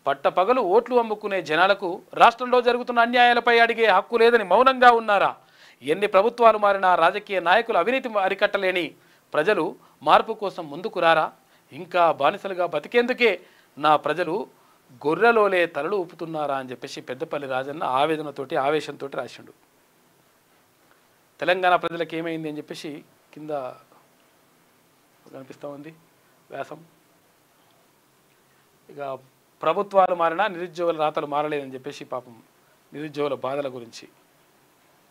పట్టపగలు ఓట్లు అమ్ముకునే జనాలకు రాష్ట్రంలో జరుగుతున్న అన్యాయాలపై అడిగే హక్కు లేదని మౌనంగా ఉన్నారా? ఎన్ని ప్రభుత్వాలు మారినా రాజకీయ నాయకులు అవినీతి అరికట్టలేని ప్రజలు మార్పు కోసం ముందుకు రారా? ఇంకా బానిసలుగా బతికేందుకే నా ప్రజలు గొర్రెలోలే తలలు ఊపుతున్నారా అని చెప్పేసి పెద్దపల్లి రాజన్న ఆవేదనతోటి ఆవేశంతో రాసిండు. తెలంగాణ ప్రజలకు ఏమైంది అని చెప్పేసి కింద కనిపిస్తూ ఉంది వ్యాసం. ఇక ప్రభుత్వాలు మారినా నిరుద్యోగుల రాతలు మారలేదని చెప్పేసి పాపం నిరుద్యోగుల బాధల గురించి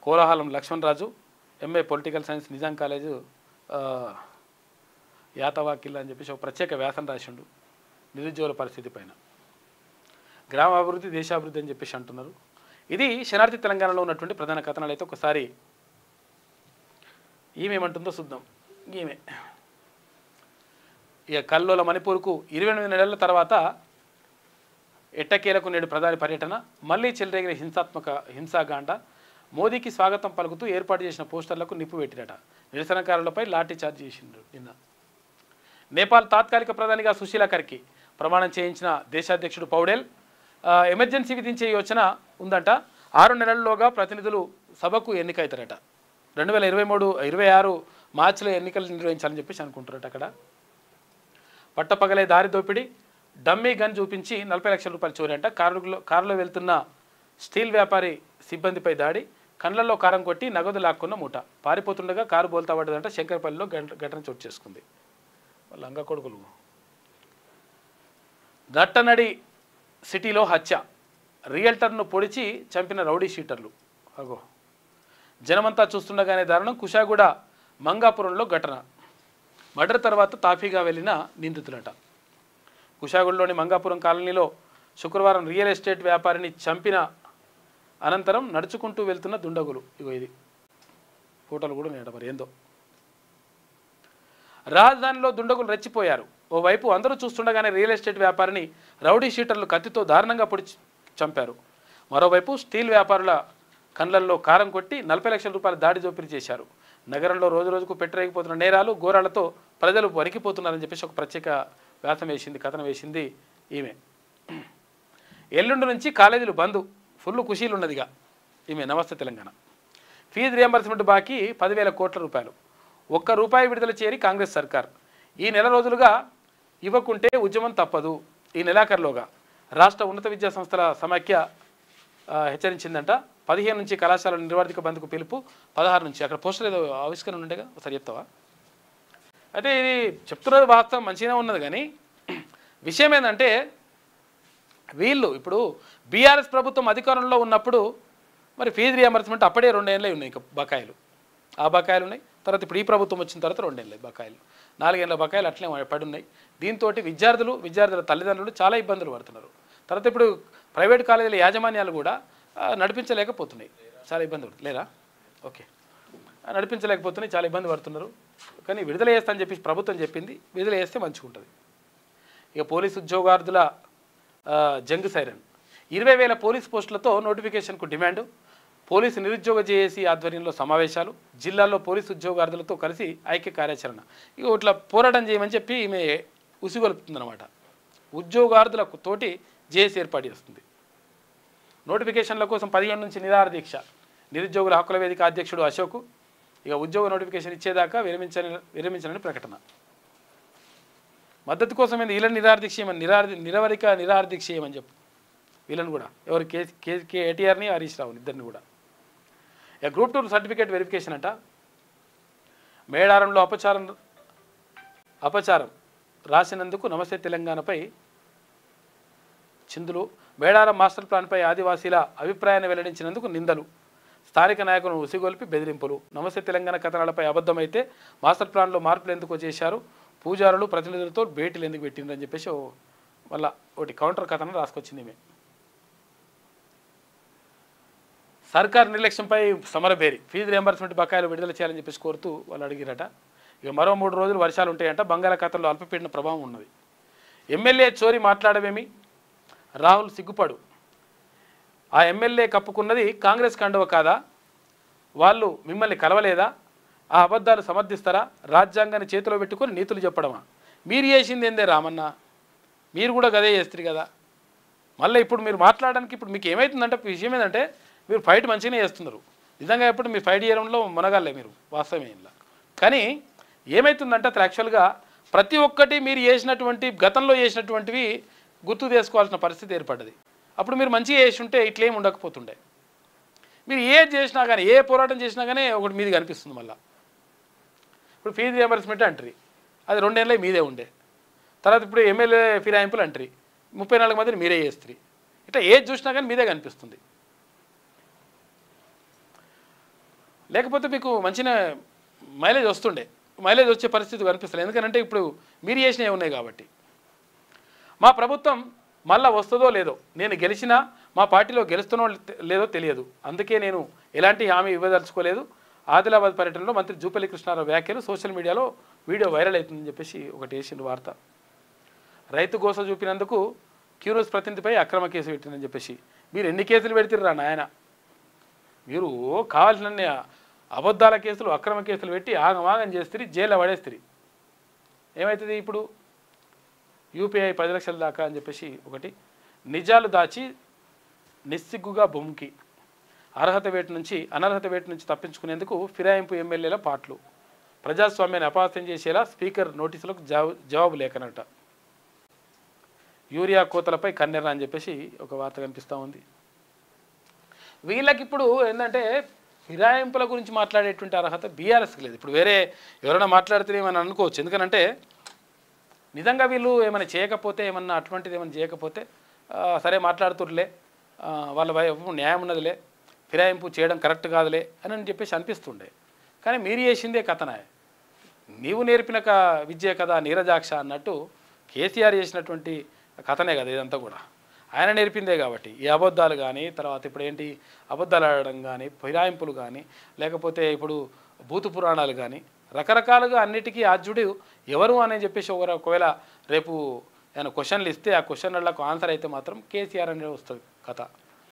కోలాహలం Lakshmanaraju MA political science Nizam college యాతవాకిల్ అని చెప్పేసి ఒక ప్రత్యేక వ్యాసం రాసిండు నిరుద్యోగుల పరిస్థితి పైన. గ్రామాభివృద్ధి దేశాభివృద్ధి అని చెప్పేసి అంటున్నారు. ఇది శనార్థి తెలంగాణలో ఉన్నటువంటి ప్రధాన కథనాలు. అయితే ఒకసారి ఈమెమంటుందో చూద్దాం. ఈమె ఇక కల్లోల మణిపూర్కు 28 నెలల తర్వాత ఎట్టకేలకు నేడు ప్రధాని పర్యటన, మళ్లీ చెలరేగిన హింసాగాండ, మోదీకి స్వాగతం పలుకుతూ ఏర్పాటు చేసిన పోస్టర్లకు నిప్పు పెట్టినట. నిరసనకారులపై లాఠీ చార్జ్ చేసిండ్రు నిన్న. నేపాల్ తాత్కాలిక ప్రధానిగా సుశీల కర్కి ప్రమాణం చేయించిన దేశాధ్యక్షుడు పౌడేల్ ఎమర్జెన్సీ విధించే యోచన ఉందంట. 6 నెలల్లోగా ప్రతినిధులు సభకు ఎన్నికవుతారట. 2026 మార్చిలో ఎన్నికలు నిర్వహించాలని చెప్పేసి అనుకుంటారట. అక్కడ పట్టపగలే దారి దోపిడీ, డమ్మీ గన్ చూపించి 40 లక్షల రూపాయలు చోరీ అంట. కారులో వెళ్తున్న స్టీల్ వ్యాపారి సిబ్బందిపై దాడి, కండ్లలో కారం కొట్టి నగదు లాక్కున్న మూట, పారిపోతుండగా కారు బోల్తా పడ్డదంట. శంకరపల్లిలో ఘటన చోటు చేసుకుంది. వాళ్ళ అంగ కొడుకులు. నట్టనడి సిటీలో హత్య, రియల్టర్ను పొడిచి చంపిన రౌడీ షీటర్లు. అగో జనమంతా చూస్తుండగానే దారుణం. కుషాగూడ మంగాపురంలో ఘటన, మర్డర్ తర్వాత తాఫీగా వెళ్ళిన నిందితులట. కుషాగూడలోని మంగాపురం కాలనీలో శుక్రవారం రియల్ ఎస్టేట్ వ్యాపారిని చంపిన అనంతరం నడుచుకుంటూ వెళ్తున్న దుండగులు. ఇగో ఇది ఫోటోలు కూడా నేట మరి ఏందో. రాజధానిలో దుండగులు రెచ్చిపోయారు. ఓవైపు అందరూ చూస్తుండగానే రియల్ ఎస్టేట్ వ్యాపారిని రౌడీ షీటర్లు కత్తితో దారుణంగా పొడిచి చంపారు. మరోవైపు స్టీల్ వ్యాపారుల కండ్లల్లో కారం కొట్టి 40 లక్షల రూపాయల దాడి దోపిడీ చేశారు. నగరంలో రోజురోజుకు పెట్టరేగిపోతున్న నేరాలు ఘోరాలతో ప్రజలు వణికిపోతున్నారని చెప్పేసి ఒక ప్రత్యేక కథనం వేసింది ఈమె. ఎల్లుండి నుంచి కాలేజీలు బంద్, ఫుల్ ఖుషీలు ఉన్నదిగా ఈమె. నమస్తే తెలంగాణ. ఫీజు రియంబర్స్మెంట్ బాకీ 10,000 కోట్ల రూపాయలు, ₹1 విడుదల చేరి కాంగ్రెస్ సర్కార్. ఈ నెల రోజులుగా ఇవ్వకుంటే ఉద్యమం తప్పదు. ఈ నెలాఖరులోగా రాష్ట్ర ఉన్నత విద్యా సంస్థల సమాఖ్య హెచ్చరించిందంట. 15 నుంచి కళాశాల నిర్వాధిక బంద్కు పిలుపు, 16 నుంచి. అక్కడ పోస్టర్ ఏదో ఆవిష్కరణ ఉండేగా, ఒకసారి చెప్తావా? అయితే ఇది చెప్తున్నది వాస్తవం మంచిగానే ఉన్నది, కానీ విషయం ఏంటంటే వీళ్ళు ఇప్పుడు బీఆర్ఎస్ ప్రభుత్వం అధికారంలో ఉన్నప్పుడు మరి ఫీజు రియంబర్స్మెంట్ అప్పుడే 2 ఏళ్ళే ఉన్నాయి ఇంకా బకాయిలు. ఆ బకాయిలు ఉన్నాయి. తర్వాత ఇప్పుడు ఈ ప్రభుత్వం వచ్చిన తర్వాత 2 ఏళ్ళే బకాయిలు, 4 ఏళ్ళ బకాయిలు అట్లే పడి ఉన్నాయి. దీంతో విద్యార్థుల తల్లిదండ్రులు చాలా ఇబ్బందులు పడుతున్నారు. తర్వాత ఇప్పుడు ప్రైవేట్ కాలేజీల యాజమాన్యాలు కూడా నడిపించలేకపోతున్నాయి, చాలా ఇబ్బంది పడుతుంది. లేదా ఓకే, నడిపించలేకపోతున్నాయి, చాలా ఇబ్బంది పడుతున్నారు. కానీ విడుదల చేస్తా అని చెప్పి ప్రభుత్వం చెప్పింది, విడుదల చేస్తే మంచిగా ఉంటుంది. ఇక పోలీసు ఉద్యోగార్థుల జంగ్ సైరన్, 20,000 పోలీస్ పోస్టులతో నోటిఫికేషన్కు డిమాండు. పోలీసు నిరుద్యోగ జేఏసీ ఆధ్వర్యంలో సమావేశాలు, జిల్లాల్లో పోలీసు ఉద్యోగార్థులతో కలిసి ఐక్య కార్యాచరణ. ఇక ఇట్లా పోరాటం చేయమని చెప్పి ఈమె ఉసిగొలుపుతుందన్నమాట. ఉద్యోగార్థులకు తోటి జేఏసీ ఏర్పాటు చేస్తుంది. నోటిఫికేషన్ల కోసం 15 నుంచి నిరాహార దీక్ష. నిరుద్యోగుల హక్కుల వేదిక అధ్యక్షుడు అశోక్ ఇక ఉద్యోగ నోటిఫికేషన్ ఇచ్చేదాకా విరమించాలని ప్రకటన. మద్దతు కోసం వీళ్ళని నిరవధిక నిరాహార దీక్ష చేయమని చెప్పు. వీళ్ళని కూడా ఎవరు కేటీఆర్ని హరీష్ రావుని ఇద్దరిని కూడా. ఇక గ్రూప్ 2 సర్టిఫికేట్ వెరిఫికేషన్ అంట. మేడారంలో అపచారం రాసినందుకు నమస్తే తెలంగాణపై చిందులు. మేడారం మాస్టర్ ప్లాన్పై ఆదివాసీల అభిప్రాయాన్ని వెల్లడించినందుకు నిందలు. స్థానిక నాయకులను ఉసిగొల్పి బెదిరింపులు. నమస్తే తెలంగాణ కథనాలపై అబద్ధమైతే మాస్టర్ ప్లాన్లో మార్పులు ఎందుకు చేశారు, పూజారులు ప్రతినిధులతో భేటీలు ఎందుకు పెట్టిండ్రు అని చెప్పేసి మళ్ళీ ఒకటి కౌంటర్ కథనం రాసుకొచ్చింది. ఈమె సర్కార్ నిర్లక్ష్యంపై సమరభేరి. ఫీజు రియంబర్స్మెంట్ బకాయిలు విడుదల చేయాలని చెప్పేసి కోరుతూ వాళ్ళు అడిగిరట. ఇక మరో 3 రోజులు వర్షాలు ఉంటాయంట. బంగాళాఖాతంలో అల్పపీడన ప్రభావం ఉన్నది. ఎమ్మెల్యే చోరీ మాట్లాడవేమి, రాహుల్ సిగ్గుపడు. ఆ ఎమ్మెల్యే కప్పుకున్నది కాంగ్రెస్ కండువ కాదా, వాళ్ళు మిమ్మల్ని కలవలేదా, ఆ అబద్ధాలు సమర్థిస్తారా, రాజ్యాంగాన్ని చేతిలో పెట్టుకొని నీతులు చెప్పడమా, మీరు చేసింది ఏందే రామన్న, మీరు కూడా గదే చేస్తారు కదా. మళ్ళీ ఇప్పుడు మీరు మాట్లాడడానికి ఇప్పుడు మీకు ఏమవుతుందంటే విషయం ఏంటంటే మీరు ఫైట్ మంచిగానే చేస్తున్నారు. నిజంగా ఎప్పుడు మీరు ఫైట్ చేయడంలో మునగాలే మీరు, వాస్తవమే ఇలా. కానీ ఏమవుతుందంటే అతను యాక్చువల్గా ప్రతి ఒక్కటి మీరు చేసినటువంటి గతంలో చేసినటువంటివి గుర్తు చేసుకోవాల్సిన పరిస్థితి ఏర్పడ్డది. అప్పుడు మీరు మంచిగా చేసి ఉంటే ఇట్లేం ఉండకపోతుండే. మీరు ఏది చేసినా కానీ ఏ పోరాటం చేసినా కానీ ఒకటి మీది కనిపిస్తుంది. మళ్ళీ ఇప్పుడు ఫీజు రియంబర్స్మెంట్ అంటారు, అది 2 ఏళ్ళే మీదే ఉండే. తర్వాత ఇప్పుడు ఎమ్మెల్యే ఫిరాయింపులు అంటారు, 34 మందిని మీరే చేస్తారు. ఇట్లా ఏది చూసినా కానీ మీదే కనిపిస్తుంది. లేకపోతే మీకు మంచిగా మైలేజ్ వస్తుండే, మైలేజ్ వచ్చే పరిస్థితి కనిపిస్తుంది. ఎందుకంటే ఇప్పుడు మీరు చేసినవి ఉన్నాయి కాబట్టి. మా ప్రభుత్వం మళ్ళీ వస్తుందో లేదో, నేను గెలిచినా మా పార్టీలో గెలుస్తున్నో లేదో తెలియదు, అందుకే నేను ఎలాంటి హామీ ఇవ్వదలుచుకోలేదు. ఆదిలాబాద్ పర్యటనలో మంత్రి జూపల్లి కృష్ణారావు వ్యాఖ్యలు సోషల్ మీడియాలో వీడియో వైరల్ అవుతుందని చెప్పేసి ఒకటి వేసిన వార్త. రైతు గోస చూపినందుకు క్యూరోస్ ప్రతినిధిపై అక్రమ కేసు పెట్టిందని చెప్పేసి మీరు ఎన్ని కేసులు పెడతారా నాయన, మీరు కావాల్సిన అబద్ధాల కేసులు అక్రమ కేసులు పెట్టి ఆగమాగం చేస్తారు, జైల్లో పడేస్తారు. ఏమవుతుంది ఇప్పుడు యూపీఐ 10 లక్షల దాకా అని చెప్పేసి ఒకటి. నిజాలు దాచి నిస్సిగ్గుగా భూమికి అనర్హత వేటు నుంచి తప్పించుకునేందుకు ఫిరాయింపు ఎమ్మెల్యేల పాటలు. ప్రజాస్వామ్యాన్ని అపహాస్యం చేసేలా స్పీకర్ నోటీసులకు జవాబు లేకనట. యూరియా కోతలపై కన్నెర్ర అని చెప్పేసి ఒక వార్త కనిపిస్తూ ఉంది. వీళ్ళకి ఇప్పుడు ఏంటంటే ఫిరాయింపుల గురించి మాట్లాడేటువంటి అర్హత బీఆర్ఎస్కి లేదు. ఇప్పుడు వేరే ఎవరైనా మాట్లాడితే ఏమని అనుకోవచ్చు. ఎందుకనంటే నిజంగా వీళ్ళు ఏమైనా చేయకపోతే, ఏమన్నా అటువంటిది ఏమైనా చేయకపోతే సరే మాట్లాడుతుర్లే, వాళ్ళ వైపు న్యాయం ఉన్నదిలే, ఫిరాయింపు చేయడం కరెక్ట్ కాదులే అని చెప్పేసి అనిపిస్తుండే. కానీ మీరు చేసిందే కథనే, నీవు నేర్పిన విద్య కదా నీరజాక్ష అన్నట్టు కేసీఆర్ చేసినటువంటి కథనే కదా ఇదంతా కూడా. ఆయన నేర్పిందే కాబట్టి ఈ అబద్ధాలు కానీ, తర్వాత ఇప్పుడు ఏంటి అబద్ధాలు ఆడడం కానీ, ఫిరాయింపులు కానీ, లేకపోతే ఇప్పుడు భూత పురాణాలు కానీ, రకరకాలుగా అన్నిటికీ ఆద్యుడు ఎవరు అని చెప్పేసి ఒకవేళ రేపు ఏమైనా క్వశ్చన్లు ఇస్తే ఆ క్వశ్చన్లకు ఆన్సర్ అయితే మాత్రం కేసీఆర్ అనేది వస్తుంది కథ.